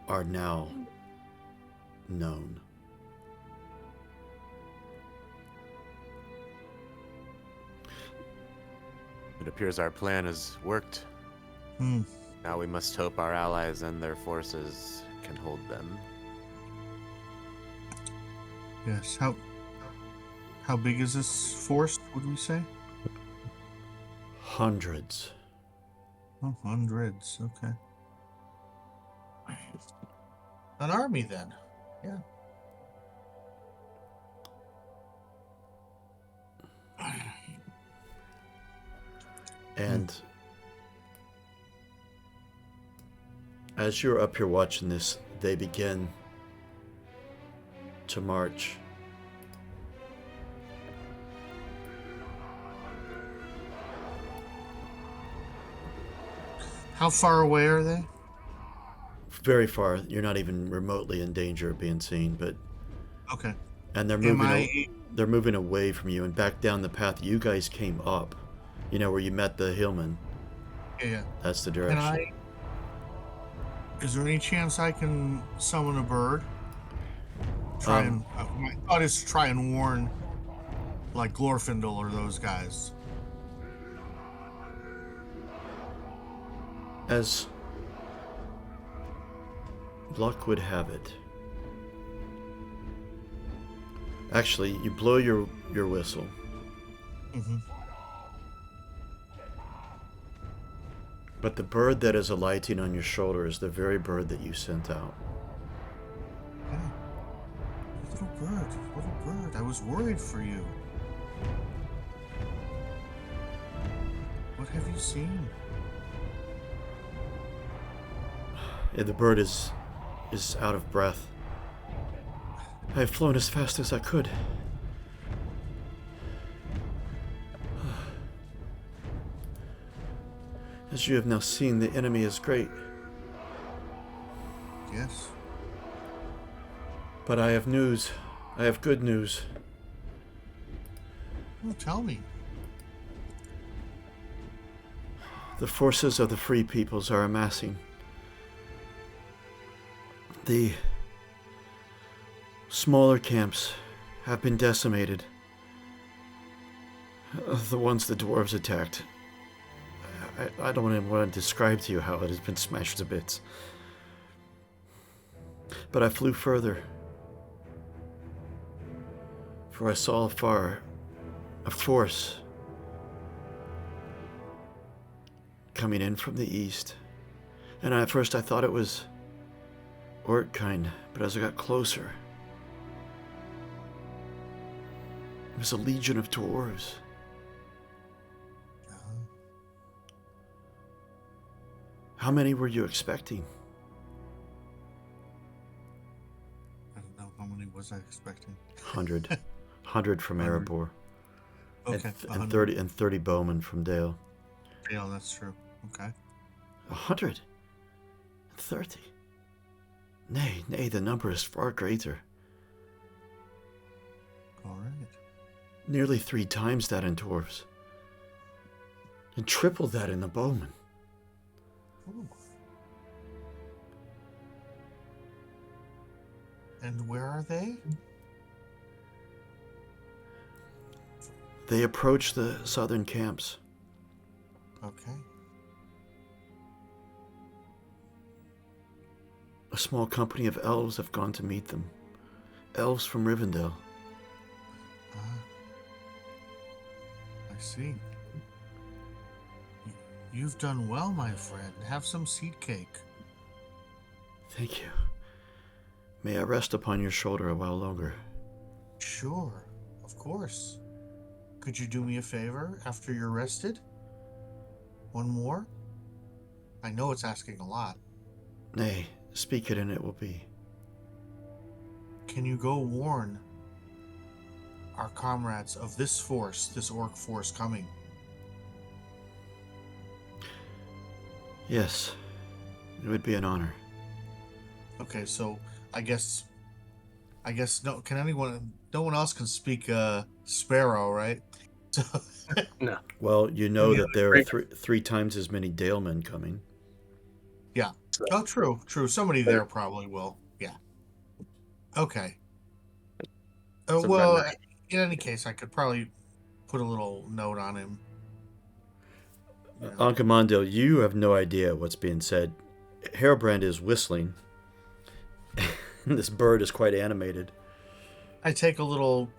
[SPEAKER 1] are now known.
[SPEAKER 6] It appears our plan has worked. Now we must hope our allies and their forces can hold them.
[SPEAKER 5] Yes. How big is this force, would we say?
[SPEAKER 1] Hundreds.
[SPEAKER 5] Oh, hundreds. Okay. An army, then. Yeah.
[SPEAKER 1] And as you're up here watching this, they begin to march.
[SPEAKER 5] How far away are they?
[SPEAKER 1] Very far. You're not even remotely in danger of being seen, but
[SPEAKER 5] Okay.
[SPEAKER 1] and they're moving away from you and back down the path you guys came up. You know, where you met the hillman.
[SPEAKER 5] Yeah.
[SPEAKER 1] That's the direction.
[SPEAKER 5] Is there any chance I can summon a bird? My thought is to try and warn, like Glorfindel or those guys.
[SPEAKER 1] As luck would have it. Actually, you blow your whistle.
[SPEAKER 5] Mm-hmm.
[SPEAKER 1] But the bird that is alighting on your shoulder is the very bird that you sent out.
[SPEAKER 5] Yeah. Little bird. I was worried for you. What have you seen?
[SPEAKER 1] Yeah, the bird is out of breath. I have flown as fast as I could. As you have now seen, the enemy is great.
[SPEAKER 5] Yes.
[SPEAKER 1] But I have news. I have good news.
[SPEAKER 5] Well, tell me.
[SPEAKER 1] The forces of the Free Peoples are amassing. The smaller camps have been decimated. The ones the dwarves attacked. I don't even want to describe to you how it has been smashed to bits. But I flew further. For I saw afar a force coming in from the east. And at first I thought it was orc kind, but as I got closer, it was a legion of dwarves. How many were you expecting?
[SPEAKER 5] I don't know. How many was I expecting?
[SPEAKER 1] 100. 100 from Erebor.
[SPEAKER 5] Okay.
[SPEAKER 1] And 30 bowmen from Dale.
[SPEAKER 5] Yeah, that's true. Okay.
[SPEAKER 1] 130. Nay, the number is far greater.
[SPEAKER 5] All right.
[SPEAKER 1] Nearly 3 times that in dwarves. And triple that in the bowmen.
[SPEAKER 5] Ooh. And where are they?
[SPEAKER 1] They approach the southern camps.
[SPEAKER 5] Okay.
[SPEAKER 1] A small company of elves have gone to meet them. Elves from Rivendell.
[SPEAKER 5] I see. You've done well, my friend. Have some seed cake.
[SPEAKER 1] Thank you. May I rest upon your shoulder a while longer?
[SPEAKER 5] Sure, of course. Could you do me a favor after you're rested? One more? I know it's asking a lot.
[SPEAKER 1] Nay, speak it and it will be.
[SPEAKER 5] Can you go warn our comrades of this force, this orc force coming?
[SPEAKER 1] Yes, it would be an honor.
[SPEAKER 5] Okay, so I guess no. No one else can speak Sparrow, right? So,
[SPEAKER 2] No.
[SPEAKER 1] Well, you know
[SPEAKER 5] Yeah,
[SPEAKER 1] that there are
[SPEAKER 2] great.
[SPEAKER 1] three times as many Dalemen coming.
[SPEAKER 5] yeah. Oh, true. Somebody there probably will. Yeah. Okay.
[SPEAKER 2] So
[SPEAKER 5] Well,
[SPEAKER 2] Brenda-
[SPEAKER 5] in any case, I could probably put a little note on him. You know.
[SPEAKER 1] Ancamondo, you have no idea what's being said. Hairbrand is whistling. This bird is quite animated.
[SPEAKER 5] I take a little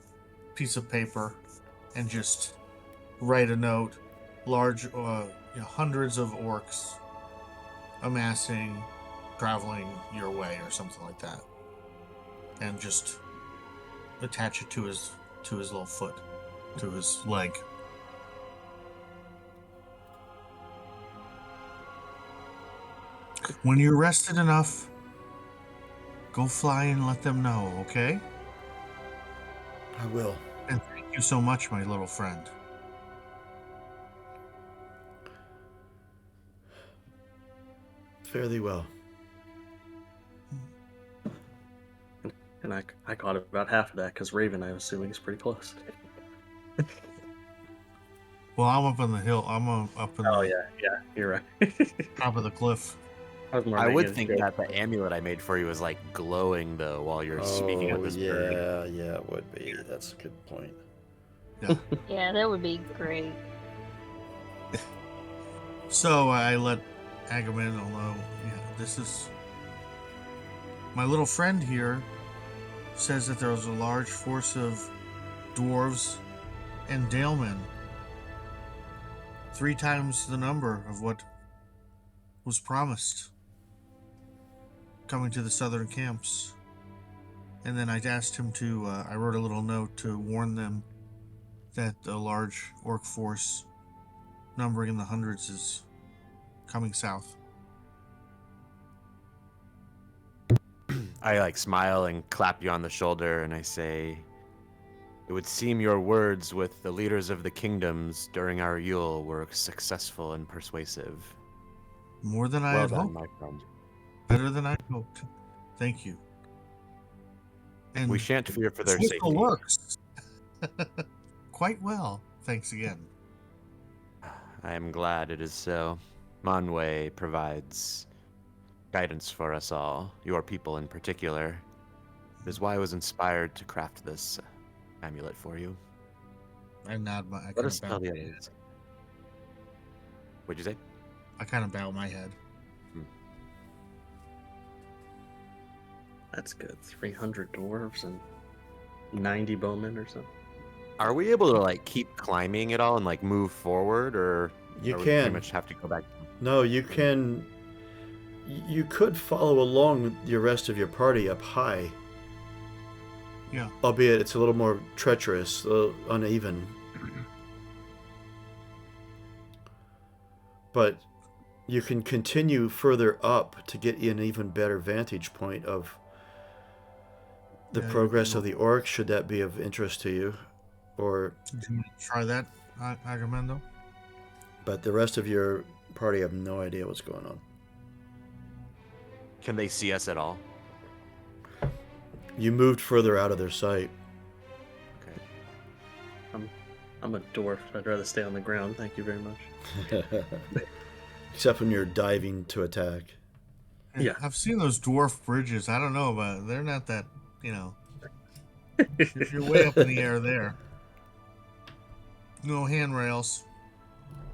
[SPEAKER 5] piece of paper and just write a note. Large, hundreds of orcs amassing, traveling your way, or something like that, and just attach it to his little foot, to his leg. When you're rested enough, go fly and let them know, okay?
[SPEAKER 1] I will.
[SPEAKER 5] And thank you so much, my little friend.
[SPEAKER 1] Fare thee well.
[SPEAKER 2] And I caught about half of that because Raven, I'm assuming, is pretty close.
[SPEAKER 5] Well, I'm up on the hill. I'm up in
[SPEAKER 2] Oh
[SPEAKER 5] the
[SPEAKER 2] yeah, you're right.
[SPEAKER 5] top of the cliff.
[SPEAKER 3] I would think that the amulet I made for you is like glowing though while you're speaking of this bird.
[SPEAKER 1] Yeah, it would be. That's a good point.
[SPEAKER 5] Yeah.
[SPEAKER 4] Yeah, that would be great.
[SPEAKER 5] So I let Agamemnon know, this is my little friend here says that there was a large force of dwarves and dalemen, 3 times the number of what was promised, coming to the southern camps. And then I asked him to, I wrote a little note to warn them that a large orc force numbering in the hundreds is coming south.
[SPEAKER 3] I like smile and clap you on the shoulder and I say, it would seem your words with the leaders of the kingdoms during our Yule were successful and persuasive.
[SPEAKER 5] More than I
[SPEAKER 3] Well
[SPEAKER 5] had
[SPEAKER 3] done,
[SPEAKER 5] hoped.
[SPEAKER 3] my friend.
[SPEAKER 5] Better than I hoped. Thank you. And
[SPEAKER 3] We shan't fear for their
[SPEAKER 5] this
[SPEAKER 3] safety.
[SPEAKER 5] whistle works. Quite well. Thanks again.
[SPEAKER 3] I am glad it is so. Manwë provides guidance for us all, your people in particular. It is why I was inspired to craft this amulet for you.
[SPEAKER 5] I nod my. I
[SPEAKER 3] Let us
[SPEAKER 5] kind
[SPEAKER 3] tell
[SPEAKER 5] of
[SPEAKER 3] the
[SPEAKER 5] bow my head.
[SPEAKER 3] others. What'd you say?
[SPEAKER 5] I kind of bow my head.
[SPEAKER 2] That's good. 300 dwarves and 90 bowmen or something.
[SPEAKER 3] Are we able to like keep climbing at all and like move forward, or
[SPEAKER 1] You
[SPEAKER 3] we pretty
[SPEAKER 1] can.
[SPEAKER 3] much have to go back?
[SPEAKER 1] No, you can. You could follow along with the rest of your party up high.
[SPEAKER 5] Yeah.
[SPEAKER 1] Albeit it's a little more treacherous, a little uneven. But you can continue further up to get an even better vantage point of the
[SPEAKER 5] Yeah, you
[SPEAKER 1] progress
[SPEAKER 5] can
[SPEAKER 1] of the orcs, should that be of interest to you. Or,
[SPEAKER 5] Do you want to try that, Agamemnon?
[SPEAKER 1] but the rest of your party have no idea what's going on.
[SPEAKER 3] Can they see us at all?
[SPEAKER 1] You moved further out of their sight.
[SPEAKER 3] Okay.
[SPEAKER 2] I'm a dwarf. I'd rather stay on the ground. Thank you very much.
[SPEAKER 1] Except when you're diving to attack.
[SPEAKER 2] Yeah.
[SPEAKER 5] I've seen those dwarf bridges. I don't know about. They're not that. If you're way up in the air there. No handrails.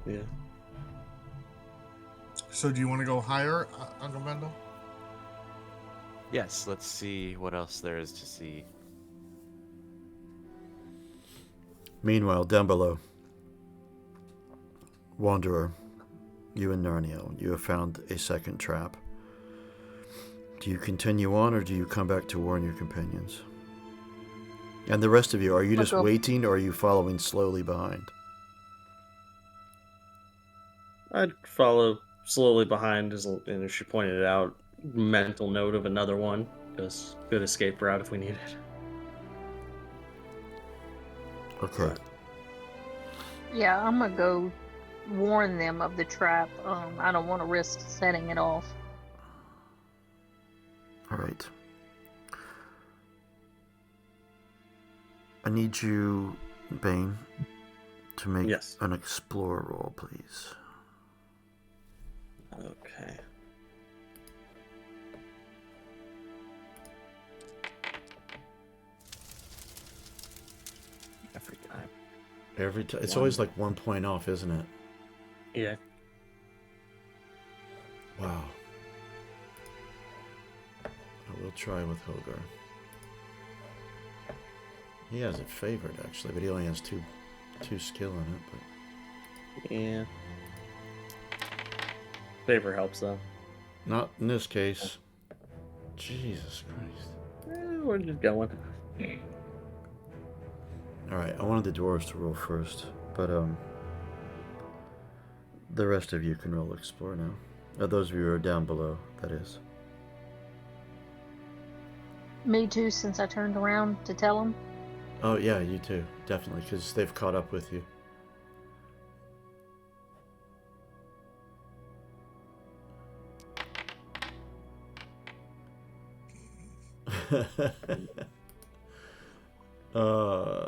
[SPEAKER 2] Yeah.
[SPEAKER 5] So do you want to go higher, Uncle Mendel?
[SPEAKER 6] Yes, let's see what else there is to see.
[SPEAKER 1] Meanwhile, down below, Wanderer, you and Narniel, you have found a second trap. Do you continue on, or do you come back to warn your companions? And the rest of you, are you just waiting, or are you following slowly behind?
[SPEAKER 2] I'd follow slowly behind, and as she pointed out, mental note of another one, because good escape route if we need it.
[SPEAKER 1] Okay.
[SPEAKER 4] Yeah, I'm gonna go warn them of the trap. I don't want to risk setting it off.
[SPEAKER 1] All right. I need you, Bane, to make an explorer roll, please.
[SPEAKER 2] Okay. Every time.
[SPEAKER 1] Every time. It's always like 1 point off, isn't it?
[SPEAKER 2] Yeah.
[SPEAKER 1] Wow. I will try with Hogar. He has it favored, actually, but he only has two skill in it. But
[SPEAKER 2] yeah. Favor helps, though.
[SPEAKER 1] Not in this case. Jesus Christ.
[SPEAKER 2] We're just going.
[SPEAKER 1] Alright, I wanted the dwarves to roll first, but the rest of you can roll explore now. Those of you who are down below, that is.
[SPEAKER 4] Me too, since I turned around to tell them.
[SPEAKER 1] Oh yeah, you too, definitely, because they've caught up with you.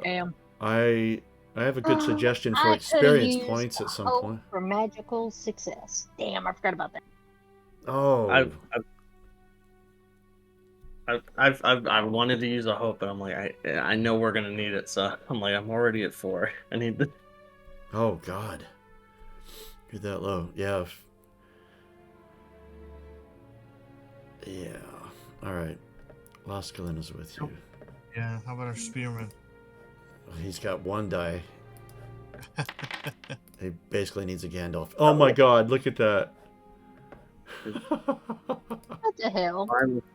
[SPEAKER 4] Damn.
[SPEAKER 1] I have a good suggestion for experience points at some point.
[SPEAKER 4] For magical success. Damn, I forgot about that.
[SPEAKER 1] Oh.
[SPEAKER 2] I wanted to use a hope, but I'm like, I know we're gonna need it, so I'm like, I'm already at 4. I need the.
[SPEAKER 1] Oh God. You're that low, yeah. Yeah. All right. Laskalin is with you.
[SPEAKER 5] Yeah. How about our spearman?
[SPEAKER 1] He's got 1 die. He basically needs a Gandalf. Oh my God! Look at that.
[SPEAKER 4] What the hell?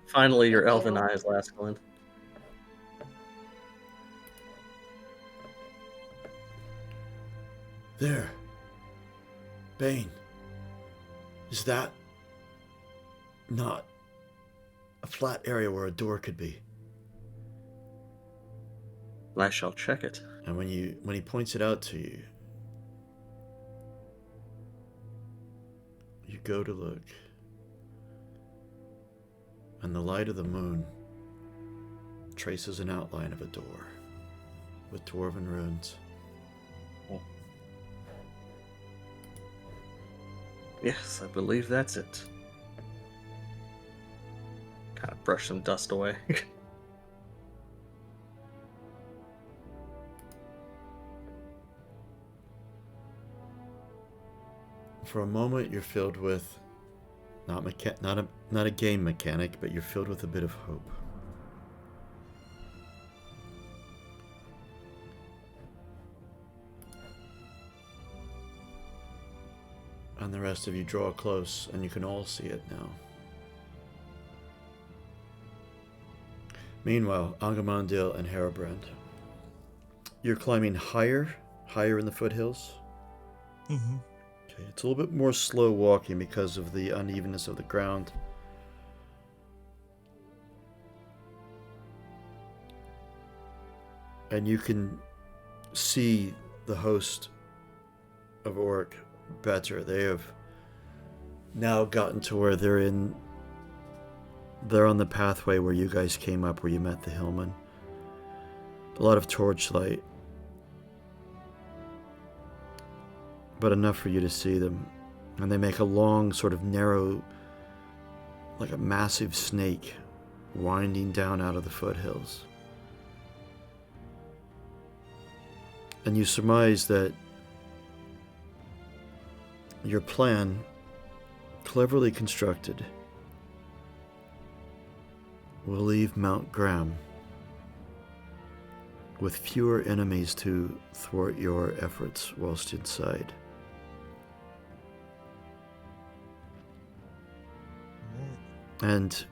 [SPEAKER 2] Finally, your elfin eyes, Laskalin.
[SPEAKER 1] There. Bane. Is that not a flat area where a door could be?
[SPEAKER 2] I shall check it.
[SPEAKER 1] And when he points it out to you, you go to look, and the light of the moon traces an outline of a door with dwarven runes.
[SPEAKER 2] Yes, I believe that's it. Kind of brush some dust away.
[SPEAKER 1] For a moment, you're filled with not a game mechanic, but you're filled with a bit of hope. And the rest of you draw close, and you can all see it now. Meanwhile, Angamandil and Harabrand, you're climbing higher in the foothills.
[SPEAKER 5] Mm-hmm.
[SPEAKER 1] Okay, it's a little bit more slow walking because of the unevenness of the ground. And you can see the host of Orc better. They have now gotten to where they're on the pathway where you guys came up, where you met the hillman. A lot of torchlight, but enough for you to see them. And they make a long, sort of narrow, like a massive snake, winding down out of the foothills. And you surmise that your plan, cleverly constructed, will leave Mount Graham with fewer enemies to thwart your efforts whilst inside. And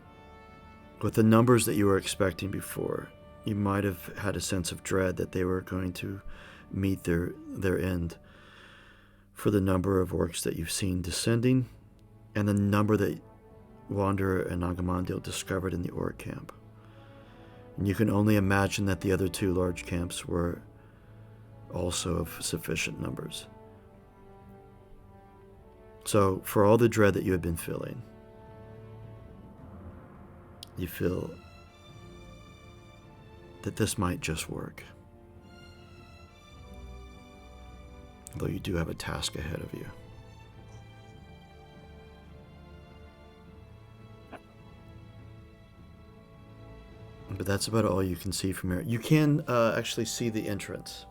[SPEAKER 1] with the numbers that you were expecting before, you might have had a sense of dread that they were going to meet their end for the number of orcs that you've seen descending and the number that Wanderer and Agamandil discovered in the orc camp. And you can only imagine that the other two large camps were also of sufficient numbers. So, for all the dread that you had been feeling, you feel that this might just work. Though you do have a task ahead of you. But that's about all you can see from here. You can actually see the entrance.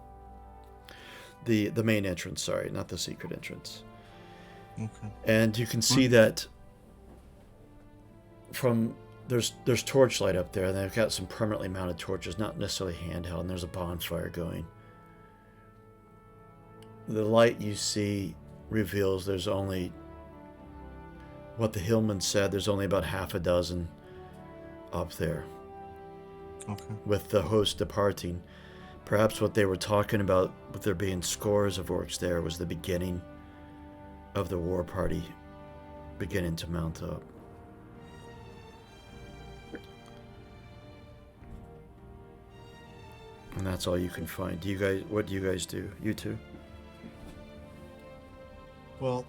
[SPEAKER 1] The main entrance, sorry, not the secret entrance.
[SPEAKER 5] Okay.
[SPEAKER 1] And you can see that from there's torchlight up there, and they've got some permanently mounted torches, not necessarily handheld, and there's a bonfire going. The light you see reveals there's only, what the hillman said, there's only about half a dozen up there.
[SPEAKER 5] Okay.
[SPEAKER 1] With the host departing. Perhaps what they were talking about, with there being scores of orcs there, was the beginning of the war party beginning to mount up. And that's all you can find. What do you guys do? You two?
[SPEAKER 5] Well,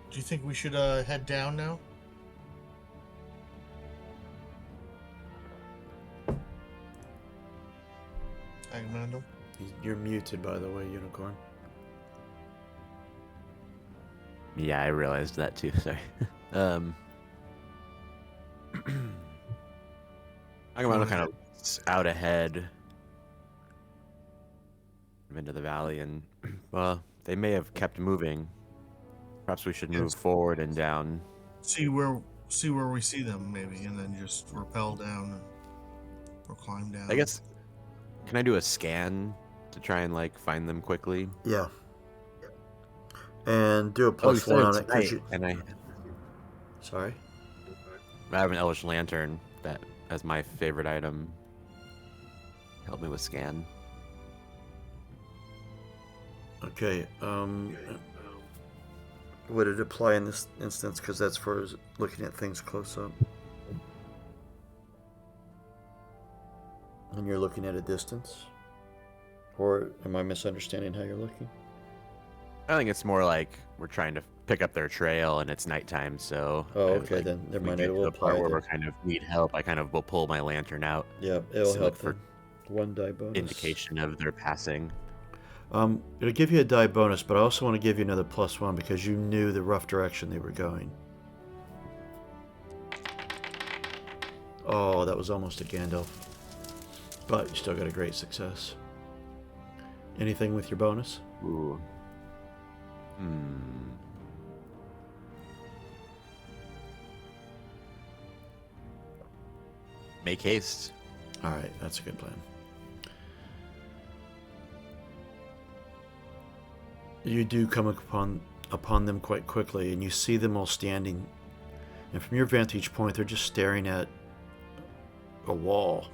[SPEAKER 5] do you think we should head down now? Agamandil?
[SPEAKER 1] You're muted, by the way, Unicorn.
[SPEAKER 3] Yeah, I realized that too. Sorry. Agamemnon kind of out ahead into the valley, and well, they may have kept moving. Perhaps we should move forward and down.
[SPEAKER 5] See where we see them, maybe, and then just rappel down or climb down.
[SPEAKER 3] I guess. Can I do a scan to try and like find them quickly?
[SPEAKER 1] Yeah. And do a +1 on it. Sorry?
[SPEAKER 3] I have an Elvish Lantern that as my favorite item. Help me with scan.
[SPEAKER 1] Okay. Would it apply in this instance? Because that's for looking at things close up. And you're looking at a distance? Or am I misunderstanding how you're looking?
[SPEAKER 3] I think it's more like we're trying to pick up their trail and it's nighttime, so...
[SPEAKER 1] Oh, okay,
[SPEAKER 3] like,
[SPEAKER 1] then never
[SPEAKER 3] we
[SPEAKER 1] mind.
[SPEAKER 3] get
[SPEAKER 1] It
[SPEAKER 3] to
[SPEAKER 1] will
[SPEAKER 3] the
[SPEAKER 1] apply
[SPEAKER 3] part where we
[SPEAKER 1] then.
[SPEAKER 3] kind of need help. I kind of will pull my lantern out.
[SPEAKER 1] Yeah, it'll
[SPEAKER 3] to
[SPEAKER 1] help
[SPEAKER 3] look for
[SPEAKER 1] then. 1 die bonus.
[SPEAKER 3] indication of their passing.
[SPEAKER 1] It'll give you a die bonus, but I also want to give you another +1 because you knew the rough direction they were going. Oh, that was almost a Gandalf. But you still got a great success. Anything with your bonus?
[SPEAKER 3] Ooh. Make haste.
[SPEAKER 1] Alright, that's a good plan. You do come upon them quite quickly, and you see them all standing. And from your vantage point, they're just staring at a wall,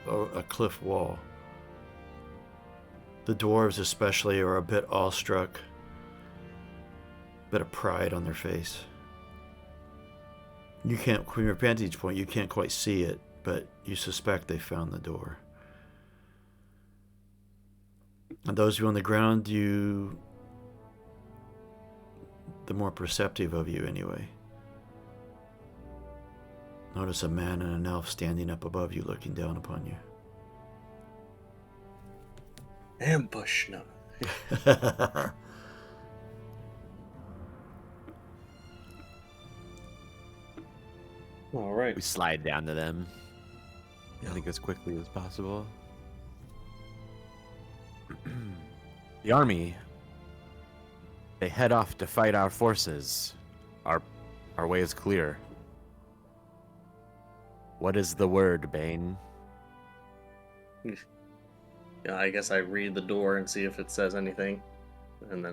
[SPEAKER 1] a cliff wall. The dwarves especially are a bit awestruck, a bit of pride on their face. You can't, from your vantage point, you can't quite see it, but you suspect they found the door. And those of you on the ground, the more perceptive of you anyway, notice a man and an elf standing up above you, looking down upon you.
[SPEAKER 2] Ambush, no. All right.
[SPEAKER 3] We slide down to them.
[SPEAKER 5] Yeah.
[SPEAKER 3] I think as quickly as possible.
[SPEAKER 6] The army, they head off to fight our forces. Our way is clear. What is the word, Bane?
[SPEAKER 2] Yeah, I guess I read the door and see if it says anything, and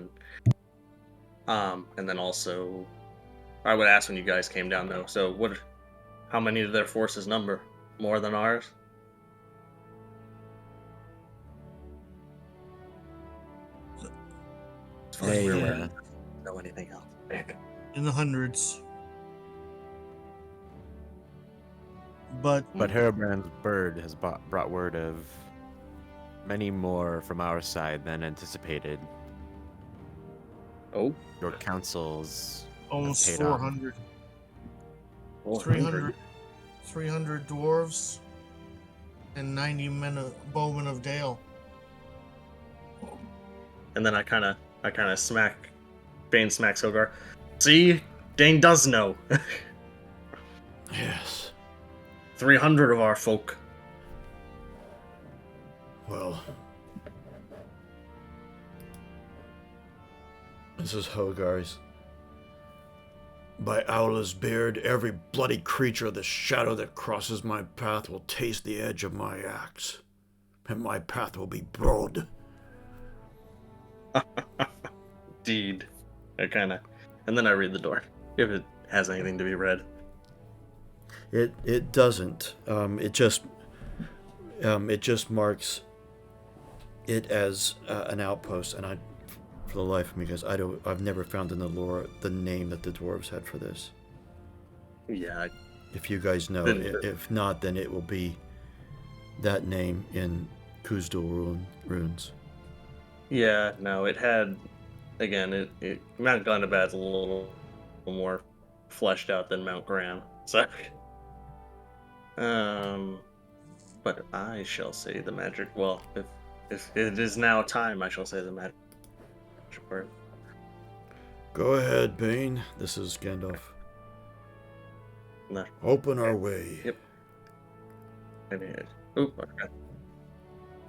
[SPEAKER 2] then also, I would ask when you guys came down though. So how many of their forces number? More than ours? As far as we're aware, I don't know anything else.
[SPEAKER 5] In the hundreds. But
[SPEAKER 6] Herobrand's bird has brought word of many more from our side than anticipated.
[SPEAKER 2] Oh,
[SPEAKER 6] Your councils
[SPEAKER 5] almost
[SPEAKER 6] paid off.
[SPEAKER 5] 400.
[SPEAKER 2] 400.
[SPEAKER 5] 300 dwarves and 90 bowmen of Dale.
[SPEAKER 2] And then I kind of smack, Bane smacks Hogar. See, Dane does know.
[SPEAKER 1] Yes.
[SPEAKER 2] 300 of our folk.
[SPEAKER 1] Well, this is Hogar's. By Aula's beard, every bloody creature of the shadow that crosses my path will taste the edge of my axe, and my path will be broad.
[SPEAKER 2] Indeed. And then I read the door, if it has anything to be read.
[SPEAKER 1] It doesn't. It just marks it as an outpost, and for the life of me, because I've never found in the lore the name that the dwarves had for this.
[SPEAKER 2] Yeah.
[SPEAKER 1] If you guys know, if not, then it will be that name in Kuzdul runes.
[SPEAKER 2] Yeah, no, it had, again, Mount Gundabad's a little more fleshed out than Mount Graham. So, but I shall say the magic. Well, if it is now time, I shall say the magic word.
[SPEAKER 1] Go ahead, Bane. This is Gandalf.
[SPEAKER 2] No.
[SPEAKER 1] Open our way.
[SPEAKER 2] Yep. I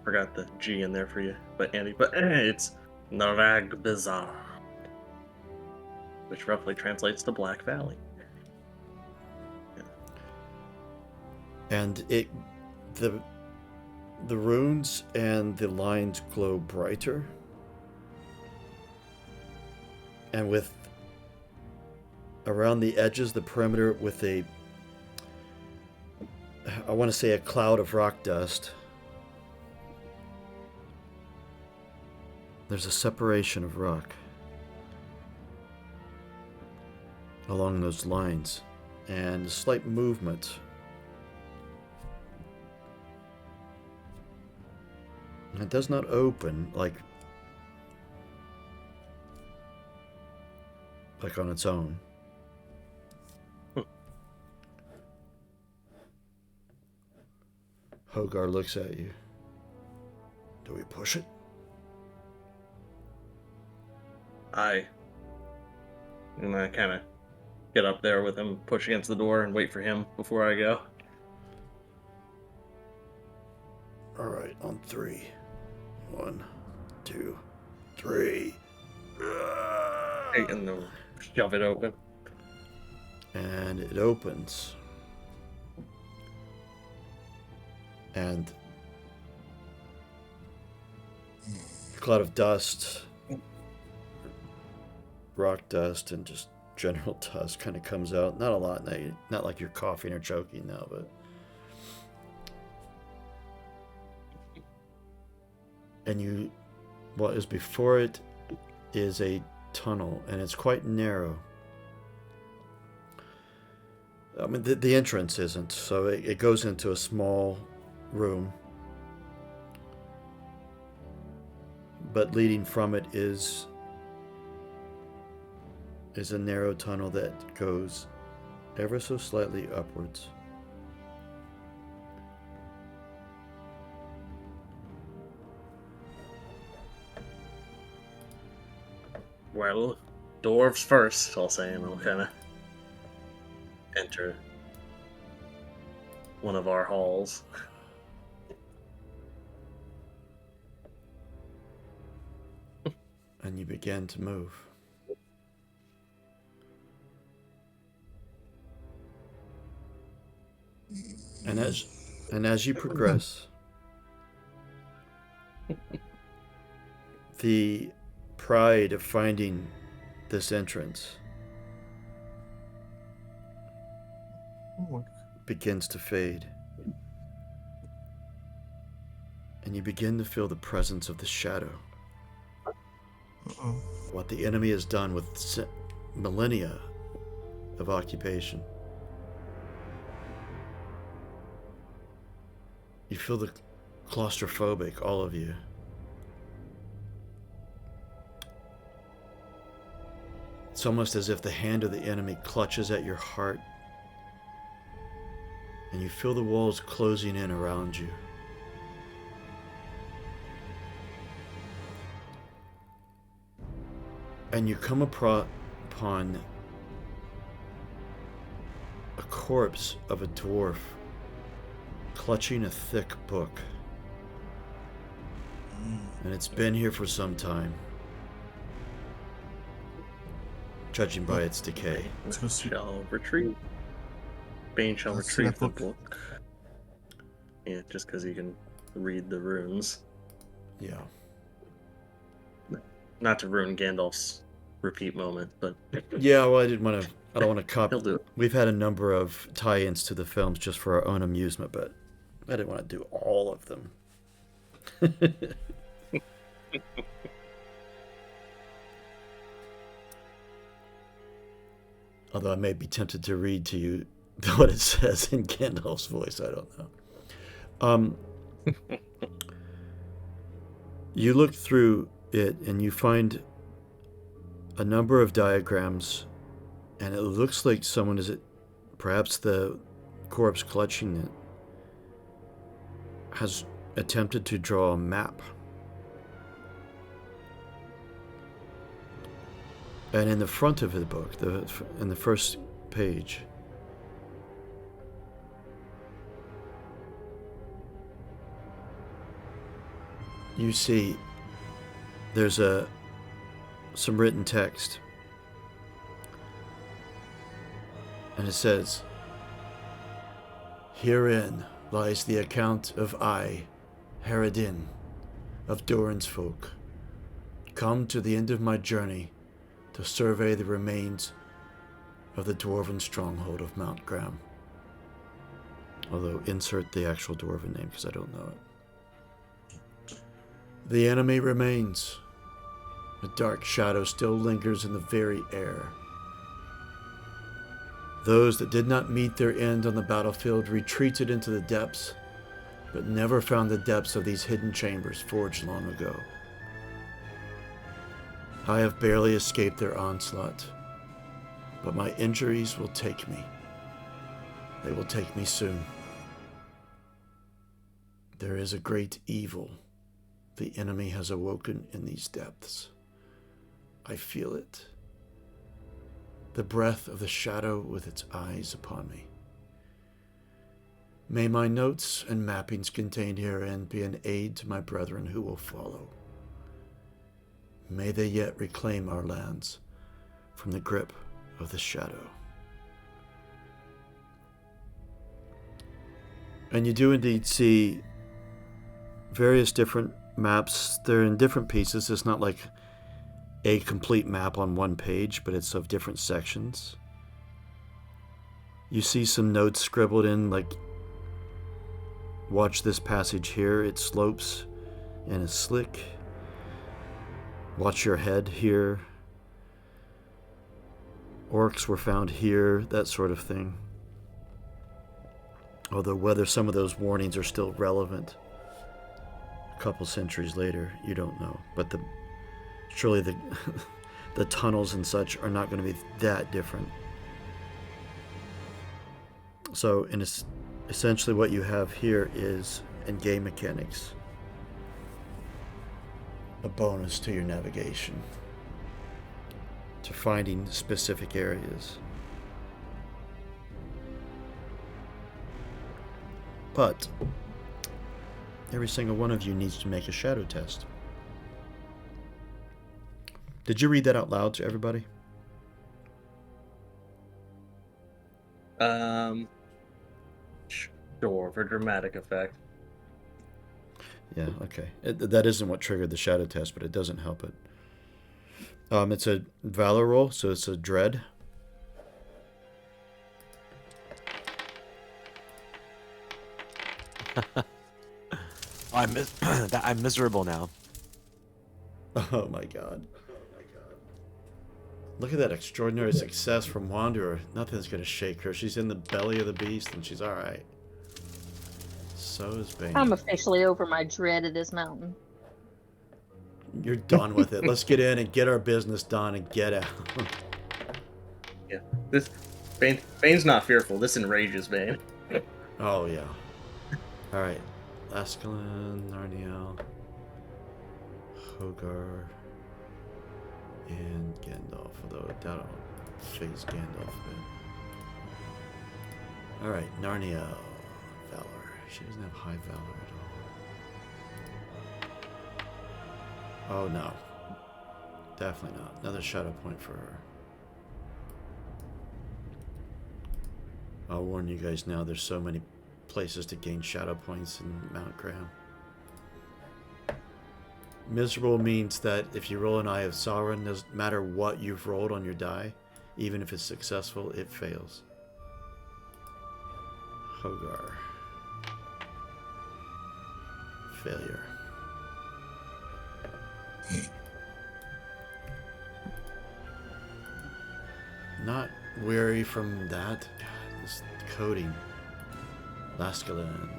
[SPEAKER 2] forgot the G in there for you, but Andy. But it's Narag Bizarre, which roughly translates to Black Valley. Yeah.
[SPEAKER 1] And the runes and the lines glow brighter. And with around the edges, the perimeter, with I want to say a cloud of rock dust. There's a separation of rock along those lines, and a slight movement. And it does not open like on its own. Hogar looks at you. Do we push it?
[SPEAKER 2] And I kind of get up there with him, push against the door, and wait for him before I go.
[SPEAKER 1] All right, on 3. 1, 2, 3.
[SPEAKER 2] And then shove it open.
[SPEAKER 1] And it opens. And a cloud of dust, rock dust, and just general dust kind of comes out. Not a lot, not like you're coughing or choking now, but and what is before it is a tunnel, and it's quite narrow. I mean, the entrance isn't, so it goes into a small room, but leading from it is a narrow tunnel that goes ever so slightly upwards.
[SPEAKER 2] Well, dwarves first, I'll say, and I'll kind of enter one of our halls.
[SPEAKER 1] and you begin to move. And as you progress, the pride of finding this entrance begins to fade. And you begin to feel the presence of the shadow.
[SPEAKER 5] Uh-oh.
[SPEAKER 1] What the enemy has done with millennia of occupation. You feel the claustrophobic, all of you. It's almost as if the hand of the enemy clutches at your heart, and you feel the walls closing in around you. And you come upon a corpse of a dwarf clutching a thick book. And it's been here for some time, judging by its decay.
[SPEAKER 5] Let's go see.
[SPEAKER 2] Shall retreat. Bane shall
[SPEAKER 5] Let's see
[SPEAKER 2] retrieve
[SPEAKER 5] that
[SPEAKER 2] the book. Yeah, just because you can read the runes.
[SPEAKER 1] Yeah.
[SPEAKER 2] Not to ruin Gandalf's repeat moment, but
[SPEAKER 1] Yeah, well, I don't want to copy.
[SPEAKER 2] he'll do it.
[SPEAKER 1] We've had a number of tie-ins to the films just for our own amusement, but I didn't want to do all of them. Although I may be tempted to read to you what it says in Gandalf's voice, I don't know. You look through it and you find a number of diagrams, and it looks like someone perhaps the corpse clutching it has attempted to draw a map. And in the front of the book, in the first page, you see there's some written text. And it says, "Herein lies the account of I, Haradin, of Durin's folk, come to the end of my journey to survey the remains of the dwarven stronghold of Mount Graham." Although, insert the actual dwarven name because I don't know it. "The enemy remains. A dark shadow still lingers in the very air. Those that did not meet their end on the battlefield retreated into the depths, but never found the depths of these hidden chambers forged long ago. I have barely escaped their onslaught, but my injuries will take me. They will take me soon. There is a great evil the enemy has awoken in these depths. I feel it. The breath of the shadow with its eyes upon me. May my notes and mappings contained herein be an aid to my brethren who will follow. May they yet reclaim our lands from the grip of the shadow." And you do indeed see various different maps. They're in different pieces. It's not like a complete map on one page, but it's of different sections. You see some notes scribbled in, like, watch this passage here, it slopes and is slick. Watch your head here. Orcs were found here, that sort of thing. Although whether some of those warnings are still relevant a couple centuries later, you don't know. But surely the tunnels and such are not going to be that different. So essentially what you have here is, in game mechanics, a bonus to your navigation, to finding specific areas. But every single one of you needs to make a shadow test. Did you read that out loud to everybody?
[SPEAKER 2] Sure, for dramatic effect.
[SPEAKER 1] Yeah, okay. That isn't what triggered the shadow test, but it doesn't help it. It's a valor roll, so it's a dread.
[SPEAKER 6] I'm miserable now.
[SPEAKER 1] Oh my god. Look at that extraordinary success from Wanderer. Nothing's gonna shake her. She's in the belly of the beast and she's alright. So is Bane.
[SPEAKER 4] I'm officially over my dread of this mountain.
[SPEAKER 1] You're done with it. Let's get in and get our business done and get out.
[SPEAKER 2] Yeah. This Bane's not fearful. This enrages Bane.
[SPEAKER 1] Oh yeah. Alright. Laskalin, Narniel, Hogar, and Gandalf, although that'll phase Gandalf a bit. Alright, Narniel. Valor. She doesn't have high valor at all. Oh no. Definitely not. Another shadow point for her. I'll warn you guys now, there's so many places to gain shadow points in Mount Graham. Miserable means that if you roll an Eye of Sauron, no matter what you've rolled on your die, even if it's successful, it fails. Hogar. Failure. Not weary from that. God, this coding. Laskalin.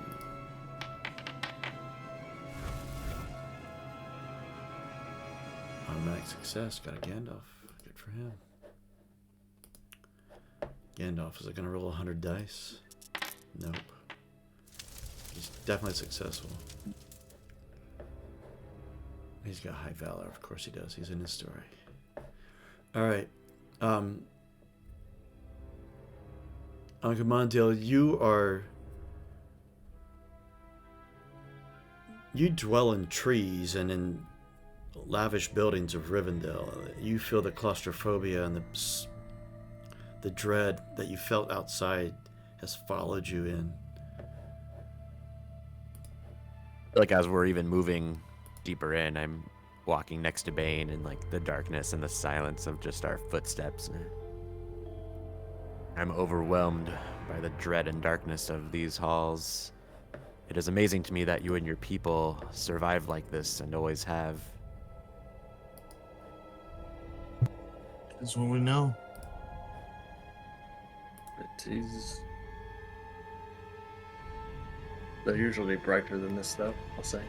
[SPEAKER 1] Automatic success. Got a Gandalf. Good for him. Gandalf, is it going to roll 100 dice? Nope. He's definitely successful. He's got high valor. Of course he does. He's in his story. Alright. Uncle Mondale, you dwell in trees and in lavish buildings of Rivendell. You feel the claustrophobia and the dread that you felt outside has followed you in.
[SPEAKER 6] Like as we're even moving deeper in, I'm walking next to Bane in like the darkness and the silence of just our footsteps. I'm overwhelmed by the dread and darkness of these halls. It is amazing to me that you and your people survive like this and always have.
[SPEAKER 5] That's what we know.
[SPEAKER 2] It is. They're usually brighter than this, though, I'll say.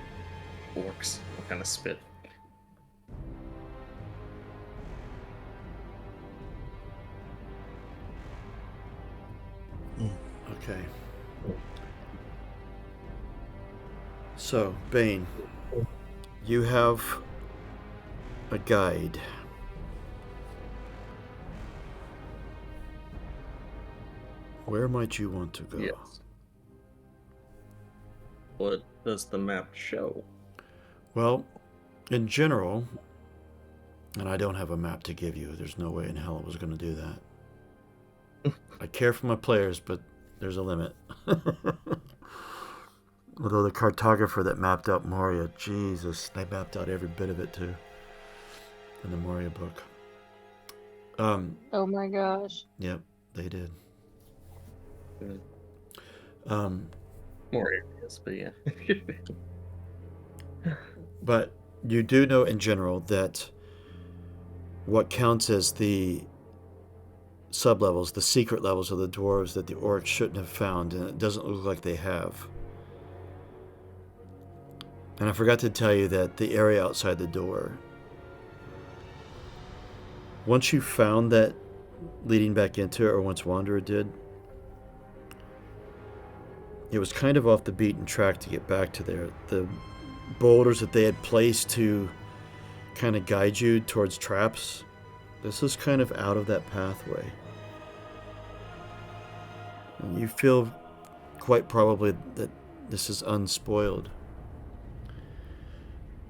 [SPEAKER 2] Orcs. What kind of spit?
[SPEAKER 1] Okay. So, Bane, you have a guide. Where might you want to go?
[SPEAKER 2] Yes. What does the map show?
[SPEAKER 1] Well, in general, and I don't have a map to give you. There's no way in hell I was going to do that. I care for my players, but there's a limit. Although the cartographer that mapped out Moria, Jesus, they mapped out every bit of it too in the Moria book.
[SPEAKER 4] Oh my gosh.
[SPEAKER 1] Yep, they did.
[SPEAKER 2] More areas, but yeah.
[SPEAKER 1] But you do know in general that what counts as the sub-levels, the secret levels of the dwarves that the orcs shouldn't have found, and it doesn't look like they have. And I forgot to tell you that the area outside the door, once you found that leading back into it, or once Wanderer did, it was kind of off the beaten track to get back to there. The boulders that they had placed to kind of guide you towards traps, this is kind of out of that pathway. And you feel quite probably that this is unspoiled.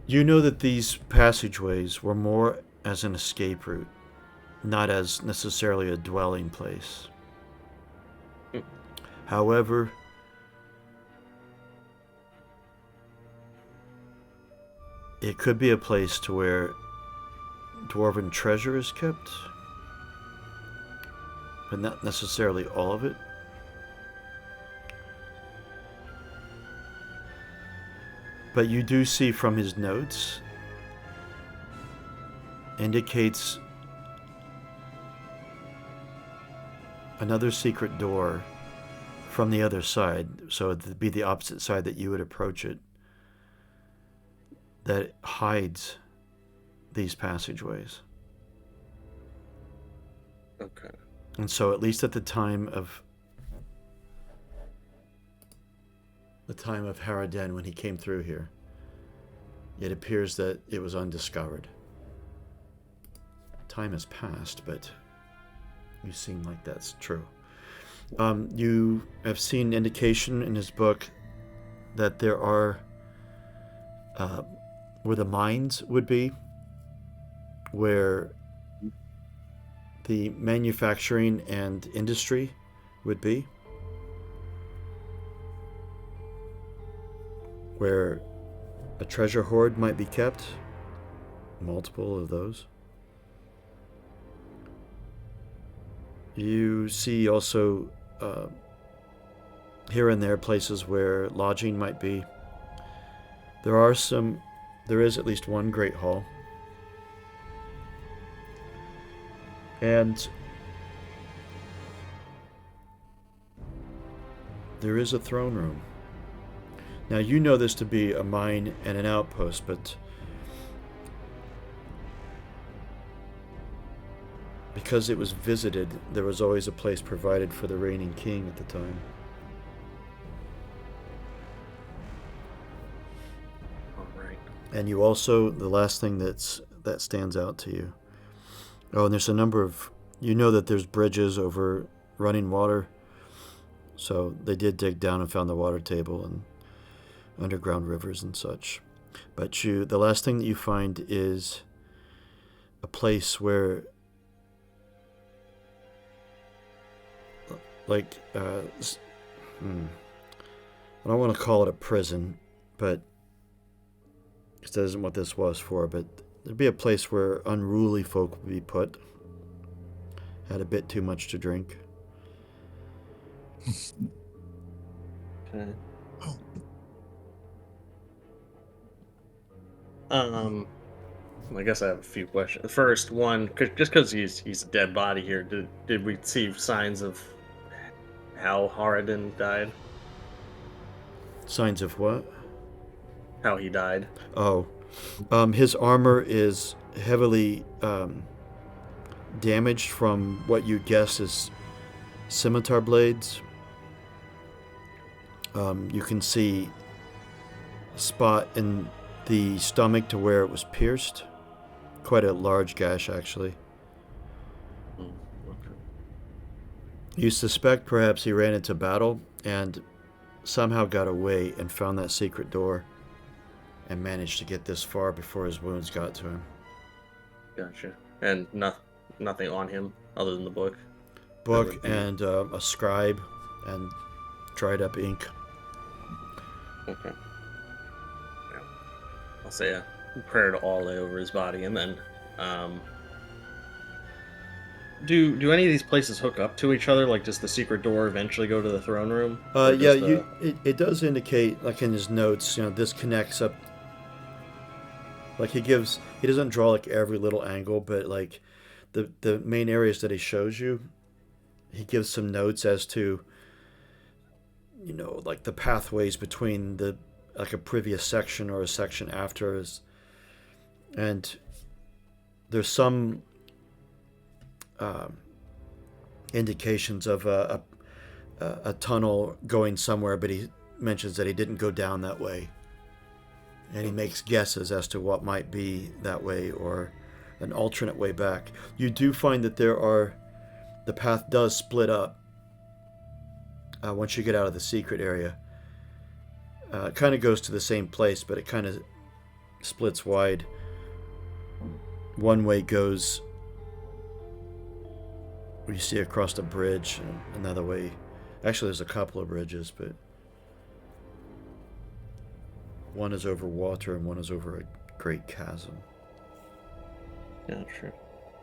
[SPEAKER 1] You know that these passageways were more as an escape route, not as necessarily a dwelling place. However, it could be a place to where dwarven treasure is kept, but not necessarily all of it. But you do see from his notes indicates another secret door from the other side, so it'd be the opposite side that you would approach it, that hides these passageways.
[SPEAKER 2] Okay.
[SPEAKER 1] And so at least at the time of Haraden, when he came through here, it appears that it was undiscovered. Time has passed, but you seem like that's true. You have seen indication in his book that there are where the mines would be, where the manufacturing and industry would be, where a treasure hoard might be kept, multiple of those. You see also here and there places where lodging might be. There is at least one great hall. And there is a throne room. Now you know this to be a mine and an outpost, but because it was visited, there was always a place provided for the reigning king at the time.
[SPEAKER 2] All right.
[SPEAKER 1] And you also, the last thing that stands out to you. Oh, and there's a number of, you know that there's bridges over running water. So they did dig down and found the water table and underground rivers and such. But the last thing that you find is a place where, like, I don't want to call it a prison, but this isn't what this was for, but there'd be a place where unruly folk would be put, had a bit too much to drink.
[SPEAKER 2] Okay. I guess I have a few questions. First one, just because he's a dead body here, did we see signs of how Haradin died?
[SPEAKER 1] Signs of what?
[SPEAKER 2] How he died?
[SPEAKER 1] Oh, his armor is heavily damaged from what you guess is scimitar blades. You can see a spot in the stomach to where it was pierced. Quite a large gash, actually.
[SPEAKER 2] Okay.
[SPEAKER 1] You suspect perhaps he ran into battle and somehow got away and found that secret door and managed to get this far before his wounds got to him.
[SPEAKER 2] Gotcha. And nothing on him other than the book?
[SPEAKER 1] Book and a scribe and dried up ink.
[SPEAKER 2] Okay. Yeah. I'll say a prayer to all lay over his body, and then do any of these places hook up to each other? Like, does the secret door eventually go to the throne room?
[SPEAKER 1] Yeah, it does indicate, like in his notes, this connects up. Like he doesn't draw like every little angle, but like the main areas that he shows you, he gives some notes as to, like the pathways between like a previous section or a section after and there's some indications of a tunnel going somewhere, but he mentions that he didn't go down that way. And he makes guesses as to what might be that way or an alternate way back. You do find that the path does split up once you get out of the secret area. It kind of goes to the same place, but it kind of splits wide. one way goes, you see across a bridge, and another way, actually there's a couple of bridges, but one is over water and one is over a great chasm.
[SPEAKER 2] Yeah, sure.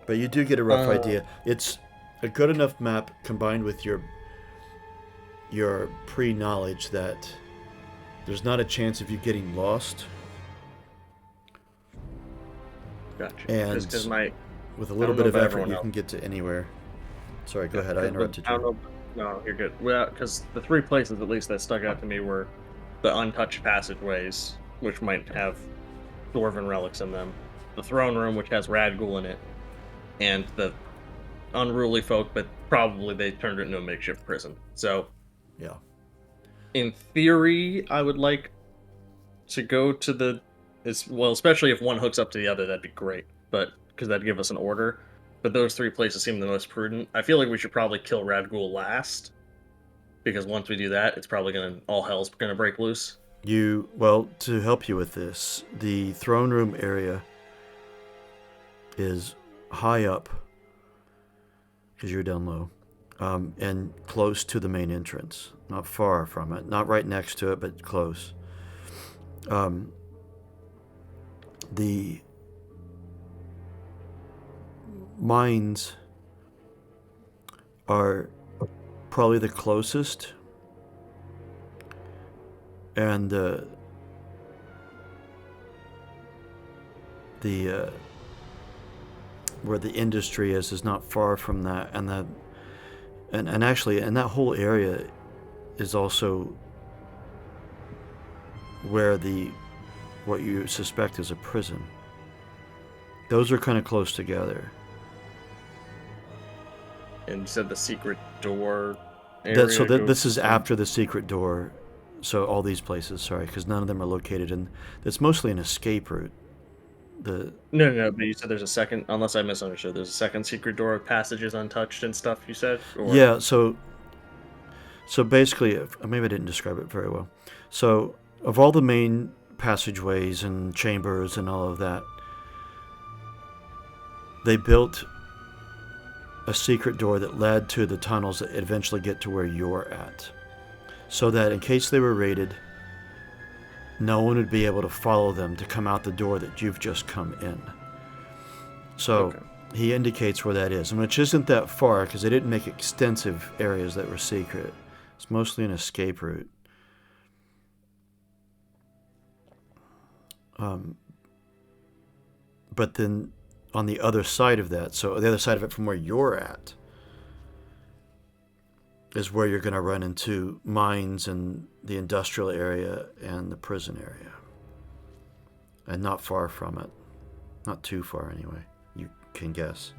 [SPEAKER 1] But you do get a rough idea. It's a good enough map combined with your pre-knowledge that there's not a chance of you getting lost.
[SPEAKER 2] Gotcha.
[SPEAKER 1] And
[SPEAKER 2] because
[SPEAKER 1] with a little bit of
[SPEAKER 2] about
[SPEAKER 1] effort,
[SPEAKER 2] everyone
[SPEAKER 1] you
[SPEAKER 2] else.
[SPEAKER 1] can get to anywhere. Sorry, go ahead. I interrupted
[SPEAKER 2] I don't
[SPEAKER 1] you.
[SPEAKER 2] know. No, you're good. Well, because the three places at least that stuck out to me were the untouched passageways, which might have dwarven relics in them, the throne room, which has Radghoul in it, and the unruly folk, but probably they turned it into a makeshift prison. So,
[SPEAKER 1] Yeah.
[SPEAKER 2] in theory, I would like to go to especially if one hooks up to the other, that'd be great. But because that'd give us an order. But those three places seem the most prudent. I feel like we should probably kill Radghoul last, because once we do that, it's probably all hell's gonna break loose.
[SPEAKER 1] Well, to help you with this, the throne room area is high up, because you're down low, and close to the main entrance. Not far from it, not right next to it, but close. The mines are probably the closest, and where the industry is not far from that, and actually, and that whole area is also where what you suspect is a prison. Those are kind of close together.
[SPEAKER 2] And you said the secret door area.
[SPEAKER 1] This is after the secret door. So all these places, sorry, because none of them are located in. It's mostly an escape route.
[SPEAKER 2] No. But you said there's a second. Unless I misunderstood, there's a second secret door with passages untouched and stuff. You said. Or...
[SPEAKER 1] Yeah. So basically, maybe I didn't describe it very well. So of all the main passageways and chambers and all of that, they built a secret door that led to the tunnels that eventually get to where you're at, so that in case they were raided, no one would be able to follow them to come out the door that you've just come in. So
[SPEAKER 2] Okay.
[SPEAKER 1] He indicates where that is, and which isn't that far because they didn't make extensive areas that were secret. It's mostly an escape route. But then on the other side of that, so the other side of it from where you're at, is where you're going to run into mines and the industrial area and the prison area. And not far from it. Not too far anyway. You can guess.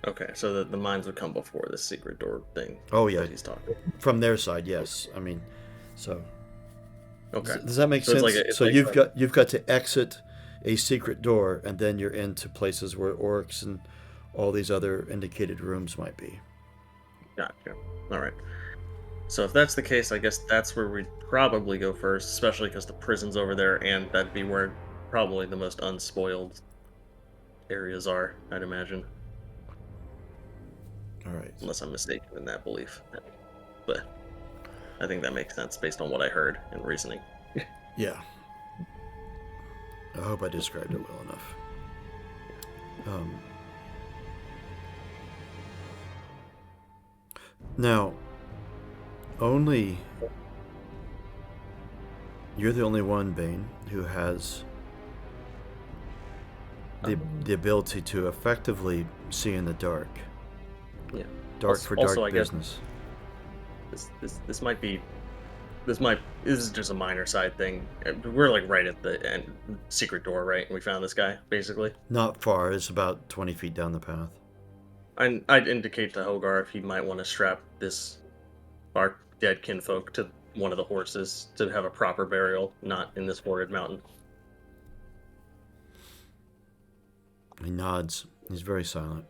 [SPEAKER 2] Okay, so the mines would come before the secret door thing.
[SPEAKER 1] Oh yeah,
[SPEAKER 2] that he's talking.
[SPEAKER 1] From their side, yes. I mean, so.
[SPEAKER 2] Okay.
[SPEAKER 1] Does that make sense? You've got to exit a secret door, and then you're into places where orcs and all these other indicated rooms might be.
[SPEAKER 2] Gotcha. All right. So if that's the case, I guess that's where we'd probably go first, especially because the prison's over there, and that'd be where probably the most unspoiled areas are, I'd imagine.
[SPEAKER 1] All right.
[SPEAKER 2] Unless I'm mistaken in that belief. But I think that makes sense based on what I heard and reasoning.
[SPEAKER 1] Yeah. I hope I described it well enough. Now, you're the only one, Bane, who has the ability to effectively see in the dark.
[SPEAKER 2] Yeah.
[SPEAKER 1] Dark for
[SPEAKER 2] also,
[SPEAKER 1] dark
[SPEAKER 2] I guess
[SPEAKER 1] business.
[SPEAKER 2] This is just a minor side thing. We're like right at the end secret door, right? And we found this guy, basically.
[SPEAKER 1] Not far. It's about 20 feet down the path.
[SPEAKER 2] I'd indicate to Hogar if he might want to strap our dead kinfolk to one of the horses to have a proper burial, not in this horrid mountain.
[SPEAKER 1] He nods. He's very silent.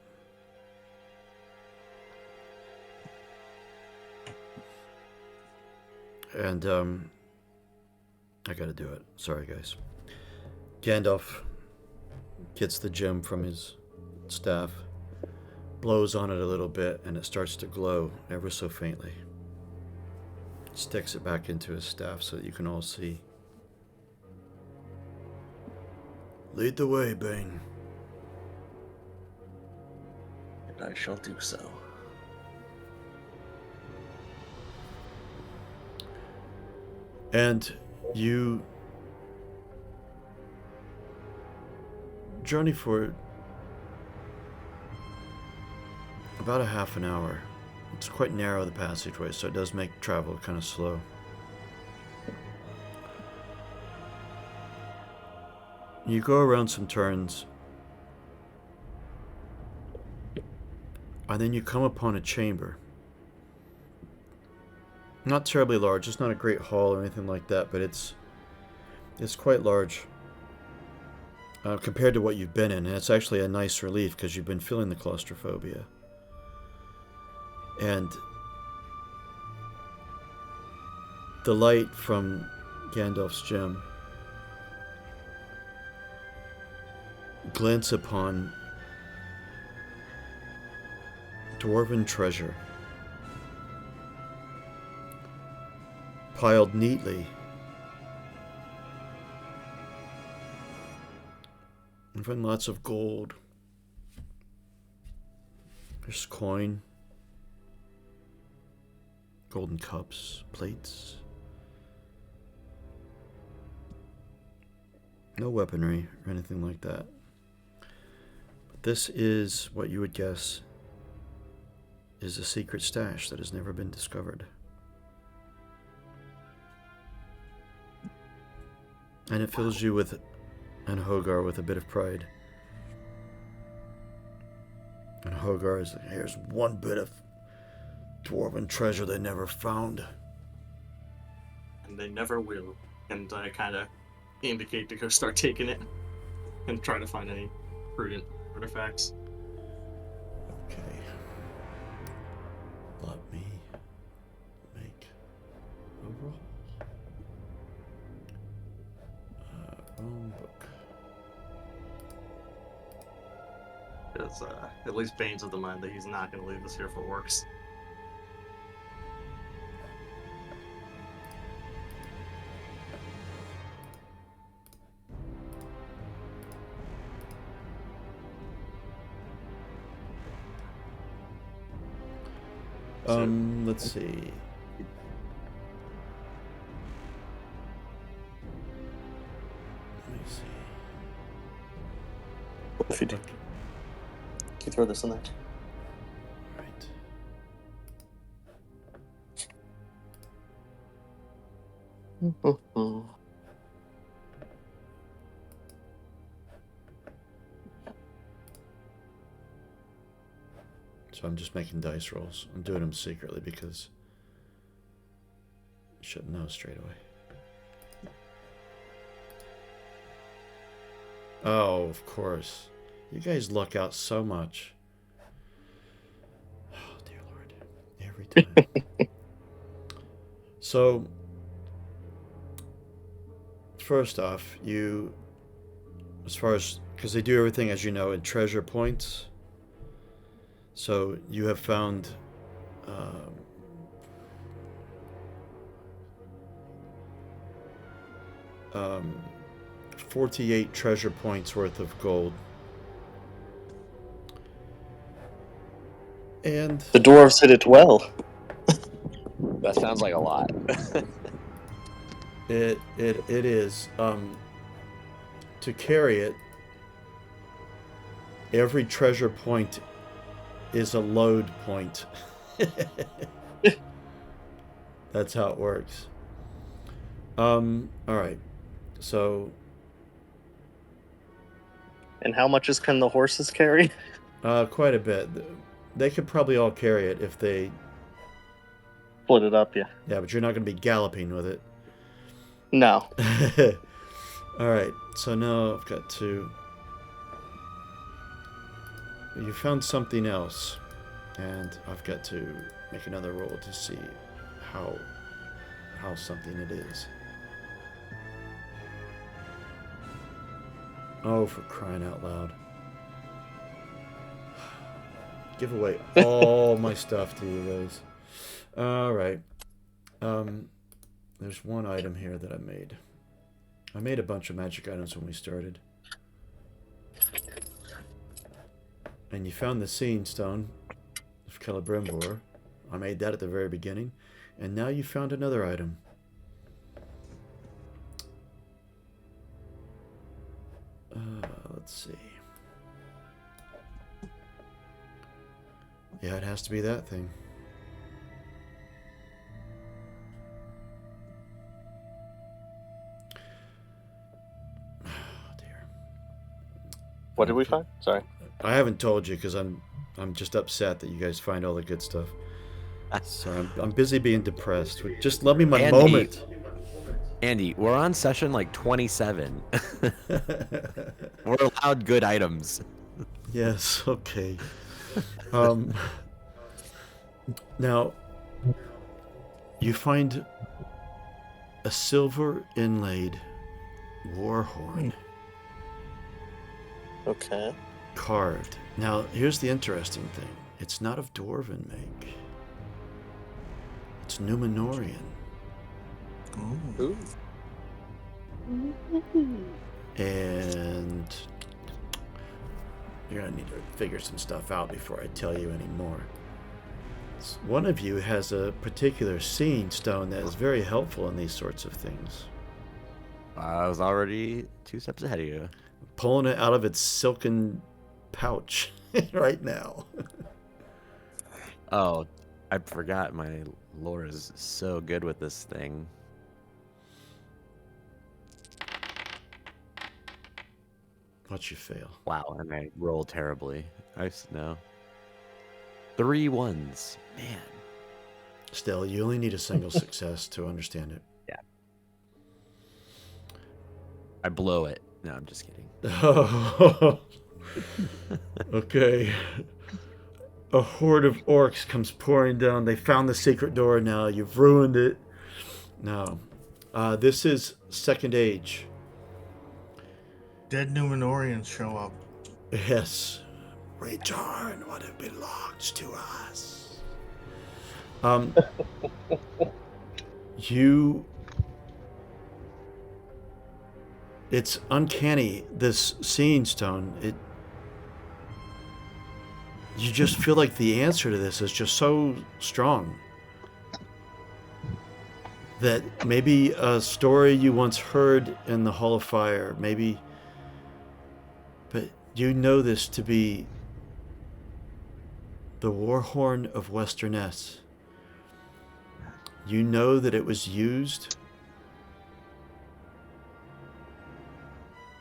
[SPEAKER 1] And, I gotta do it. Sorry, guys. Gandalf gets the gem from his staff, blows on it a little bit, and it starts to glow ever so faintly. Sticks it back into his staff so that you can all see. Lead the way, Bane.
[SPEAKER 2] And I shall do so.
[SPEAKER 1] And you journey for about a half an hour. It's quite narrow, the passageway, so it does make travel kind of slow. You go around some turns, and then you come upon a chamber. Not terribly large, it's not a great hall or anything like that, but it's quite large compared to what you've been in, and it's actually a nice relief because you've been feeling the claustrophobia. And the light from Gandalf's gem glints upon dwarven treasure piled neatly and lots of gold. There's coin, golden cups, plates. No weaponry or anything like that. But this is what you would guess is a secret stash that has never been discovered. And it fills you with, and Hogar, with a bit of pride. And Hogar is, here's one bit of dwarven treasure they never found.
[SPEAKER 2] And they never will. And I kind of indicate to go start taking it and try to find any prudent artifacts.
[SPEAKER 1] Okay. Let me make a roll. Wrong book.
[SPEAKER 2] Because at least Bane's of the mind that he's not going to leave us here for orcs.
[SPEAKER 1] Let's see. Let me see.
[SPEAKER 2] If you do, can you throw this in there?
[SPEAKER 1] Right. So I'm just making dice rolls. I'm doing them secretly because you shouldn't know straight away. Oh, of course. You guys luck out so much. Oh, dear Lord. Every time. So, first off, you, as far as, because they do everything, as you know, in treasure points. So you have found 48 treasure points worth of gold. And
[SPEAKER 2] The dwarves hit it well.
[SPEAKER 3] That sounds like a lot.
[SPEAKER 1] it is. To carry it, every treasure point is a load point. That's how it works. All right. So.
[SPEAKER 2] And how much can the horses carry?
[SPEAKER 1] Quite a bit. They could probably all carry it if they
[SPEAKER 2] Split it up, yeah.
[SPEAKER 1] Yeah, but you're not going to be galloping with it.
[SPEAKER 2] No.
[SPEAKER 1] All right. So now I've got to. You found something else, and I've got to make another roll to see how something it is. Oh, for crying out loud. Give away all my stuff to you guys. All right. There's one item here that I made. I made a bunch of magic items when we started. And you found the Seeing Stone of Celebrimbor. I made that at the very beginning. And now you found another item. Let's see. Yeah, it has to be that thing. Oh, dear.
[SPEAKER 7] What did we find? Sorry.
[SPEAKER 1] I haven't told you because I'm just upset that you guys find all the good stuff. So I'm busy being depressed. Just let me my
[SPEAKER 3] Andy,
[SPEAKER 1] moment.
[SPEAKER 3] Andy, we're on session like 27. We're allowed good items.
[SPEAKER 1] Yes, okay. Now, you find a silver inlaid war horn
[SPEAKER 7] Okay.
[SPEAKER 1] carved. Now, here's the interesting thing. It's not of dwarven make. It's Numenorian.
[SPEAKER 7] Ooh.
[SPEAKER 1] And you're going to need to figure some stuff out before I tell you any more. One of you has a particular seeing stone that is very helpful in these sorts of things.
[SPEAKER 3] I was already 2 steps ahead of you.
[SPEAKER 1] Pulling it out of its silken pouch right now.
[SPEAKER 3] Oh, I forgot my lore is so good with this thing.
[SPEAKER 1] Watch you fail.
[SPEAKER 3] Wow, and I roll terribly. I know. 3 1s. Man.
[SPEAKER 1] Still, you only need a single success to understand it.
[SPEAKER 3] Yeah. I blow it. No, I'm just kidding.
[SPEAKER 1] Okay. A horde of orcs comes pouring down. They found the secret door now. You've ruined it. No. This is Second Age.
[SPEAKER 5] Dead Numenorians show up.
[SPEAKER 1] Yes. Return what it belongs to us. It's uncanny, this seeing stone. You just feel like the answer to this is just so strong that maybe a story you once heard in the Hall of Fire, maybe, but you know this to be the war horn of Westerness. You know that it was used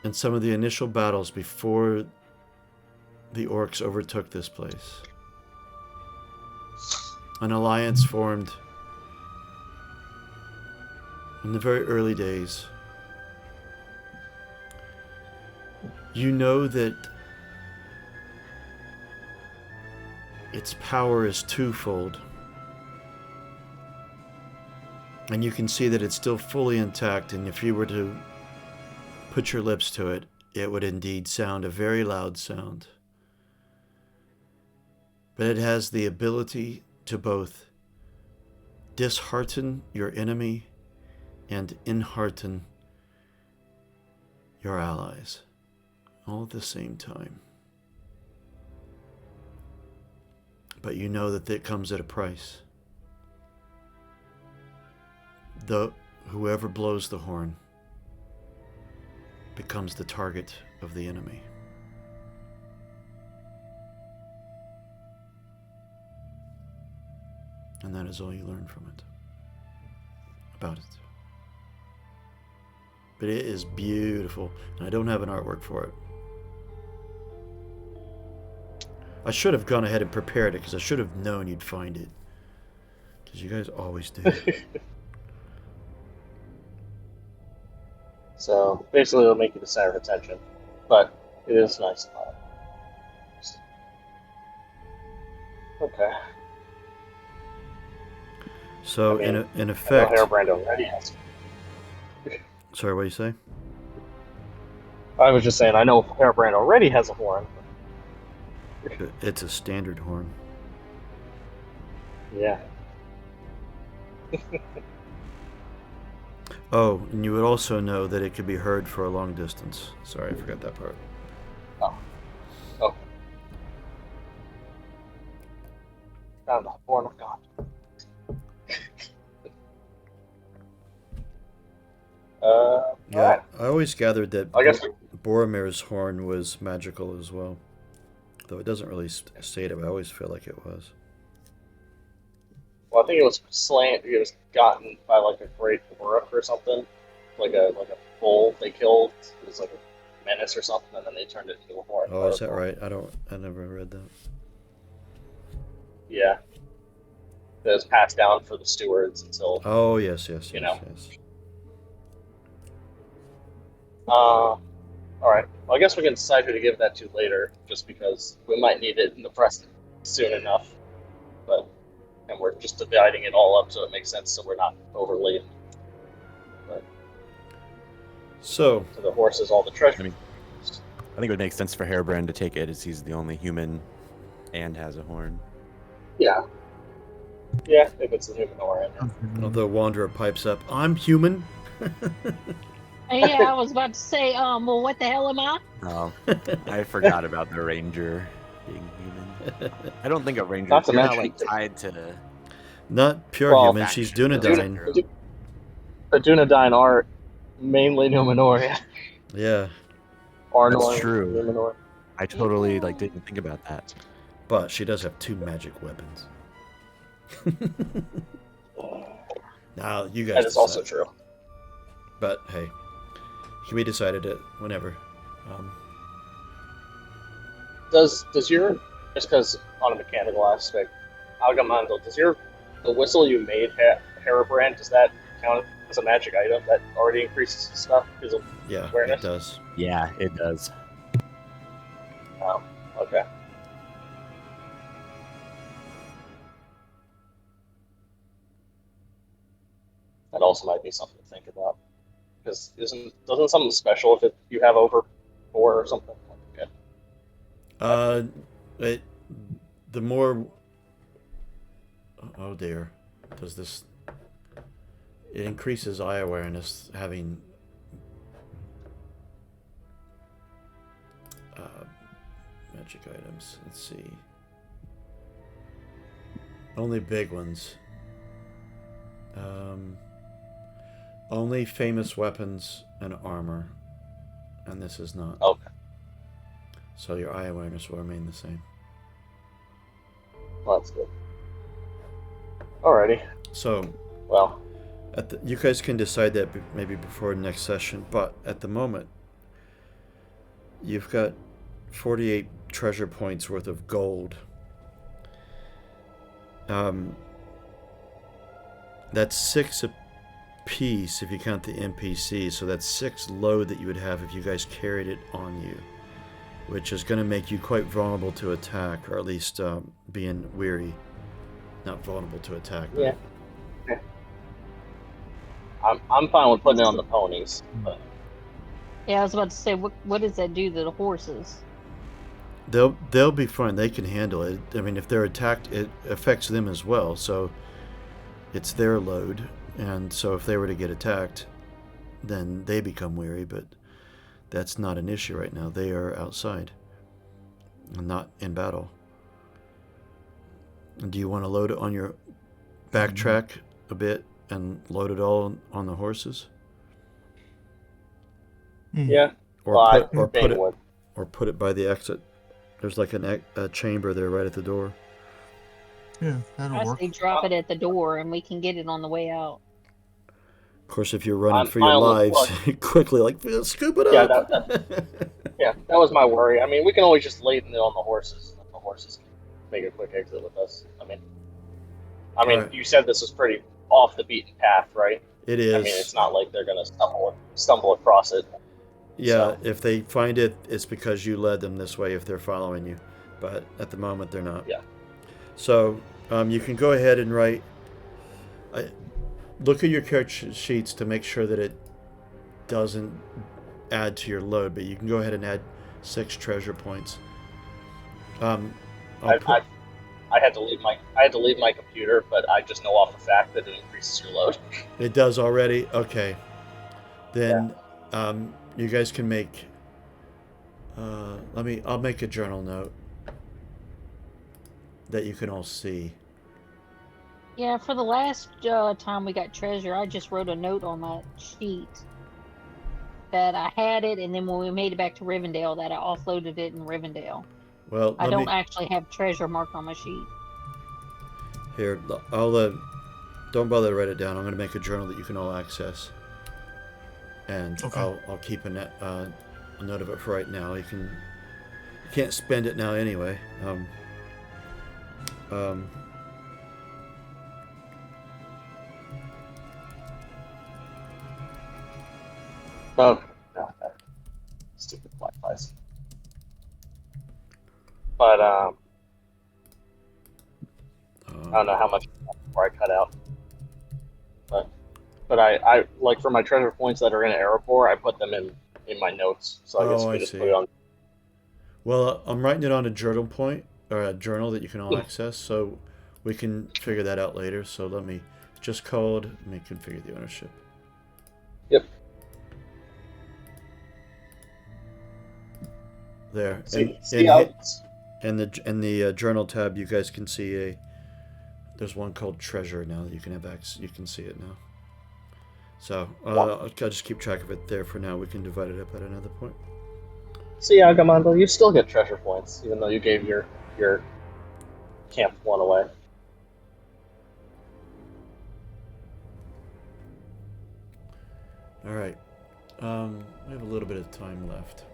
[SPEAKER 1] in some of the initial battles before the orcs overtook this place. An alliance formed in the very early days. You know that its power is twofold. And you can see that it's still fully intact, and if you were to put your lips to it, it would indeed sound a very loud sound. But it has the ability to both dishearten your enemy and enhearten your allies, all at the same time. But you know that it comes at a price. Whoever blows the horn becomes the target of the enemy. And that is all you learn from it. About it. But it is beautiful. And I don't have an artwork for it. I should have gone ahead and prepared it because I should have known you'd find it. Because you guys always do.
[SPEAKER 7] So basically, it'll make you the center of attention, but it is nice and loud. Okay.
[SPEAKER 1] So,
[SPEAKER 7] I mean,
[SPEAKER 1] in effect...
[SPEAKER 7] Hairbrand already has.
[SPEAKER 1] Sorry, what do you say?
[SPEAKER 7] I was just saying, I know Hairbrand already has a horn.
[SPEAKER 1] It's a standard horn.
[SPEAKER 7] Yeah.
[SPEAKER 1] Oh, and you would also know that it could be heard for a long distance. Sorry, I forgot that part.
[SPEAKER 7] Oh. Found the horn of God.
[SPEAKER 1] Yeah,
[SPEAKER 7] Alright.
[SPEAKER 1] I always gathered that
[SPEAKER 7] I guess
[SPEAKER 1] Boromir's horn was magical as well. Though it doesn't really state it, but I always feel like it was.
[SPEAKER 7] Well, I think it was slain. It was gotten by like a great Uruk or something, like a bull they killed. It was like a menace or something, and then they turned it into a horn.
[SPEAKER 1] Oh, is that right? I never read that.
[SPEAKER 7] Yeah. It was passed down for the stewards until.
[SPEAKER 1] Oh yes. Yes.
[SPEAKER 7] All right. Well, I guess we can decide who to give that to later, just because we might need it in the present soon enough. And we're just dividing it all up so it makes sense, so we're not overlaid. But
[SPEAKER 1] So
[SPEAKER 7] to the horses, all the treasure.
[SPEAKER 6] I mean, I think it would make sense for Hairbrand to take it, as he's the only human and has a horn.
[SPEAKER 7] Yeah. Yeah, if it's the human or
[SPEAKER 1] the Wanderer pipes up, "I'm human."
[SPEAKER 4] Yeah, I was about to say, well, what the hell am I?
[SPEAKER 6] Oh, I forgot about the ranger being human. I don't think a ranger
[SPEAKER 7] Not to
[SPEAKER 6] is not
[SPEAKER 7] mention-
[SPEAKER 6] like tied to.
[SPEAKER 1] Not pure
[SPEAKER 7] Well,
[SPEAKER 1] human. She's
[SPEAKER 6] faction.
[SPEAKER 1] Dunedain.
[SPEAKER 7] The Dunedain are mainly Numenorian.
[SPEAKER 1] Yeah,
[SPEAKER 7] Arnor,
[SPEAKER 6] true.
[SPEAKER 7] Numenor.
[SPEAKER 6] I totally didn't think about that.
[SPEAKER 1] but she does have 2 magic weapons. Now you guys.
[SPEAKER 7] That is also
[SPEAKER 1] decide.
[SPEAKER 7] true.
[SPEAKER 1] But hey, can be decided it whenever.
[SPEAKER 7] Does your, just because on a mechanical aspect, Agamando, the whistle you made, Hairbrand, does that count as a magic item that already increases the stuff because of
[SPEAKER 1] Yeah,
[SPEAKER 7] awareness?
[SPEAKER 1] it does.
[SPEAKER 6] Yeah, it does.
[SPEAKER 7] Oh, okay. That also might be something to think about. Because doesn't something special if you have over 4 or something? Yeah.
[SPEAKER 1] The more. Oh dear, does this? It increases eye awareness having. Magic items. Let's see. Only big ones. Only famous weapons and armor, and this is not.
[SPEAKER 7] Okay.
[SPEAKER 1] So your eye awareness will remain the same.
[SPEAKER 7] Well, that's good. Alrighty.
[SPEAKER 1] So,
[SPEAKER 7] Well,
[SPEAKER 1] you guys can decide that maybe before next session, but at the moment, you've got 48 treasure points worth of gold. That's 6 a piece if you count the NPC, so that's 6 load that you would have if you guys carried it on you, which is going to make you quite vulnerable to attack, or at least being weary. Not vulnerable to attack. But...
[SPEAKER 7] yeah. I'm fine with putting it on the ponies. But...
[SPEAKER 4] Yeah, I was about to say, what does that do to the horses?
[SPEAKER 1] They'll be fine. They can handle it. I mean, if they're attacked, it affects them as well. So it's their load, and so if they were to get attacked, then they become weary. But that's not an issue right now. They are outside and not in battle. Do you want to load it on your backtrack a bit and load it all on the horses?
[SPEAKER 7] Yeah.
[SPEAKER 1] Or
[SPEAKER 7] Would.
[SPEAKER 1] put it by the exit. There's like a chamber there right at the door.
[SPEAKER 5] Yeah, that'll
[SPEAKER 4] I
[SPEAKER 5] work.
[SPEAKER 4] say drop it at the door and we can get it on the way out.
[SPEAKER 1] Of course, if you're running
[SPEAKER 7] I'm
[SPEAKER 1] for your
[SPEAKER 7] fine with
[SPEAKER 1] lives, quickly, like, scoop it
[SPEAKER 7] Yeah,
[SPEAKER 1] up.
[SPEAKER 7] Yeah, that was my worry. I mean, we can always just laden it on the horses. And the horses can make a quick exit with us. I mean,
[SPEAKER 1] Right.
[SPEAKER 7] You said this was pretty off the beaten path, right?
[SPEAKER 1] It is.
[SPEAKER 7] I mean, it's not like they're gonna stumble across it.
[SPEAKER 1] Yeah,
[SPEAKER 7] So-
[SPEAKER 1] if they find it, it's because you led them this way if they're following you. But at the moment, they're not.
[SPEAKER 7] Yeah.
[SPEAKER 1] So you can go ahead and write. Look at your character sheets to make sure that it doesn't add to your load, but you can go ahead and add 6 treasure points.
[SPEAKER 7] I had to leave my computer, but I just know off the fact that it increases your load.
[SPEAKER 1] It does already? Okay. Then you guys can make I'll make a journal note that you can all see.
[SPEAKER 4] Yeah, for the last time we got treasure, I just wrote a note on that sheet that I had it, and then when we made it back to Rivendell, that I offloaded it in Rivendell.
[SPEAKER 1] Well,
[SPEAKER 4] I don't actually have treasure marked on my sheet.
[SPEAKER 1] Here, I'll don't bother to write it down. I'm going to make a journal that you can all access, and
[SPEAKER 5] Okay.
[SPEAKER 1] I'll keep a note of it for right now. You can't spend it now anyway.
[SPEAKER 7] Oh, no, stupid Wi-Fi's. But I don't know how much before I cut out. But I like for my treasure points that are in Erebor, I put them in my notes. So I guess we just put it on.
[SPEAKER 1] Well, I'm writing it on a journal point or a journal that you can all access, so we can figure that out later. So let me configure the ownership.
[SPEAKER 7] Yep.
[SPEAKER 1] There. In the journal tab, you guys can see there's one called treasure now that you can have access. You can see it now. So I'll just keep track of it there for now. We can divide it up at another point.
[SPEAKER 7] See, Agamando, you still get treasure points, even though you gave your camp one away.
[SPEAKER 1] All right. We have a little bit of time left.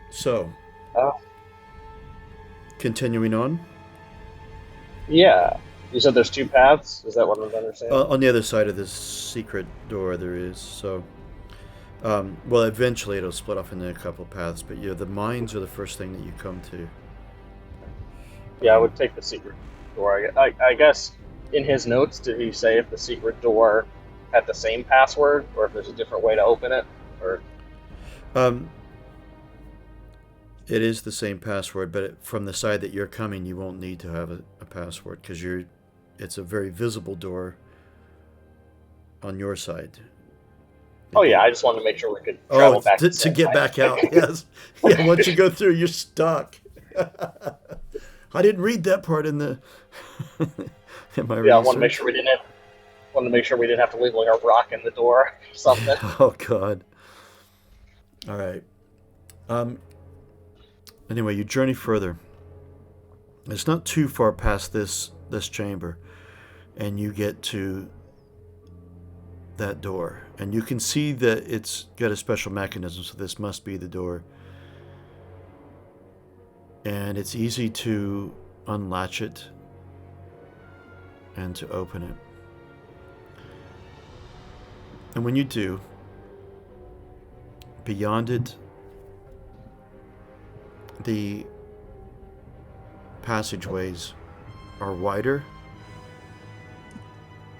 [SPEAKER 1] So, continuing on.
[SPEAKER 7] Yeah. You said there's 2 paths? Is that what I'm understanding?
[SPEAKER 1] On the other side of this secret door there is, so... well, eventually it'll split off into a couple paths, but the mines are the first thing that you come to.
[SPEAKER 7] Yeah, I would take the secret door. I guess in his notes, did he say if the secret door had the same password, or if there's a different way to open it? Or
[SPEAKER 1] it is the same password, but from the side that you're coming, you won't need to have a password, because it's a very visible door on your side.
[SPEAKER 7] Oh yeah, I just wanted to make sure we could travel back
[SPEAKER 1] to get back out. Yes, yeah. Once you go through, you're stuck. I didn't read that part in the. in my
[SPEAKER 7] research. I want to make sure we didn't have to leave like a rock in the door or something.
[SPEAKER 1] Oh God. All right. Anyway, you journey further. It's not too far past this chamber, and you get to that door, and you can see that it's got a special mechanism, so this must be the door, and it's easy to unlatch it and to open it. And when you do, beyond it, the passageways are wider,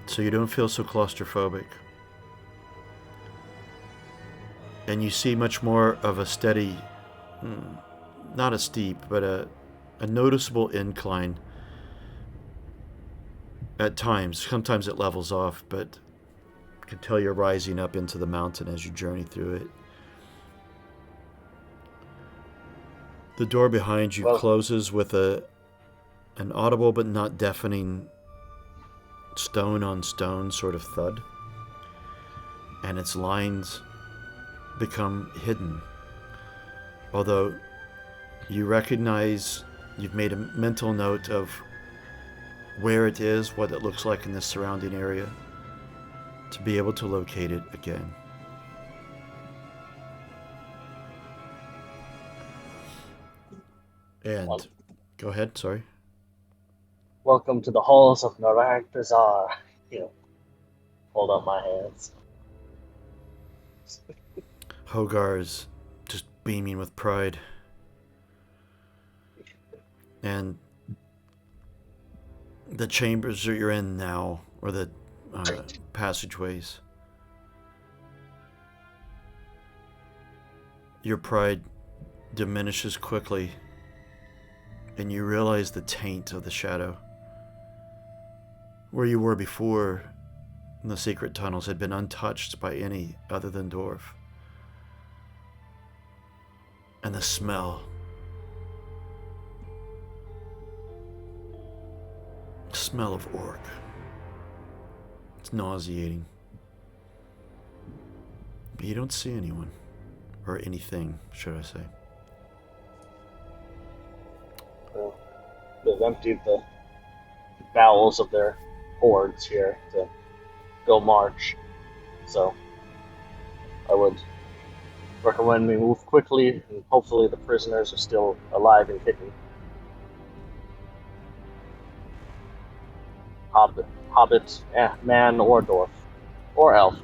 [SPEAKER 1] so you don't feel so claustrophobic. And you see much more of a steady, not a steep, but a noticeable incline at times. Sometimes it levels off, but you can tell you're rising up into the mountain as you journey through it. The door behind you closes with an audible but not deafening stone on stone sort of thud, and its lines become hidden. Although you recognize, you've made a mental note of where it is, what it looks like in the surrounding area, to be able to locate it again. And go ahead, sorry.
[SPEAKER 7] Welcome to the halls of Narak Bazaar. Hold up my hands.
[SPEAKER 1] Hogar is just beaming with pride. And the chambers that you're in now, or the passageways, your pride diminishes quickly, and you realize the taint of the shadow. Where you were before, the secret tunnels had been untouched by any other than Dwarf. And the smell. Smell of orc. It's nauseating. But you don't see anyone. Or anything, should I say.
[SPEAKER 7] Well, they've emptied the bowels of their hoards here to go march. So I would recommend we move quickly, and hopefully the prisoners are still alive and kicking. Hobbit, man or dwarf, or elf.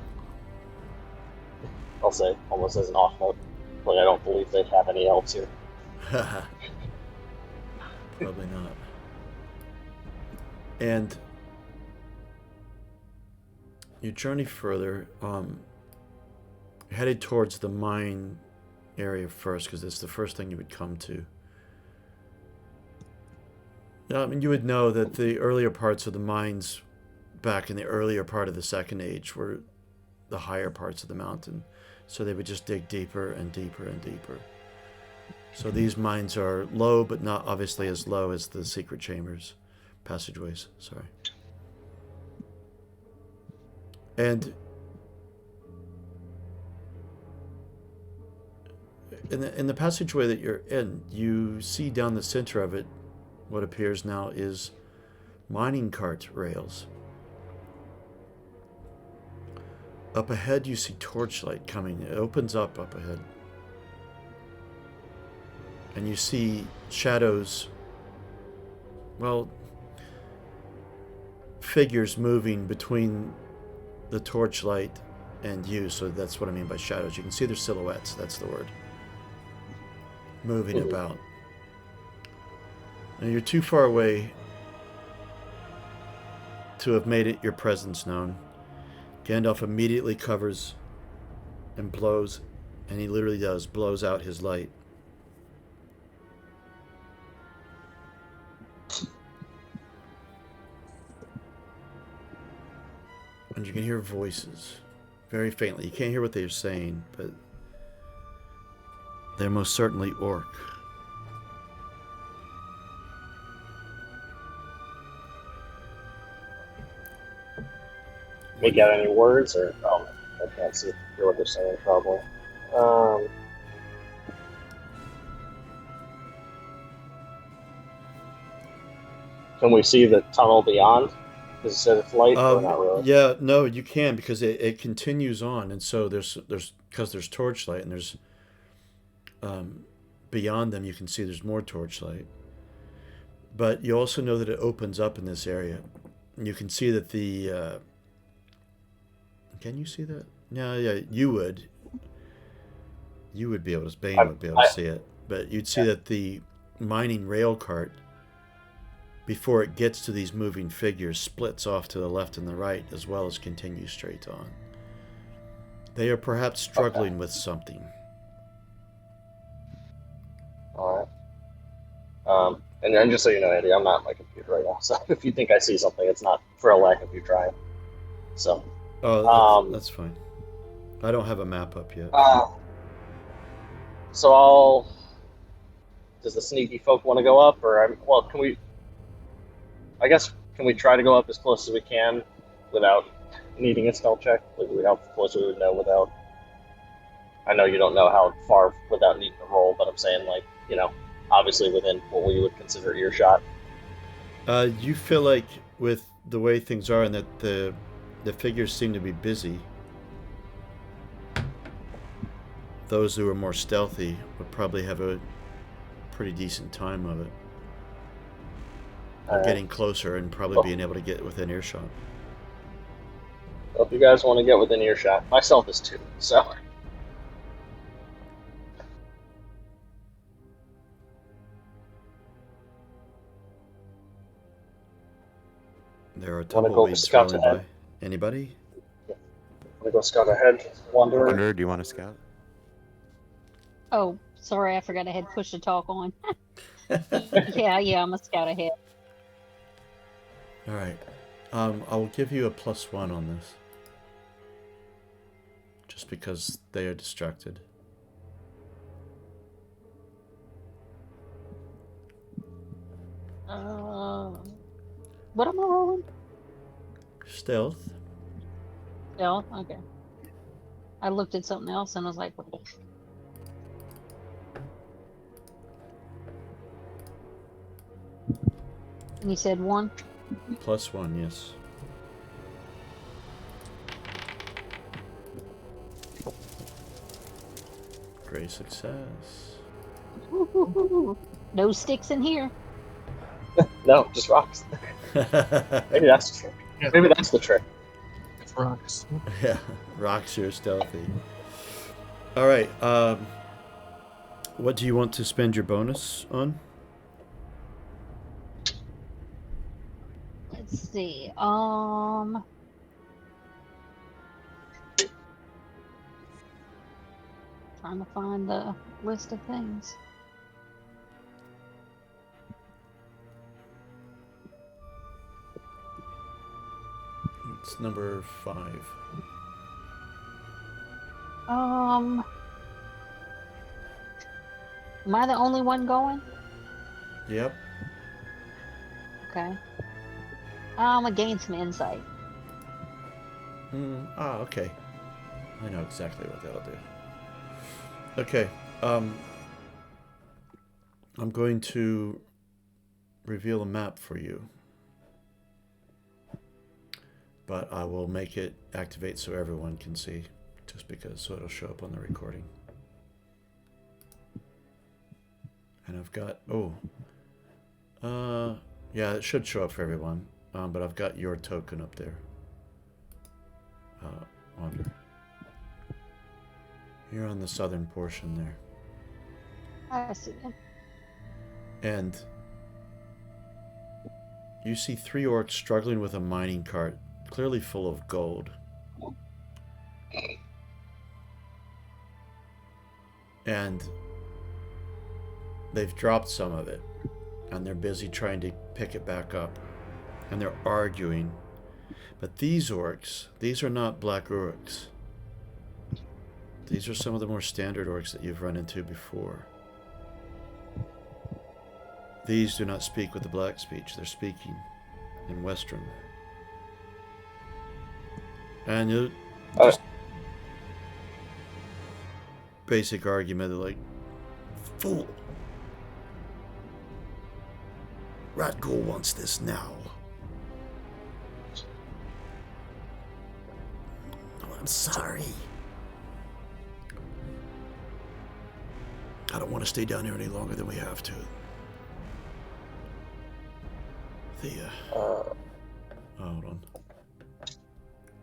[SPEAKER 7] I'll say, almost as an off note. Like, I don't believe they have any elves here.
[SPEAKER 1] Probably not. And you journey further, headed towards the mine area first, because it's the first thing you would come to. You would know that the earlier parts of the mines back in the earlier part of the Second Age were the higher parts of the mountain. So they would just dig deeper and deeper and deeper. So these mines are low, but not obviously as low as the secret chambers, passageways, sorry. And in the passageway that you're in, you see down the center of it, what appears now is mining cart rails. Up ahead, you see torchlight coming. It opens up ahead. And you see shadows, well, figures moving between the torchlight and you. So that's what I mean by shadows. You can see their silhouettes, that's the word. Moving about. Now you're too far away to have made it your presence known. Gandalf immediately covers and blows, and he literally does, blows out his light. And you can hear voices, very faintly. You can't hear what they're saying, but they're most certainly orc.
[SPEAKER 7] We got any words, or I can't hear what they're saying probably. Can we see the tunnel beyond? Because it said it's light, or not really?
[SPEAKER 1] Yeah, no, you can, because it continues on, and so there's torchlight, and there's beyond them you can see there's more torchlight. But you also know that it opens up in this area. And you can see that the can you see that? No, yeah, you would. You would be able to. Bane would be able to see it, but you'd see that the mining rail cart, before it gets to these moving figures, splits off to the left and the right, as well as continues straight on. They are perhaps struggling with something.
[SPEAKER 7] All right. And just so you know, Andy, I'm not on my computer right now, so if you think I see something, it's not for a lack of you trying. So.
[SPEAKER 1] Oh, that's fine. I don't have a map up yet.
[SPEAKER 7] So does the sneaky folk want to go up, or can we? I guess can we try to go up as close as we can without needing a stealth check? Like, how close we would know without? I know you don't know how far without needing to roll, but I'm saying, like, obviously within what we would consider earshot.
[SPEAKER 1] You feel like with the way things are, and that the figures seem to be busy, those who are more stealthy would probably have a pretty decent time of it. Getting closer and probably being able to get within earshot.
[SPEAKER 7] Well, if you guys want to get within earshot, myself is 2, so.
[SPEAKER 1] There are tumbleweeds rolling by. Anybody?
[SPEAKER 7] Want to go scout ahead, Wanderer?
[SPEAKER 6] Wanderer, do you want to scout?
[SPEAKER 4] Oh, sorry, I forgot I had push to talk on. Yeah, I'm a scout ahead.
[SPEAKER 1] All right. I will give you a +1 on this. Just because they are distracted.
[SPEAKER 4] What am I rolling?
[SPEAKER 1] Stealth.
[SPEAKER 4] Stealth? Okay. I looked at something else and I was like, wait. And you said 1?
[SPEAKER 1] +1, yes. Great success.
[SPEAKER 4] No sticks in here.
[SPEAKER 7] No, just rocks. Maybe that's the trick.
[SPEAKER 5] Yeah.
[SPEAKER 7] Maybe that's the trick.
[SPEAKER 5] It's rocks.
[SPEAKER 1] Yeah, rocks are stealthy. All right. What do you want to spend your bonus on?
[SPEAKER 4] Let's see. Trying to find the list of things.
[SPEAKER 1] It's number 5.
[SPEAKER 4] Am I the only one going?
[SPEAKER 1] Yep.
[SPEAKER 4] Okay. I'm gonna gain some insight.
[SPEAKER 1] Okay. I know exactly what that'll do. Okay. I'm going to reveal a map for you. But I will make it activate so everyone can see. Just because, so it'll show up on the recording. And I've got, yeah, it should show up for everyone. But I've got your token up there. Wander. You're on the southern portion there.
[SPEAKER 4] I see.
[SPEAKER 1] And you see 3 orcs struggling with a mining cart, clearly full of gold. And they've dropped some of it, and they're busy trying to pick it back up. And they're arguing. But these orcs, these are not black orcs. These are some of the more standard orcs that you've run into before. These do not speak with the black speech. They're speaking in Western. And you just basic argument of like, fool. Ratgul wants this now. Oh, I'm sorry. I don't want to stay down here any longer than we have to. Hold on.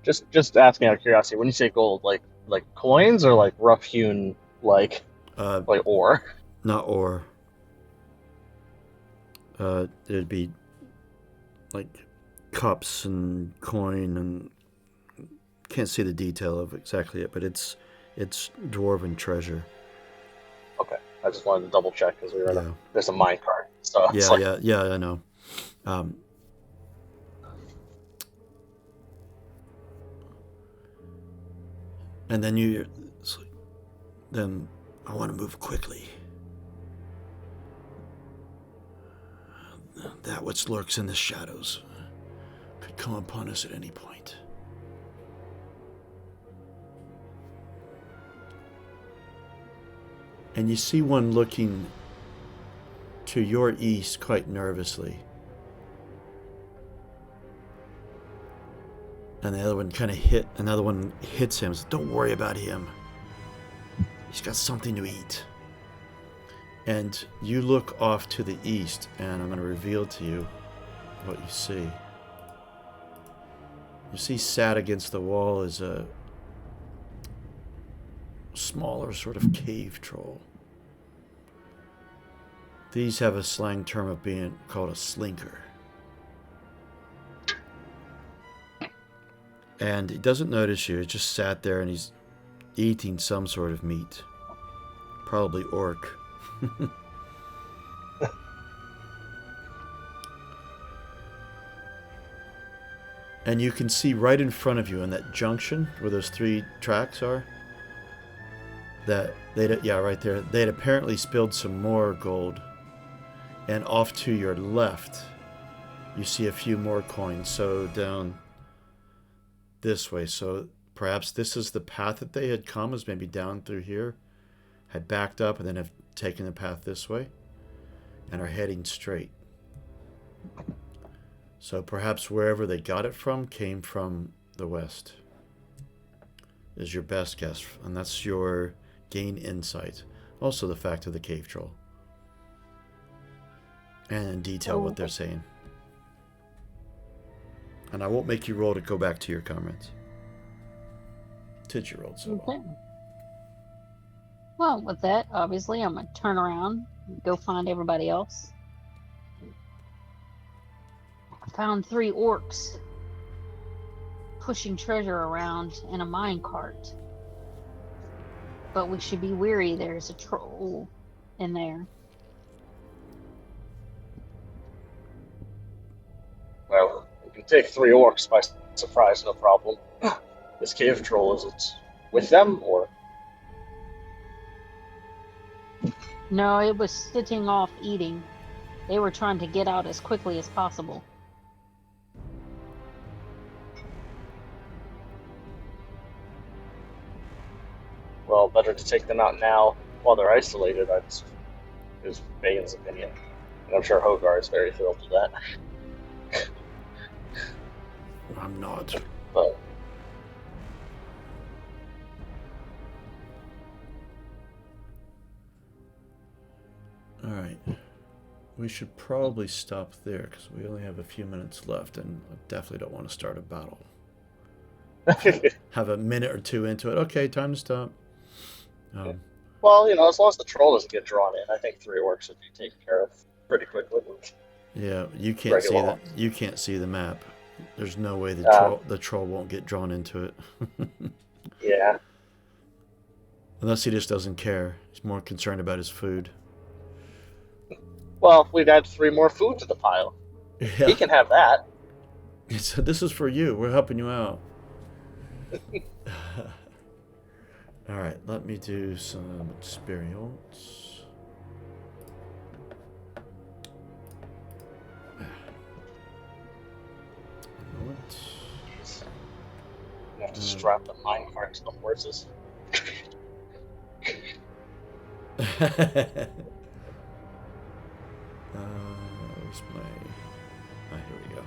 [SPEAKER 7] Just asking out of curiosity, when you say gold, like coins or like rough hewn like ore?
[SPEAKER 1] Not ore. It'd be like cups and coin, and can't see the detail of exactly it, but it's dwarven treasure.
[SPEAKER 7] Okay, I just wanted to double check because we were there's a mine cart. So
[SPEAKER 1] yeah, I know. And then then I want to move quickly. That which lurks in the shadows could come upon us at any point. And you see one looking to your east quite nervously. And the other one another one hits him. So don't worry about him. He's got something to eat. And you look off to the east, and I'm going to reveal to you what you see. You see sat against the wall is a smaller sort of cave troll. These have a slang term of being called a slinker. And he doesn't notice you. He just sat there and he's eating some sort of meat. Probably orc. And you can see right in front of you in that junction where those 3 tracks are, that right there, they'd apparently spilled some more gold. And off to your left, you see a few more coins. So down this way. So perhaps this is the path that they had come, is maybe down through here, had backed up, and then have taken the path this way, and are heading straight. So perhaps wherever they got it from came from the west, is your best guess. And that's your gain insight. Also the fact of the cave troll. And in detail what they're saying. And I won't make you roll to go back to your comments. Did you roll so well?
[SPEAKER 4] Okay. Well, with that, obviously, I'm going to turn around and go find everybody else. I found 3 orcs pushing treasure around in a mine cart. But we should be wary, there's a troll in there.
[SPEAKER 7] Well, we can take 3 orcs by surprise, no problem. This cave troll, is it with them, or?
[SPEAKER 4] No, it was sitting off eating. They were trying to get out as quickly as possible.
[SPEAKER 7] Well, better to take them out now while they're isolated, is Bane's opinion. And I'm sure Hogar is very thrilled with that.
[SPEAKER 1] I'm not.
[SPEAKER 7] But
[SPEAKER 1] Alright. We should probably stop there because we only have a few minutes left, and I definitely don't want to start a battle. Have a minute or 2 into it. Okay, time to stop.
[SPEAKER 7] well, as long as the troll doesn't get drawn in, I think 3 orcs would be taken care of pretty quickly.
[SPEAKER 1] Yeah, you can't see
[SPEAKER 7] Regular.
[SPEAKER 1] you can't see the map. There's no way the troll won't get drawn into it.
[SPEAKER 7] Yeah.
[SPEAKER 1] Unless he just doesn't care. He's more concerned about his food.
[SPEAKER 7] Well, we'd add 3 more food to the pile.
[SPEAKER 1] Yeah.
[SPEAKER 7] He can have that.
[SPEAKER 1] So this is for you. We're helping you out. All right, let me do some experience.
[SPEAKER 7] You have to strap the minecart to the horses.
[SPEAKER 1] Where's my... here we go.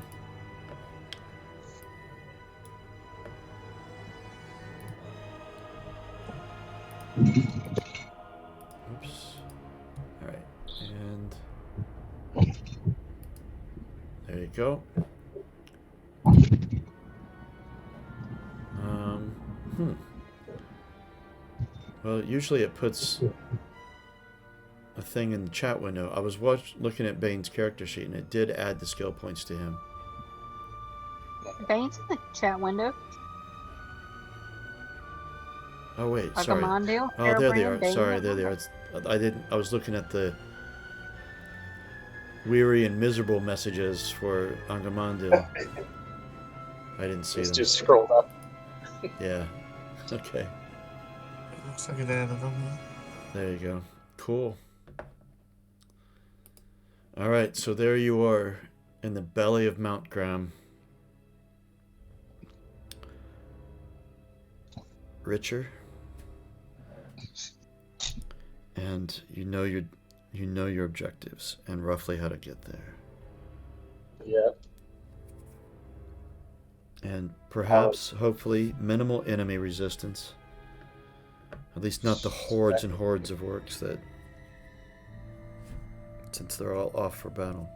[SPEAKER 1] Oops. All right, and there you go. Well, usually it puts a thing in the chat window. I was looking at Bane's character sheet, and it did add the skill points to him.
[SPEAKER 4] Bane's in the chat window.
[SPEAKER 1] Oh wait, sorry.
[SPEAKER 4] Argamondale,
[SPEAKER 1] Oh, there they
[SPEAKER 4] Harebrand,
[SPEAKER 1] are.
[SPEAKER 4] Bane.
[SPEAKER 1] Sorry, there they are. I was looking at the weary and miserable messages for Angamondale. I didn't see them.
[SPEAKER 7] Just scrolled up.
[SPEAKER 1] Yeah. Okay.
[SPEAKER 5] Looks like it added them.
[SPEAKER 1] There you go. Cool. All right, so there you are in the belly of Mount Graham. Richer. And you know your objectives and roughly how to get there.
[SPEAKER 7] Yeah.
[SPEAKER 1] And perhaps, hopefully, minimal enemy resistance. At least not the hordes and hordes of orcs that, since they're all off for battle.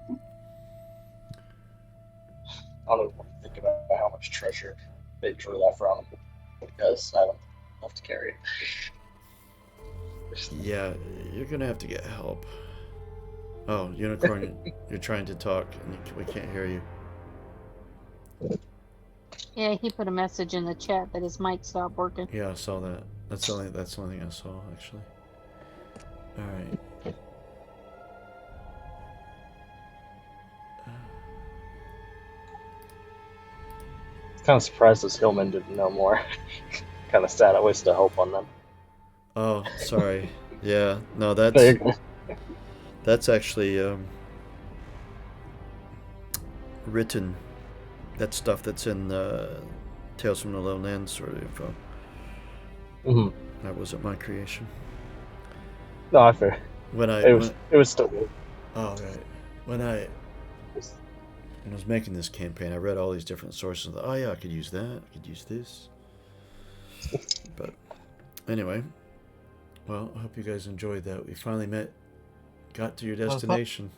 [SPEAKER 7] I don't even think about how much treasure they drew that from, because I don't have to carry it.
[SPEAKER 1] Yeah, you're gonna have to get help. Oh, Unicorn, you're trying to talk and we can't hear you.
[SPEAKER 4] Yeah, he put a message in the chat that his mic stopped working.
[SPEAKER 1] Yeah, I saw that. That's the only thing I saw, actually. All right.
[SPEAKER 7] Kind of surprised this Hillman didn't know more. Kind of sad. I wasted hope on them.
[SPEAKER 1] Oh, sorry. Yeah, no,
[SPEAKER 7] There
[SPEAKER 1] that's
[SPEAKER 7] you go.
[SPEAKER 1] that's actually written. That stuff that's in Tales from the Lowlands sort of info.
[SPEAKER 7] Mhm.
[SPEAKER 1] That wasn't my creation.
[SPEAKER 7] No, I figured.
[SPEAKER 1] When I
[SPEAKER 7] It was still good.
[SPEAKER 1] oh right. When I was making this campaign, I read all these different sources. Oh yeah, I could use that. I could use this. But anyway, well, I hope you guys enjoyed that. We finally got to your destination.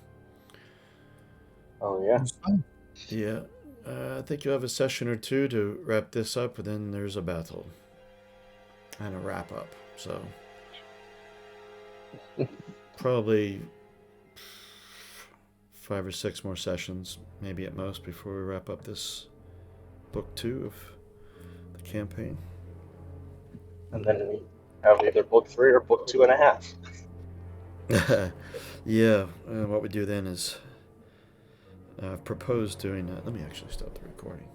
[SPEAKER 7] Oh yeah.
[SPEAKER 5] It's fun.
[SPEAKER 1] Yeah, I think you'll have a session or two to wrap this up, and then there's a battle and a wrap up. So probably 5 or 6 more sessions, maybe at most, before we wrap up this book 2 of the campaign.
[SPEAKER 7] And then we have either book 3 or book 2.5.
[SPEAKER 1] Yeah, what we do then is propose doing. Let me actually stop the recording.